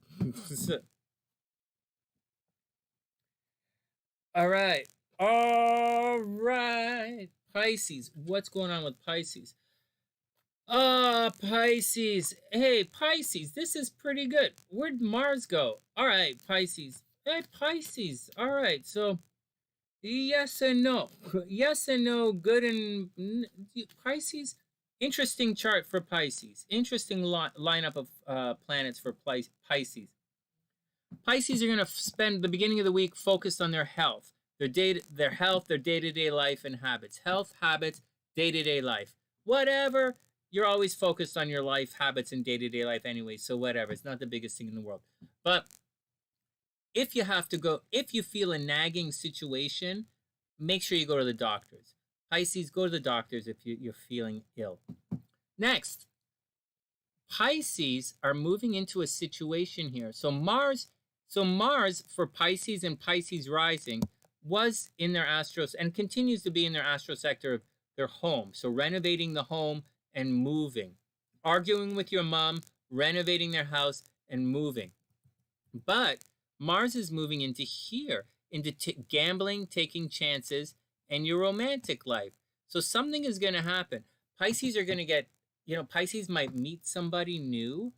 S1: All right. Pisces. What's going on with Pisces? Pisces. Hey, Pisces, this is pretty good. Where'd Mars go? All right, Pisces. Hey, Pisces. All right, so yes and no. Yes and no, good and Pisces. Interesting chart for Pisces. Interesting lineup of planets for Pisces. Pisces are going to spend the beginning of the week focused on their health, their day-to-day life and habits. Health, habits, day-to-day life. Whatever. You're always focused on your life, habits, and day-to-day life anyway, so whatever. It's not the biggest thing in the world. But if you feel a nagging situation, make sure you go to the doctors. Pisces, go to the doctors if you're feeling ill. Next, Pisces are moving into a situation here. So Mars for Pisces and Pisces rising was in their astros and continues to be in their astro sector of their home. So renovating the home and moving. Arguing with your mom, renovating their house, and moving. But Mars is moving into here, into gambling, taking chances, and your romantic life. So something is going to happen. Pisces are going to get, Pisces might meet somebody new.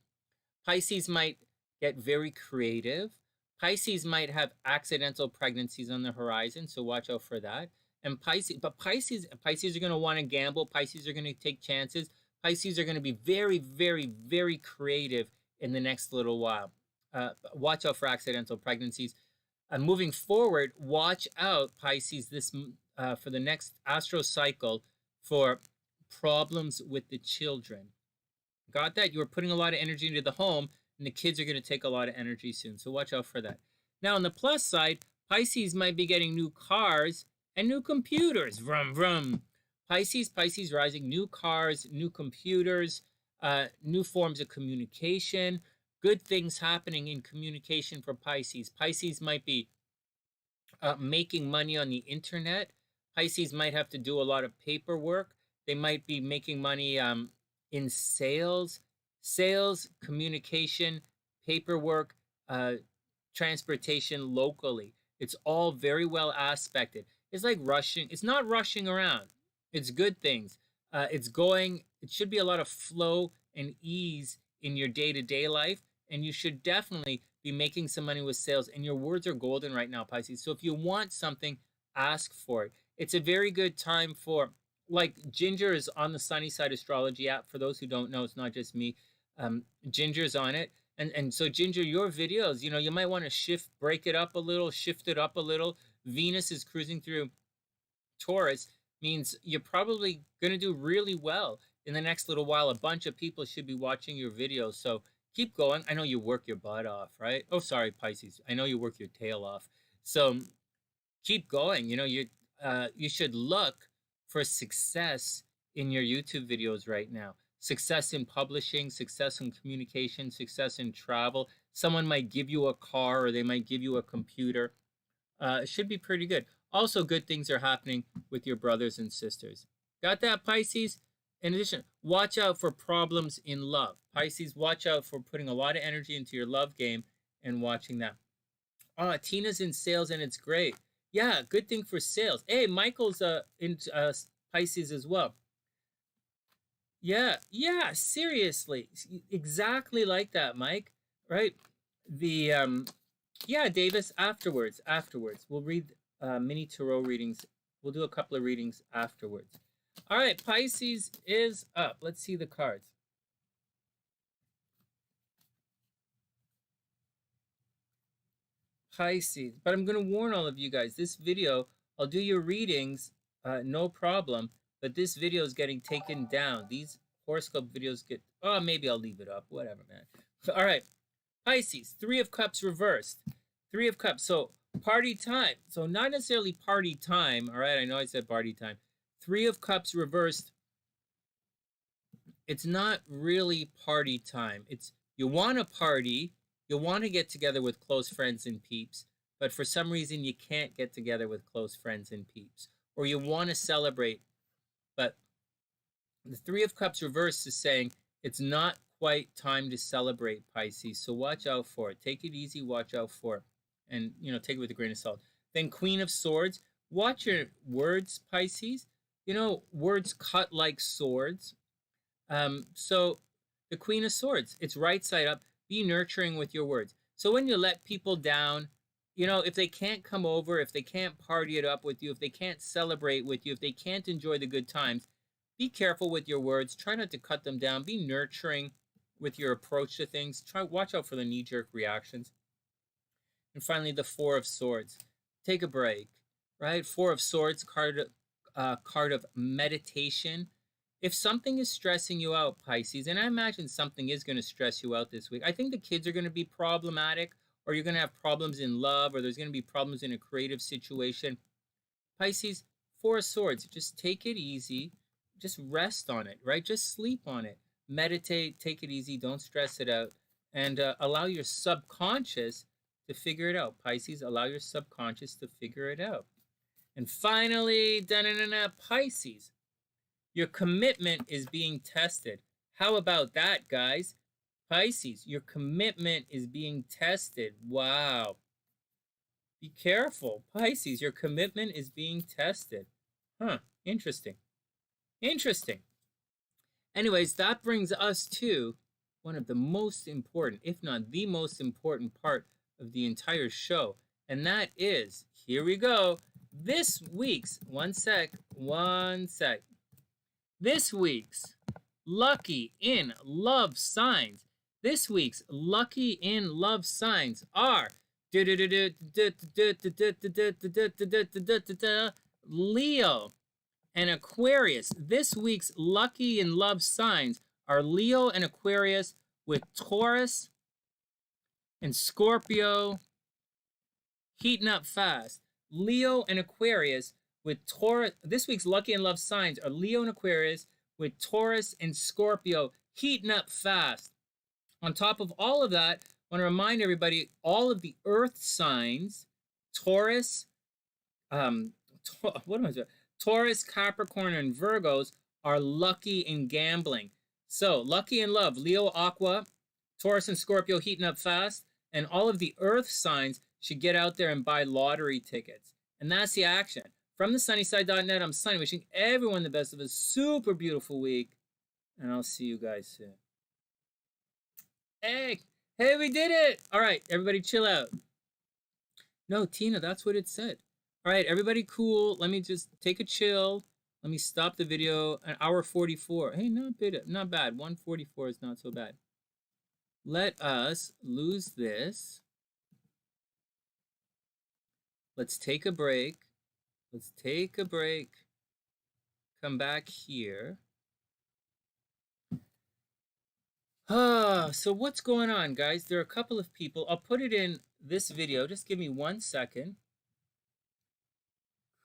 S1: Pisces might get very creative. Pisces might have accidental pregnancies on the horizon, so watch out for that. And Pisces are going to want to gamble. Pisces are going to take chances. Pisces are going to be very, very, very creative in the next little while. Watch out for accidental pregnancies. Moving forward, watch out, Pisces, for the next astro cycle for problems with the children. Got that? You are putting a lot of energy into the home, and the kids are going to take a lot of energy soon. So watch out for that. Now, on the plus side, Pisces might be getting new cars and new computers. Vroom, vroom. Pisces rising, new cars, new computers, new forms of communication, good things happening in communication for Pisces. Pisces might be making money on the internet. Pisces might have to do a lot of paperwork. They might be making money in sales, communication, paperwork, transportation locally. It's all very well aspected. It's like rushing. It's not rushing around. It's good things. It should be a lot of flow and ease in your day-to-day life, and you should definitely be making some money with sales, and your words are golden right now, Pisces. So if you want something, ask for it. It's a very good time for, like, Ginger is on the TheSunnySide astrology app. For those who don't know, it's not just me. Ginger's on it. And so, Ginger, your videos, you might want to break it up a little, shift it up a little. Venus is cruising through Taurus, means you're probably going to do really well in the next little while. A bunch of people should be watching your videos. So keep going. I know you work your butt off, right? Oh, sorry, Pisces. I know you work your tail off. So keep going. You should look for success in your YouTube videos right now. Success in publishing, success in communication, success in travel. Someone might give you a car, or they might give you a computer. It should be pretty good. Also, good things are happening with your brothers and sisters. Got that, Pisces? In addition, watch out for problems in love. Pisces, watch out for putting a lot of energy into your love game and watching that. Tina's in sales, and it's great. Yeah, good thing for sales. Hey, Michael's in Pisces as well. Yeah, seriously. Exactly like that, Mike. Right? Yeah, Davis, afterwards. We'll read mini tarot readings. We'll do a couple of readings afterwards. All right, Pisces is up. Let's see the cards. Pisces, but I'm going to warn all of you guys, this video, I'll do your readings, no problem, but this video is getting taken down. These horoscope videos maybe I'll leave it up, whatever, man. All right, Pisces, 3 of Cups reversed. 3 of Cups, so party time. So not necessarily party time, all right? I know I said party time. 3 of Cups reversed. It's not really party time. It's, you want to party, you want to get together with close friends and peeps, but for some reason you can't get together with close friends and peeps. Or you want to celebrate, but the 3 of Cups reversed is saying it's not quite time to celebrate, Pisces. So watch out for it. Take it easy, watch out for it. And, take it with a grain of salt. Then Queen of Swords. Watch your words, Pisces. Words cut like swords. So the Queen of Swords, it's right side up. Be nurturing with your words. So when you let people down, if they can't come over, if they can't party it up with you, if they can't celebrate with you, if they can't enjoy the good times, be careful with your words. Try not to cut them down. Be nurturing with your approach to things. Watch out for the knee-jerk reactions. And finally, the 4 of Swords. Take a break, right? 4 of Swords, card of meditation. If something is stressing you out, Pisces, and I imagine something is going to stress you out this week, I think the kids are going to be problematic, or you're going to have problems in love, or there's going to be problems in a creative situation. Pisces, 4 of Swords, just take it easy. Just rest on it, right? Just sleep on it. Meditate, take it easy, don't stress it out, and allow your subconscious to figure it out. Pisces, allow your subconscious to figure it out. And finally, Pisces, Your commitment is being tested. How about that, guys? Pisces, your commitment is being tested. Wow. Be careful. Pisces, your commitment is being tested. Huh. Interesting. Interesting. Anyways, that brings us to one of the most important, if not the most important part of the entire show. And that is, here we go, this week's, one sec. This week's Lucky in Love Signs. This week's Lucky in Love Signs are Leo and Aquarius. This week's Lucky in Love Signs are Leo and Aquarius with Taurus and Scorpio heating up fast. Leo and Aquarius with Taurus. This week's Lucky in Love Signs are Leo and Aquarius with Taurus and Scorpio heating up fast. On top of all of that, I want to remind everybody, all of the earth signs, Taurus, Taurus, Capricorn, and Virgos are lucky in gambling. So, lucky in love, Leo, Aqua, Taurus, and Scorpio heating up fast, and all of the earth signs should get out there and buy lottery tickets. And that's the action. From TheSunnySide.net, I'm Sonny, wishing everyone the best of a super beautiful week, and I'll see you guys soon. Hey, we did it! All right, everybody chill out. No, Tina, that's what it said. All right, everybody cool. Let me just take a chill. Let me stop the video. An hour 44. Hey, not bad. 144 is not so bad. Let us lose this. Let's take a break. Come back here. So what's going on, guys? There are a couple of people. I'll put it in this video. Just give me 1 second.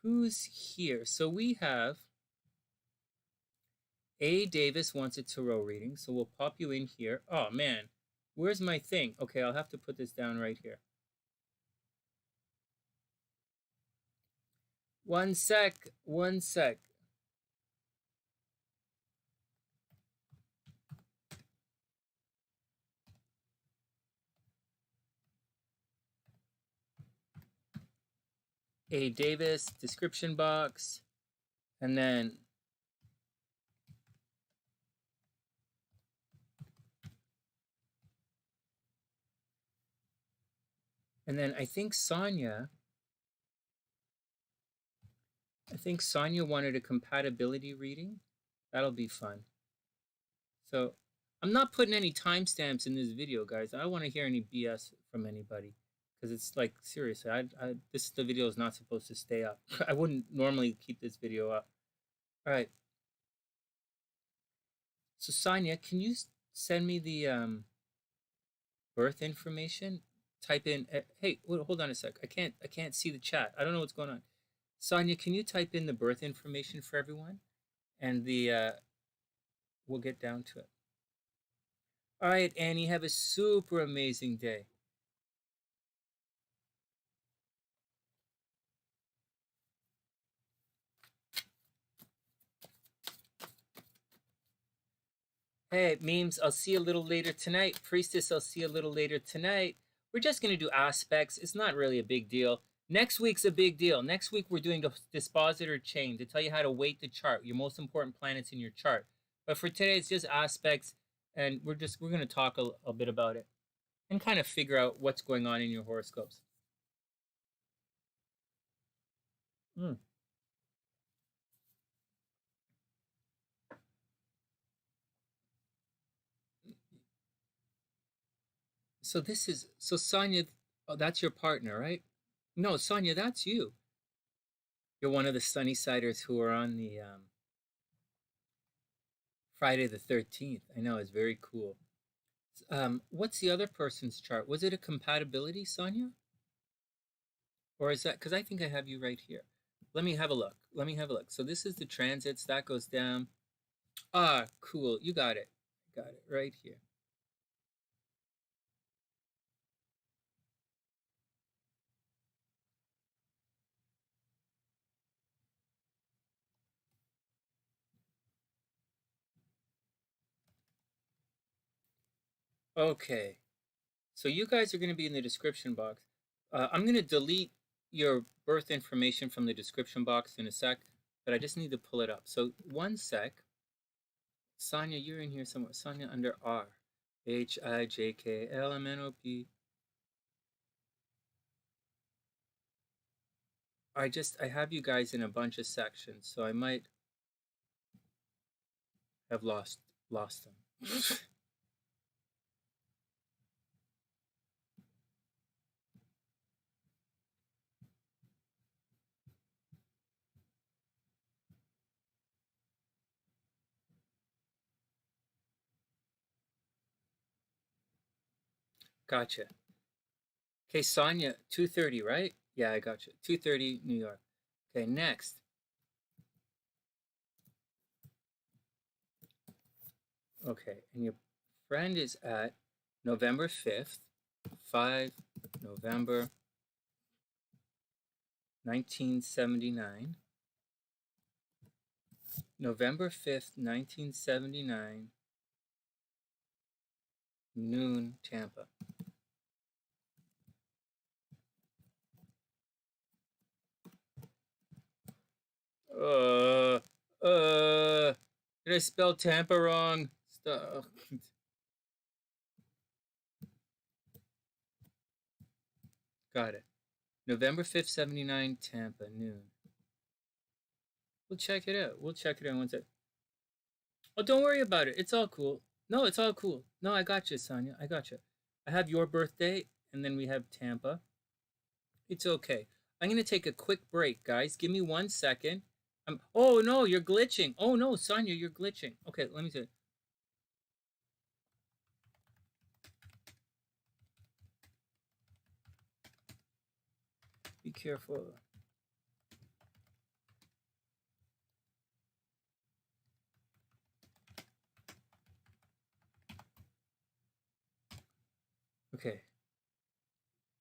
S1: Who's here? So we have ADavis wants a tarot reading, so we'll pop you in here. Oh, man. Where's my thing? Okay, I'll have to put this down right here. 1 sec. ADavis, description box, and then I think Sonia wanted a compatibility reading. That'll be fun. So I'm not putting any timestamps in this video, guys. I don't want to hear any BS from anybody, because it's like, seriously, the video is not supposed to stay up. I wouldn't normally keep this video up. All right. So Sonia, can you send me the birth information? Type in. Hey, hold on a sec. I can't see the chat. I don't know what's going on. Sonia, can you type in the birth information for everyone, and we'll get down to it. All right, Annie, have a super amazing day. Hey, Memes, I'll see you a little later tonight. Priestess, I'll see you a little later tonight. We're just going to do aspects. It's not really a big deal. Next week's a big deal. Next week, we're doing a dispositor chain to tell you how to weight the chart, your most important planets in your chart. But for today, it's just aspects, and we're going to talk a bit about it and kind of figure out what's going on in your horoscopes. So Sonia, oh, that's your partner, right? No, Sonia, that's you. You're one of the Sunnysiders who are on the Friday the 13th. I know, it's very cool. What's the other person's chart? Was it a compatibility, Sonia? Or is that, because I think I have you right here. Let me have a look. So this is the transits. That goes down. Ah, cool. You got it. Got it right here. Okay. So you guys are going to be in the description box. I'm going to delete your birth information from the description box in a sec, but I just need to pull it up. So one sec. Sonia, you're in here somewhere. Sonia under R. HIJKLMNOP. I have you guys in a bunch of sections, so I might have lost them. Gotcha. Okay, Sonia, 2:30, right? Yeah, I gotcha. 2:30, New York. Okay, next. Okay, and your friend is at November 5th, 5 November 1979. November 5th, 1979, noon, Tampa. Uh, did I spell Tampa wrong? Stuff. Got it. November 5th, 79, Tampa, noon. We'll check it out. We'll check it out once. Oh, don't worry about it. It's all cool. No, it's all cool. No, I got you, Sonia. I got you. I have your birthday, and then we have Tampa. It's okay. I'm going to take a quick break, guys. Give me 1 second. Oh, no, you're glitching. Oh, no, Sonia, you're glitching. Okay, let me see. Be careful. Okay.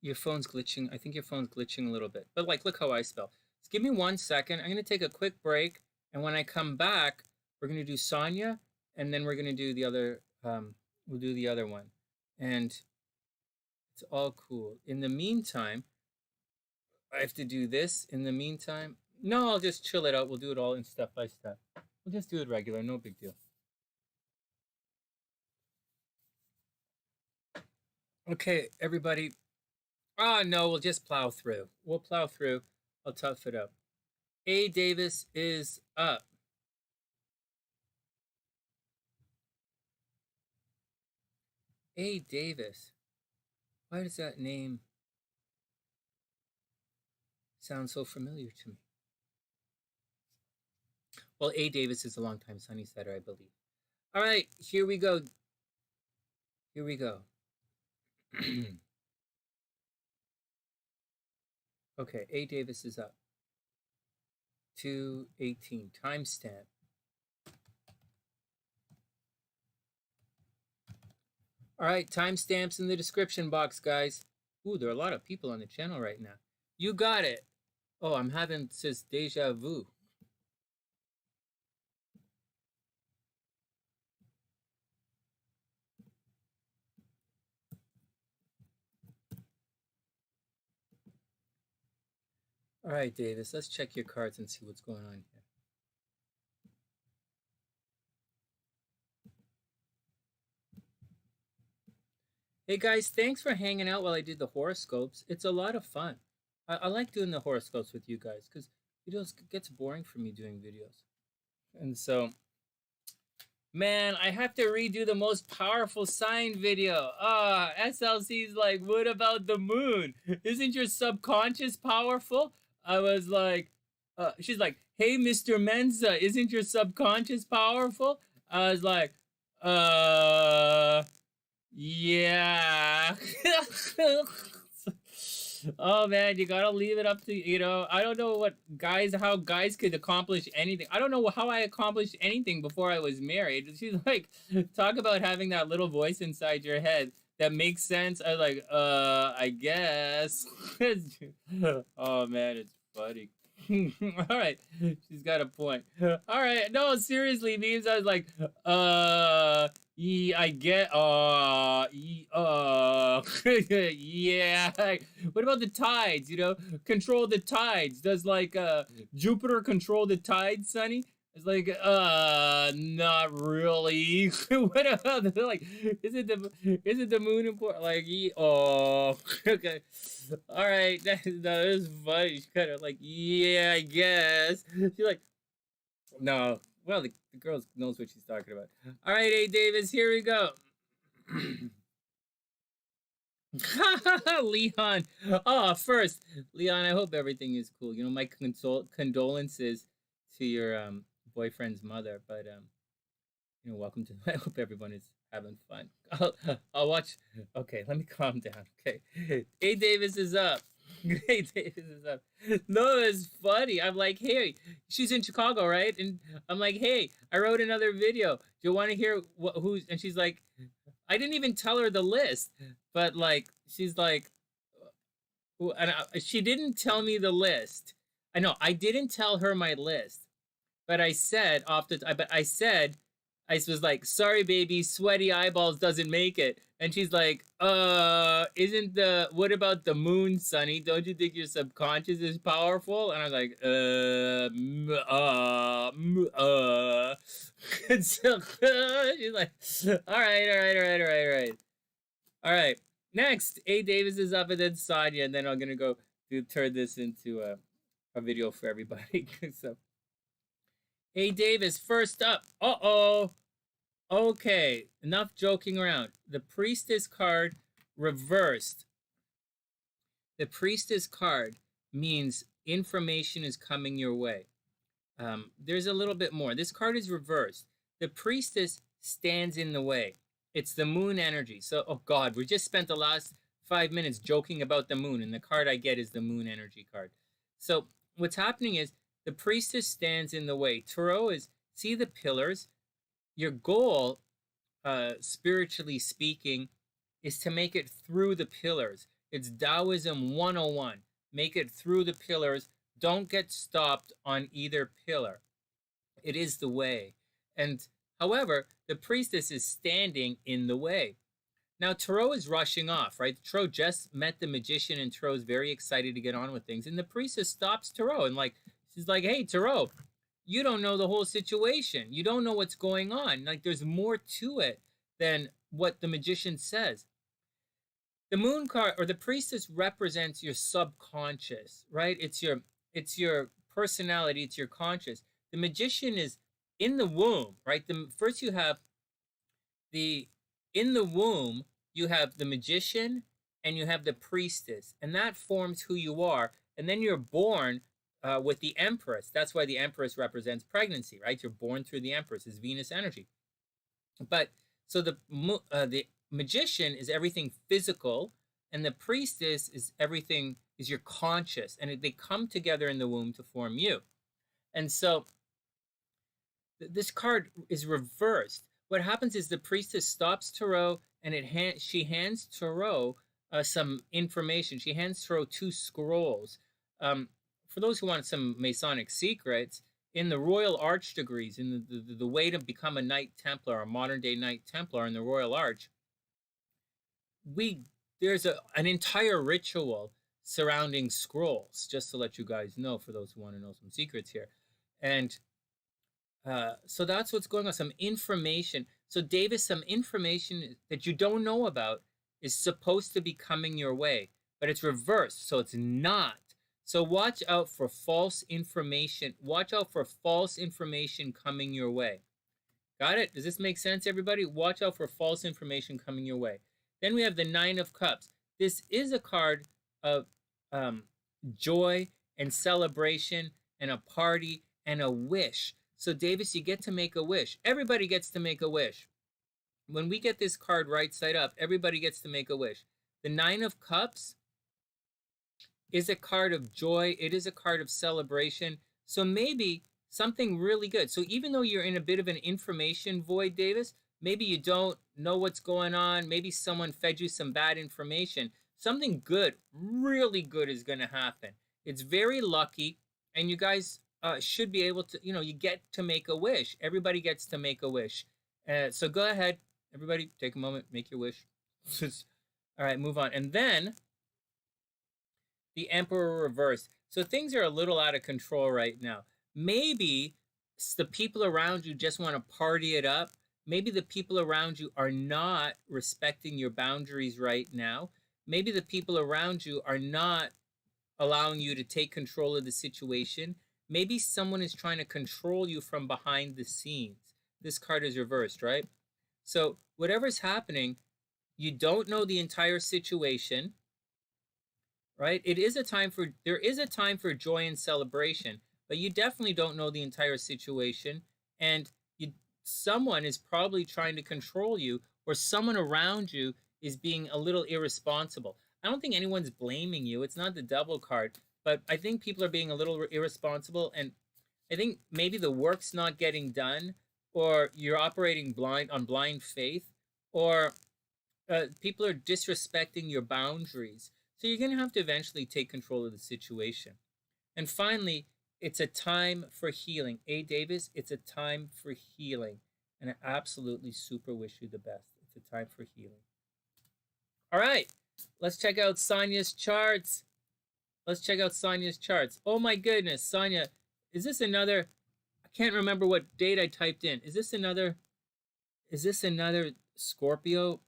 S1: Your phone's glitching. I think your phone's glitching a little bit. But, like, look how I spell. Just give me 1 second. I'm going to take a quick break. And when I come back, we're going to do Sonia. And then we're going to do the other, we'll do the other one. And it's all cool. In the meantime, I have to do this. In the meantime, no, I'll just chill it out. We'll do it all in step by step. We'll just do it regular. No big deal. Okay, everybody. Ah, no, we'll just plow through. We'll plow through. I'll tough it up. ADavis is up. ADavis. Why does that name sound so familiar to me? Well, ADavis is a longtime SunnySider, I believe. All right, here we go. Here we go. Okay, ADavis is up. 2:18 timestamp. All right, timestamps in the description box, guys. Ooh, there are a lot of people on the channel right now. You got it. Oh, I'm having this deja vu. All right, Davis, let's check your cards and see what's going on here. Hey guys, thanks for hanging out while I did the horoscopes. It's a lot of fun. I like doing the horoscopes with you guys because it gets boring for me doing videos. And so, man, I have to redo the most powerful sign video. SLC's like, what about the moon? Isn't your subconscious powerful? I was like, she's like, hey, Mr. Mensa, isn't your subconscious powerful? I was like, yeah. Oh man, you gotta leave it up to, I don't know how guys could accomplish anything. I don't know how I accomplished anything before I was married. She's like, talk about having that little voice inside your head that makes sense. I was like, I guess. Oh man, it's funny. All right, she's got a point. All right, no, seriously, memes. I was like, Yeah, I get. Yeah. What about the tides? You know, control the tides. Does like Jupiter control the tides, Sonny? It's like not really. What about like? Is it the moon important? Like okay, all right. That is funny. She's kind of like yeah, I guess. She's like no. Well, the girl knows what she's talking about. All right, ADavis, here we go. Leon. Oh, first, Leon, I hope everything is cool. You know, my condolences to your boyfriend's mother, but you know, welcome to. I hope everyone is having fun. I'll watch. Okay, let me calm down. Okay, ADavis is up. ADavis is up. No, it's funny. I'm like, hey, she's in Chicago, right? And I'm like, hey, I wrote another video. Do you want to hear who's? And she's like, I didn't even tell her the list, but like, she's like, and she didn't tell me the list. I know I didn't tell her my list, but I said but I said, I was like, sorry, baby, sweaty eyeballs doesn't make it. And she's like, isn't what about the moon, Sonny? Don't you think your subconscious is powerful? And I was like, And so, she's like, all right, all right, all right, all right, all right. All right. Next, ADavis is up and then Sonia, and then I'm going to turn this into a video for everybody. So, ADavis, first up. Uh-oh. Okay, enough joking around. The Priestess card reversed. The Priestess card means information is coming your way. There's a little bit more. This card is reversed. The Priestess stands in the way. It's the moon energy. So, oh God, we just spent the last 5 minutes joking about the moon, and the card I get is the moon energy card. So what's happening is the Priestess stands in the way. Tarot is, see the pillars? Your goal, spiritually speaking, is to make it through the pillars. It's Taoism 101. Make it through the pillars. Don't get stopped on either pillar. It is the way. And however, the Priestess is standing in the way. Now, Tarot is rushing off, right? Tarot just met the Magician, and Tarot's very excited to get on with things. And the Priestess stops Tarot and like, she's like, hey, Tarot, you don't know the whole situation. You don't know what's going on. Like, there's more to it than what the Magician says. The moon card or the Priestess represents your subconscious, right? It's your personality, it's your conscious. The Magician is in the womb, right? First you have in the womb, you have the Magician and you have the Priestess, and that forms who you are. And then you're born with the Empress. That's why the Empress represents pregnancy, right? You're born through the Empress, is Venus energy. But so the Magician is everything physical, and the Priestess is everything, is your conscious, and they come together in the womb to form you. And so this card is reversed. What happens is the Priestess stops Tarot, and she hands Tarot some information. She hands Tarot 2 scrolls. For those who want some Masonic secrets, in the Royal Arch degrees, in the way to become a Knight Templar, a modern day Knight Templar in the Royal Arch, there's an entire ritual surrounding scrolls, just to let you guys know, for those who want to know some secrets here. And so that's what's going on, some information. So Davis, some information that you don't know about is supposed to be coming your way, but it's reversed, so it's not. So watch out for false information. Watch out for false information coming your way. Got it? Does this make sense, everybody? Watch out for false information coming your way. Then we have the 9 of Cups. This is a card of joy and celebration and a party and a wish. So Davis, you get to make a wish. Everybody gets to make a wish. When we get this card right side up, everybody gets to make a wish. The 9 of Cups is a card of joy. It is a card of celebration. So maybe something really good. So even though you're in a bit of an information void, Davis, maybe you don't know what's going on. Maybe someone fed you some bad information. Something good, really good is going to happen. It's very lucky, and you guys should be able to, you get to make a wish. Everybody gets to make a wish. So go ahead Everybody, take a moment, make your wish. All right, move on. And then the Emperor reversed. So things are a little out of control right now. Maybe the people around you just want to party it up. Maybe the people around you are not respecting your boundaries right now. Maybe the people around you are not allowing you to take control of the situation. Maybe someone is trying to control you from behind the scenes. This card is reversed, right? So whatever's happening, you don't know the entire situation, right? There is a time for joy and celebration, but you definitely don't know the entire situation, and someone is probably trying to control you, or someone around you is being a little irresponsible. I don't think anyone's blaming you. It's not the Devil card, but I think people are being a little irresponsible, and I think maybe the work's not getting done, or you're operating on blind faith, or people are disrespecting your boundaries. So you're going to have to eventually take control of the situation. And finally, it's a time for healing. ADavis, it's a time for healing. And I absolutely super wish you the best. It's a time for healing. All right, let's check out Sonia's charts. Let's check out Sonia's charts. Oh my goodness, Sonia, is this another? I can't remember what date I typed in. Is this another Scorpio?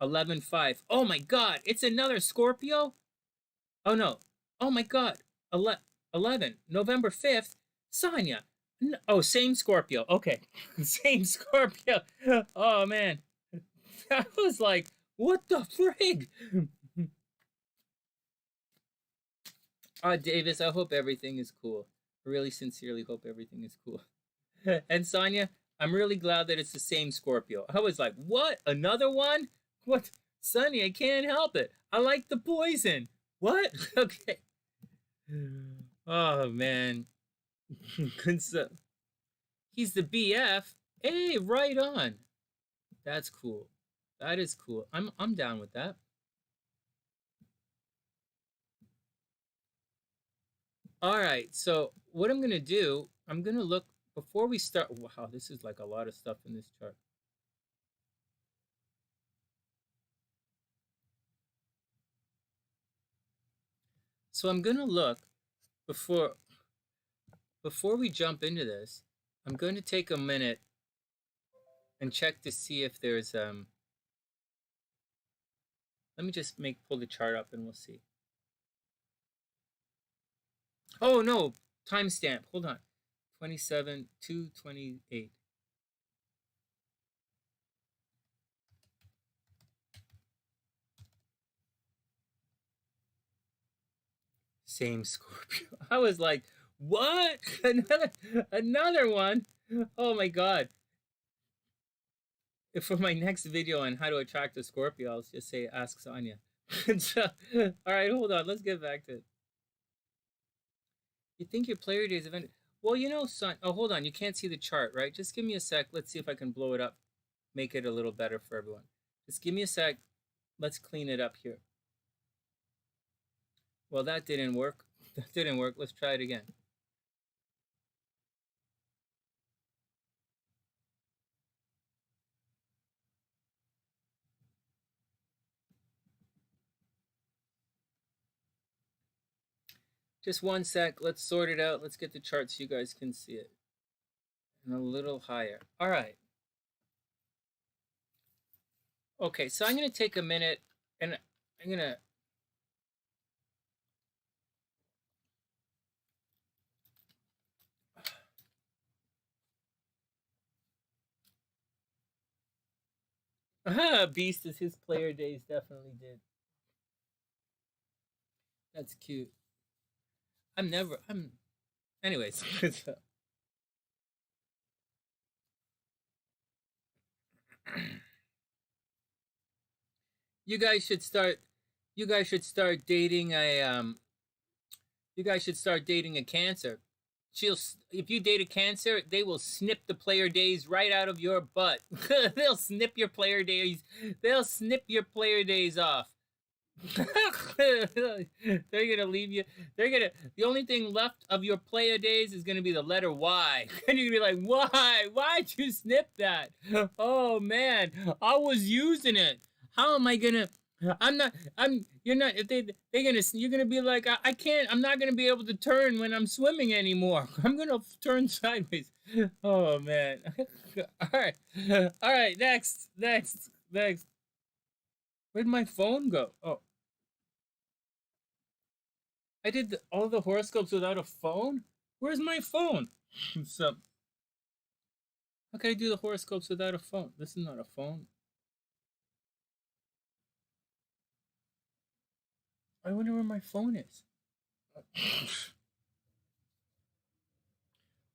S1: 11-5. Oh my God, it's another Scorpio? Oh no. Oh my God. 11. November 5th. Sonia. Oh, same Scorpio. Okay. Same Scorpio. Oh man. I was like, what the frig? Davis, I hope everything is cool. I really sincerely hope everything is cool. And Sonia, I'm really glad that it's the same Scorpio. I was like, what? Another one? What? Sonny, I can't help it. I like the poison. What? Okay. Oh, man. He's the BF. Hey, right on. That's cool. That is cool. I'm down with that. All right. So what I'm going to do, I'm going to look before we start. Wow, this is like a lot of stuff in this chart. So I'm going to look before we jump into this. I'm going to take a minute and check to see if there's let me just pull the chart up and we'll see. Oh no, timestamp. Hold on. 27/2/28. Same Scorpio. I was like, what? Another one? Oh my God. If for my next video on how to attract a Scorpio, I'll just say ask Sonia. So, all right, hold on. Let's get back to it. You think your player days have ended? Well, you know, son. Oh, hold on. You can't see the chart, right? Just give me a sec. Let's see if I can blow it up, make it a little better for everyone. Just give me a sec. Let's clean it up here. Well, that didn't work. That didn't work. Let's try it again. Just one sec. Let's sort it out. Let's get the chart so you guys can see it. And a little higher. All right. Okay, so I'm going to take a minute and I'm going to Beast as his player days definitely did. That's cute. Anyways. You guys should start dating a Cancer. If you date a Cancer, they will snip the player days right out of your butt. They'll snip your player days. They'll snip your player days off. They're gonna leave you. The only thing left of your play days is gonna be the letter Y. And you're gonna be like, why? Why'd you snip that? Oh man, I was using it. How am I gonna? I'm not. You're not. If they're gonna. You're gonna be like, I can't. I'm not gonna be able to turn when I'm swimming anymore. I'm gonna turn sideways. Oh man. All right. All right. Next. Where'd my phone go? Oh. I did all the horoscopes without a phone? Where's my phone? So, how can I do the horoscopes without a phone? This is not a phone. I wonder where my phone is.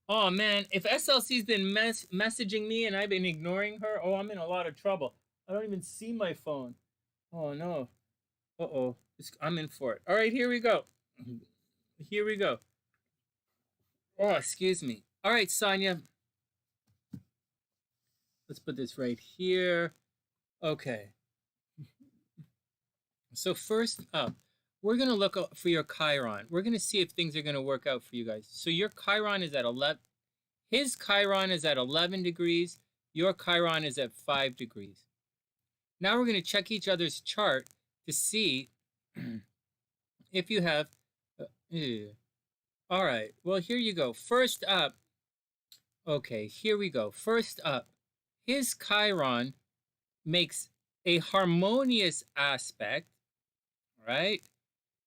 S1: Oh man, if SLC's been messaging me and I've been ignoring her, oh, I'm in a lot of trouble. I don't even see my phone. Oh no. Uh-oh. I'm in for it. All right, here we go. Here we go. Oh, excuse me. All right, Sonia. Let's put this right here. Okay. So first up, we're going to look for your Chiron. We're going to see if things are going to work out for you guys. So your Chiron is at 11. His Chiron is at 11 degrees. Your Chiron is at 5 degrees. Now we're going to check each other's chart to see if you have... all right. Well, here you go. First up. Okay, here we go. First up, his Chiron makes a harmonious aspect, right,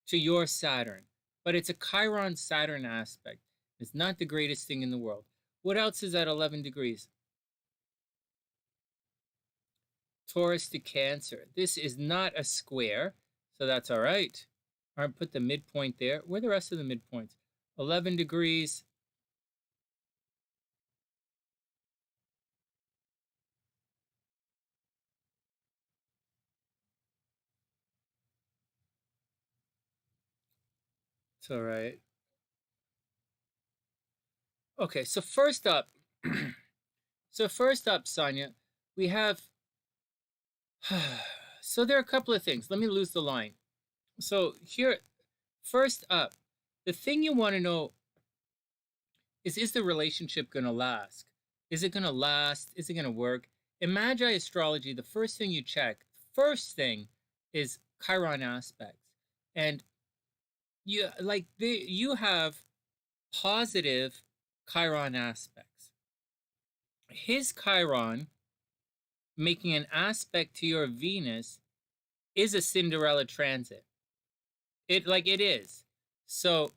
S1: to your Saturn. But it's a Chiron-Saturn aspect. It's not the greatest thing in the world. What else is at 11 degrees? Taurus to Cancer. This is not a square, so that's all right. All right, put the midpoint there. Where are the rest of the midpoints? 11 degrees. It's all right. Okay, so first up, Sonia, we have, so there are a couple of things. Let me lose the line. So here, first up, the thing you want to know is the relationship going to last? Is it going to last? Is it going to work? In Magi astrology, the first thing you check, first thing is Chiron aspects. And you have positive Chiron aspects. His Chiron making an aspect to your Venus is a Cinderella transit. It is. So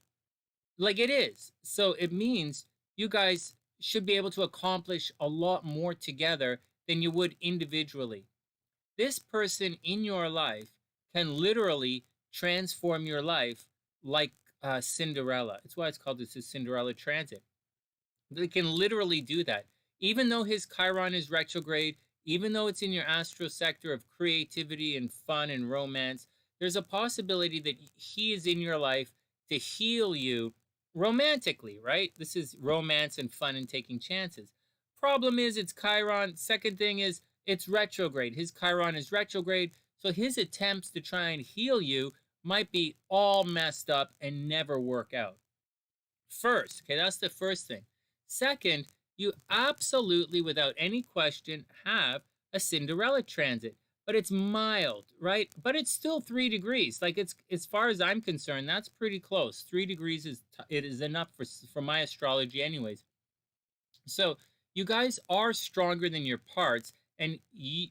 S1: it is. So it means you guys should be able to accomplish a lot more together than you would individually. This person in your life can literally transform your life like Cinderella. That's why it's called this Cinderella transit. They can literally do that. Even though his Chiron is retrograde, even though it's in your astro sector of creativity and fun and romance, there's a possibility that he is in your life to heal you romantically, right? This is romance and fun and taking chances. Problem is, it's Chiron. Second thing is, it's retrograde. His Chiron is retrograde, so his attempts to try and heal you might be all messed up and never work out. First, okay, that's the first thing. Second, you absolutely, without any question, have a Cinderella transit, but it's mild, right? But it's still 3 degrees. Like, it's, as far as I'm concerned, that's pretty close. 3 degrees is enough for my astrology anyways. So you guys are stronger than your parts, and you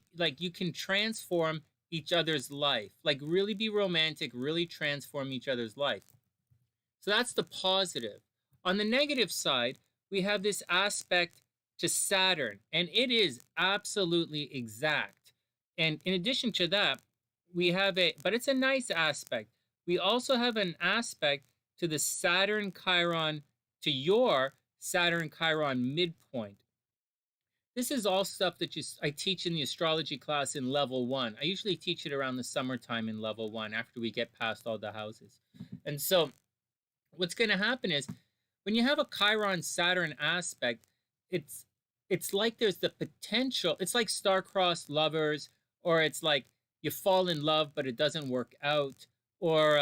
S1: can transform each other's life. Like, really be romantic, really transform each other's life. So that's the positive. On the negative side, we have this aspect to Saturn, and it is absolutely exact. And in addition to that, we have but it's a nice aspect. We also have an aspect to the Saturn Chiron, to your Saturn Chiron midpoint. This is all stuff that I teach in the astrology class in level 1. I usually teach it around the summertime in level 1 after we get past all the houses. And so what's going to happen is, when you have a Chiron Saturn aspect, it's like there's the potential. It's like star-crossed lovers, or it's like, you fall in love, but it doesn't work out, or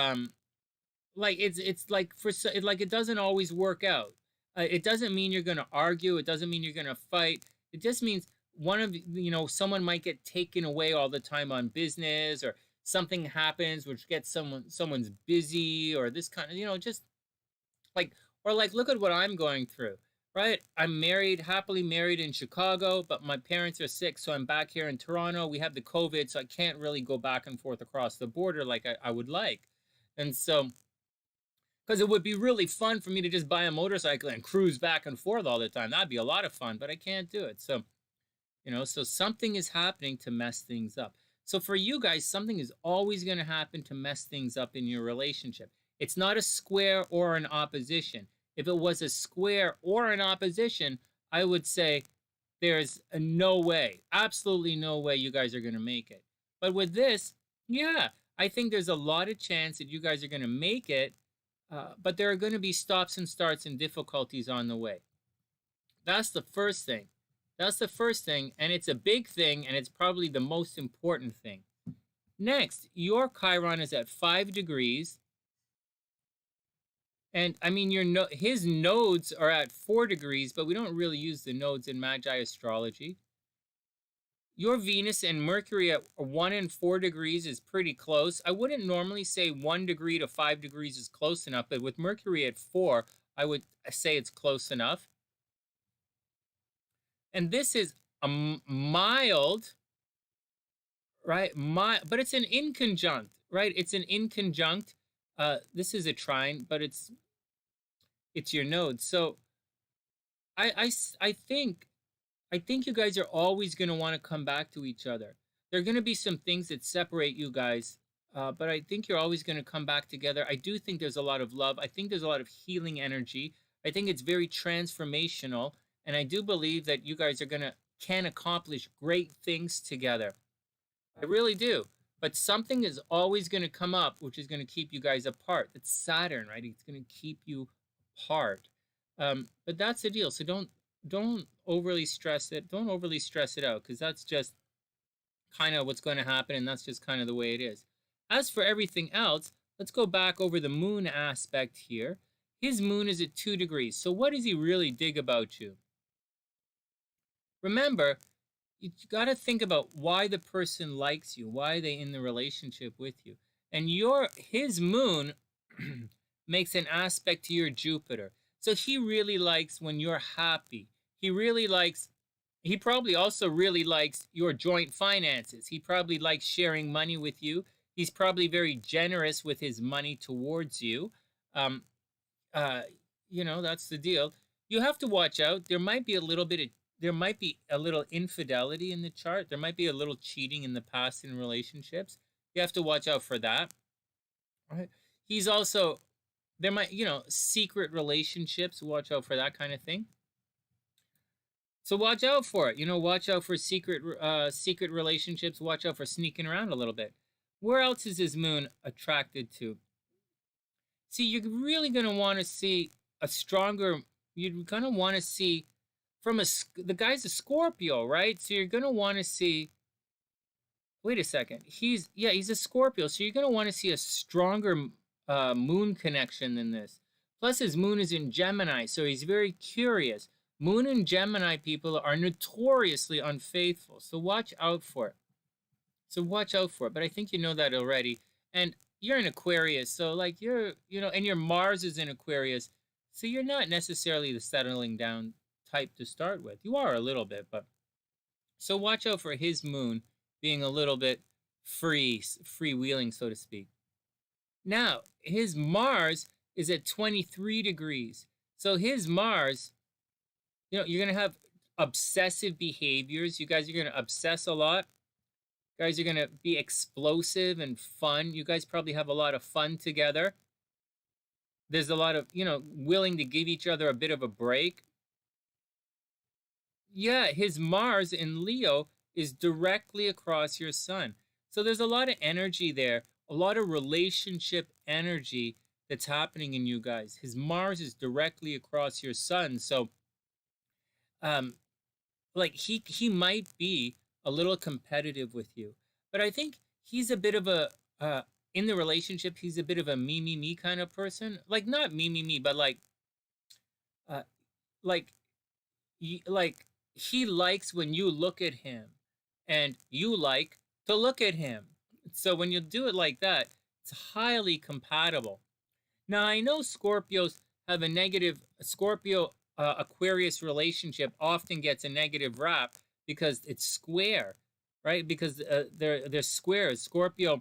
S1: like it's like like it doesn't always work out. It doesn't mean you're gonna argue. It doesn't mean you're gonna fight. It just means one of someone might get taken away all the time on business, or something happens which gets someone's busy, or this kind of just like, or like, look at what I'm going through, right? I'm married, happily married in Chicago, but my parents are sick, so I'm back here in Toronto. We have the COVID, so I can't really go back and forth across the border like I would like. And so, because it would be really fun for me to just buy a motorcycle and cruise back and forth all the time. That'd be a lot of fun, but I can't do it. So, so something is happening to mess things up. So for you guys, something is always going to happen to mess things up in your relationship. It's not a square or an opposition. If it was a square or an opposition, I would say there's no way, absolutely no way you guys are going to make it. But with this, yeah, I think there's a lot of chance that you guys are going to make it, but there are going to be stops and starts and difficulties on the way. That's the first thing. That's the first thing, and it's a big thing, and it's probably the most important thing. Next, your Chiron is at 5 degrees. And I mean, his nodes are at 4 degrees, but we don't really use the nodes in Magi astrology. Your Venus and Mercury at 1 and 4 degrees is pretty close. I wouldn't normally say 1 degree to 5 degrees is close enough, but with Mercury at 4, I would say it's close enough. And this is a mild, right? But it's an inconjunct, right? It's an inconjunct. This is a trine, but it's your node. So I think you guys are always going to want to come back to each other. There are going to be some things that separate you guys, but I think you're always going to come back together. I do think there's a lot of love. I think there's a lot of healing energy. I think it's very transformational, and I do believe that you guys can accomplish great things together. I really do. But something is always going to come up, which is going to keep you guys apart. It's Saturn, right? It's going to keep you apart. But that's the deal. So don't overly stress it. Don't overly stress it out, because that's just kind of what's going to happen, and that's just kind of the way it is. As for everything else, let's go back over the moon aspect here. His moon is at 2 degrees. So what does he really dig about you? Remember, you got to think about why the person likes you, why are they in the relationship with you. And his moon makes an aspect to your Jupiter. So he really likes when you're happy. He probably also really likes your joint finances. He probably likes sharing money with you. He's probably very generous with his money towards you. That's the deal. You have to watch out. There might be a little infidelity in the chart. There might be a little cheating in the past in relationships. You have to watch out for that. Right? He's also, there might, secret relationships. Watch out for that kind of thing. So watch out for it. Watch out for secret relationships. Watch out for sneaking around a little bit. Where else is his moon attracted to? See, you're really going to want to see you're going to want to see the guy's a Scorpio, right? So you're going to want to see, wait a second. He's a Scorpio. So you're going to want to see a stronger moon connection than this. Plus his moon is in Gemini, so he's very curious. Moon and Gemini people are notoriously unfaithful, so watch out for it. But I think you know that already. And you're in Aquarius, so like and your Mars is in Aquarius, so you're not necessarily the settling down type to start with. You are a little bit, but so watch out for his moon being a little bit freewheeling, so to speak. Now, his Mars is at 23 degrees. So his Mars, you're going to have obsessive behaviors. You guys are going to obsess a lot. You guys are going to be explosive and fun. You guys probably have a lot of fun together. There's a lot of, willing to give each other a bit of a break. Yeah, his Mars in Leo is directly across your sun. So there's a lot of energy there, a lot of relationship energy that's happening in you guys. His Mars is directly across your sun. So like he might be a little competitive with you, but I think he's a bit of a in the relationship, he's a bit of a me kind of person. Like not me, but uh like like he likes when you look at him and you like to look at him. So when you do it like that, it's highly compatible. Now I know Scorpios have a negative Scorpio Aquarius relationship often gets a negative rap because it's square, right? Because they're squares. Scorpio's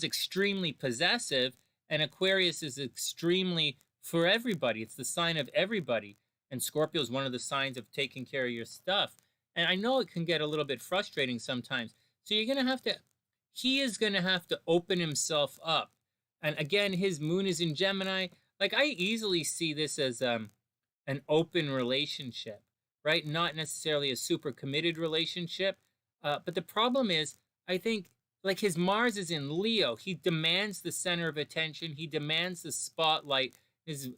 S1: extremely possessive, and Aquarius is extremely for everybody. It's the sign of everybody. And Scorpio is one of the signs of taking care of your stuff. And I know it can get a little bit frustrating sometimes. So you're going to have to, he is going to have to open himself up. And again, his moon is in Gemini. Like I easily see this as an open relationship, right? Not necessarily a super committed relationship. But the problem is, I think like his Mars is in Leo. He demands the center of attention. He demands the spotlight. His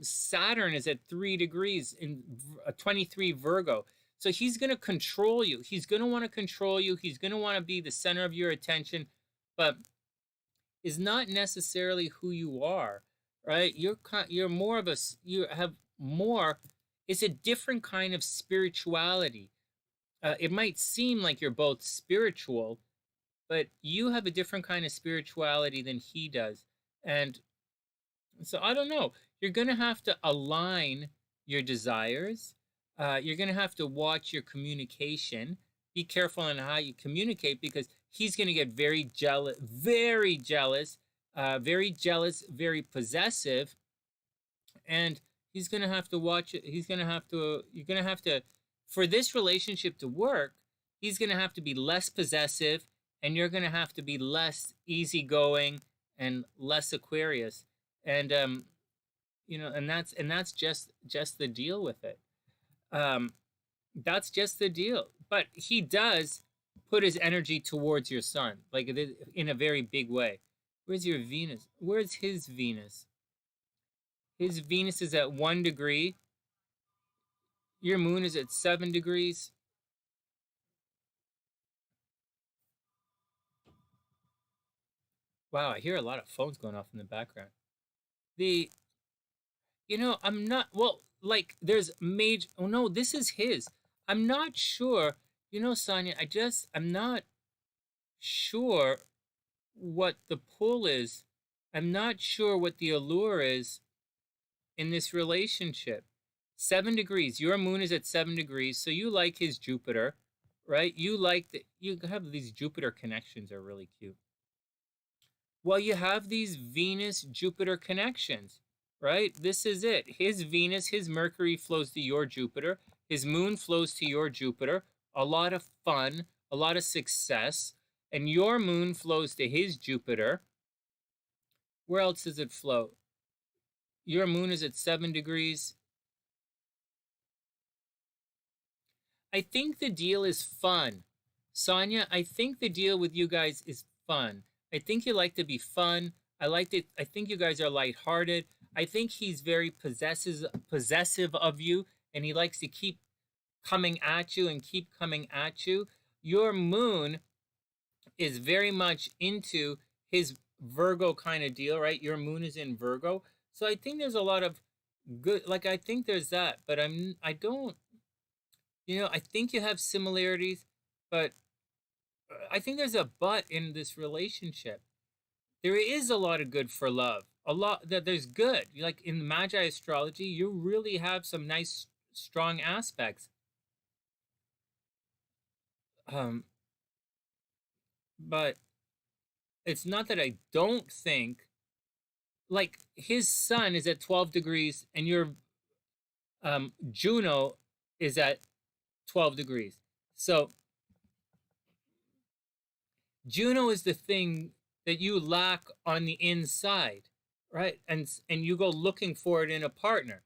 S1: Saturn is at 3 degrees in 23 Virgo. So he's going to control you. He's going to want to control you. He's going to want to be the center of your attention, but is not necessarily who you are, right? You're more of a you have more. It's a different kind of spirituality. It might seem like you're both spiritual, but you have a different kind of spirituality than he does. And so I don't know. You're going to have to align your desires. You're going to have to watch your communication. Be careful on how you communicate because he's going to get very jealous, very possessive. And he's going to have to watch it. You're going to have to, for this relationship to work, he's going to have to be less possessive and you're going to have to be less easygoing and less Aquarius. And and that's just the deal with it. That's just the deal. But he does put his energy towards your sun, like in a very big way. Where's your Venus? Where's his Venus? His Venus is at 1 degree. Your moon is at 7 degrees. Wow, I hear a lot of phones going off in the background. I'm not, well, like, there's major, oh no, this is his. I'm not sure, Sonia, I'm not sure what the pull is. I'm not sure what the allure is in this relationship. 7 degrees, your moon is at 7 degrees, so you like his Jupiter, right? You have these Jupiter connections are really cute. Well, you have these Venus-Jupiter connections, right? This is it. His Venus, his Mercury flows to your Jupiter. His moon flows to your Jupiter. A lot of fun, a lot of success. And your moon flows to his Jupiter. Where else does it flow? Your moon is at 7 degrees. I think the deal is fun. Sonia, I think the deal with you guys is fun. I think you like to be fun. I think you guys are lighthearted. I think he's very possessive of you, and he likes to keep coming at you and keep coming at you. Your moon is very much into his Virgo kind of deal, right? Your moon is in Virgo. So I think there's a lot of good, like I think there's that, but I don't, I think you have similarities, but I think there's a but in this relationship. There is a lot of good for love. A lot that there's good. Like in Magi astrology, you really have some nice, strong aspects. But it's not that I don't think, like his sun is at 12 degrees and your Juno is at 12 degrees. So Juno is the thing that you lack on the inside, right? And you go looking for it in a partner.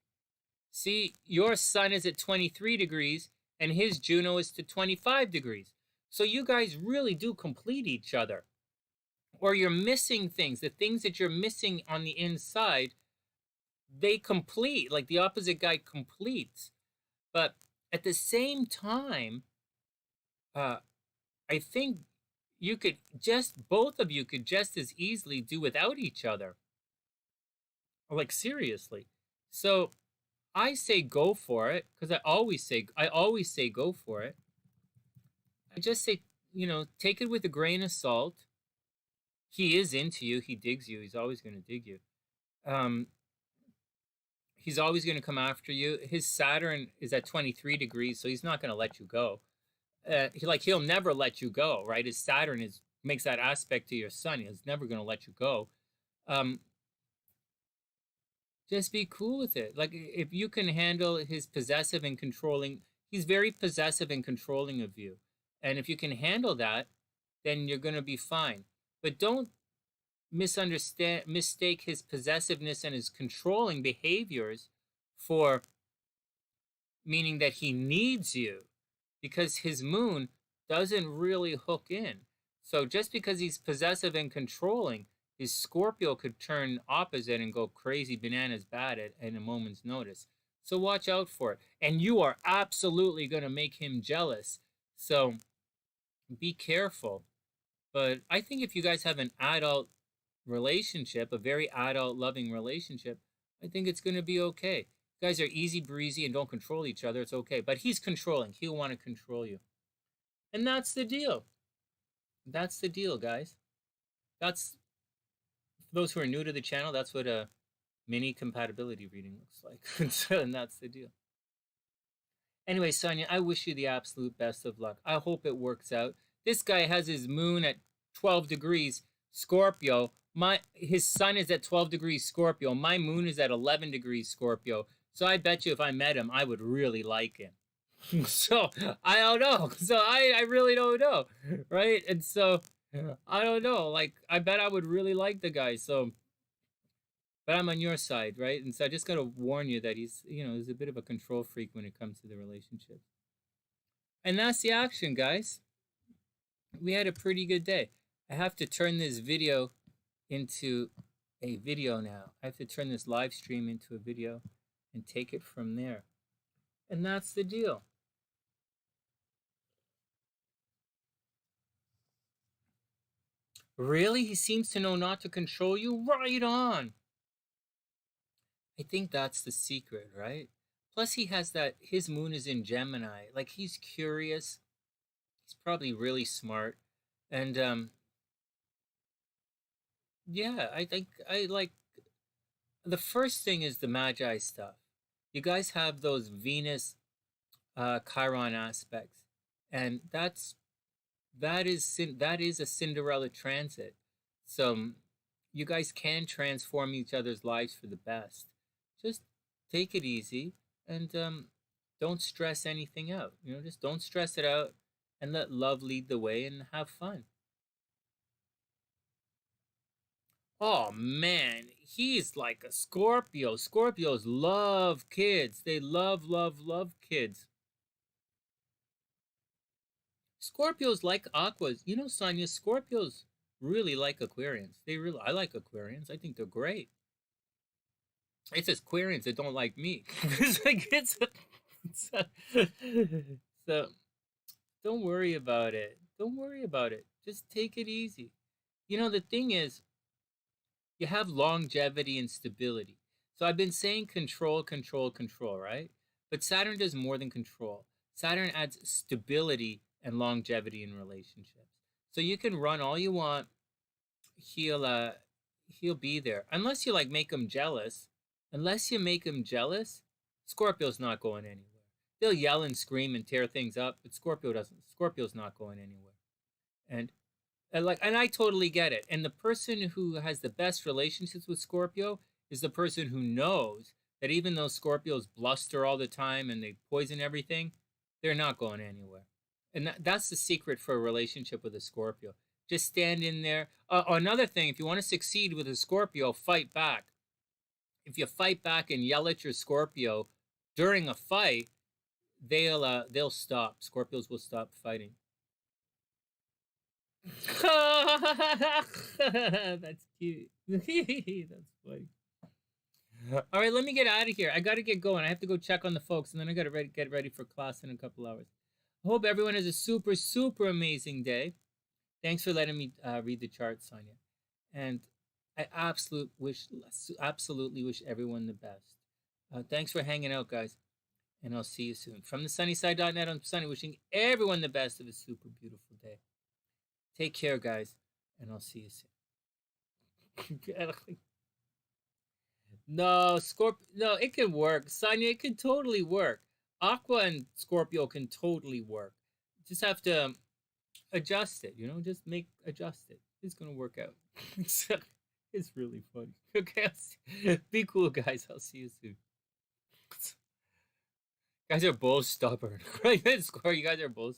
S1: See, your sun is at 23 degrees and his Juno is to 25 degrees. So you guys really do complete each other. Or you're missing things. The things that you're missing on the inside, they complete, like the opposite guy completes. But at the same time, I think you could just, both of you could just as easily do without each other. Like, seriously. So I say go for it, because I always say go for it. I just say, take it with a grain of salt. He is into you. He digs you. He's always going to dig you. Um, he's always going to come after you. His Saturn is at 23 degrees, so he's not going to let you go. He'll never let you go, right? His Saturn makes that aspect to your sun. He's never going to let you go. Just be cool with it. Like, if you can handle his possessive and controlling, he's very possessive and controlling of you. And if you can handle that, then you're going to be fine. But don't mistake his possessiveness and his controlling behaviors for meaning that he needs you, because his moon doesn't really hook in. So just because he's possessive and controlling, his Scorpio could turn opposite and go crazy bananas bad at a moment's notice. So watch out for it. And you are absolutely going to make him jealous. So be careful. But I think if you guys have an adult relationship, a very adult loving relationship, I think it's going to be okay. You guys are easy breezy and don't control each other. It's okay. But he's controlling. He'll want to control you. And that's the deal. That's the deal, guys. That's, for those who are new to the channel, that's what a mini compatibility reading looks like. And that's the deal. Anyway, Sonia, I wish you the absolute best of luck. I hope it works out. This guy has his moon at 12 degrees Scorpio. His sun is at 12 degrees Scorpio. My moon is at 11 degrees Scorpio. So I bet you if I met him, I would really like him. So I don't know. So I really don't know. Right? And so I don't know. Like, I bet I would really like the guy. So, but I'm on your side, right? And so I just got to warn you that he's a bit of a control freak when it comes to the relationship. And that's the action, guys. We had a pretty good day. I have to turn this video into a video now. I have to turn this live stream into a video and take it from there. And that's the deal. Really? He seems to know not to control you? Right on. I think that's the secret, right? Plus he has his moon is in Gemini. Like, he's curious. He's probably really smart. And yeah, I think I like, the first thing is the Magi stuff. You guys have those Venus Chiron aspects, and that is a Cinderella transit. So you guys can transform each other's lives for the best. Just take it easy and don't stress anything out. Just don't stress it out and let love lead the way and have fun. Oh man, he's like a Scorpio. Scorpios love kids. They love, love, love kids. Scorpios like aquas. Sonia, Scorpios really like Aquarians. I like Aquarians. I think they're great. It's just Aquarians that don't like me. So don't worry about it. Don't worry about it. Just take it easy. The thing is, you have longevity and stability. So I've been saying control, control, control, right? But Saturn does more than control. Saturn adds stability and longevity in relationships. So you can run all you want. He'll be there. Unless you make him jealous. Unless you make him jealous, Scorpio's not going anywhere. They'll yell and scream and tear things up, but Scorpio doesn't. Scorpio's not going anywhere. And I totally get it. And the person who has the best relationships with Scorpio is the person who knows that even though Scorpios bluster all the time and they poison everything, they're not going anywhere. And that's the secret for a relationship with a Scorpio. Just stand in there. Another thing, if you want to succeed with a Scorpio, fight back. If you fight back and yell at your Scorpio during a fight, they'll stop. Scorpios will stop fighting. That's cute. That's funny. All right, let me get out of here. I got to get going. I have to go check on the folks, and then I got to get ready for class in a couple hours. I hope everyone has a super, super amazing day. Thanks for letting me read the chart, Sonia. And I absolutely wish everyone the best. Thanks for hanging out, guys. And I'll see you soon. From TheSunnySide.net, I'm Sonny, wishing everyone the best of a super beautiful day. Take care, guys, and I'll see you soon. No, no, it can work. Sonia, it can totally work. Aqua and Scorpio can totally work. Just have to adjust it, just adjust it. It's gonna work out. It's really funny. Okay, be cool, guys. I'll see you soon. Guys are both stubborn. Right? You guys are both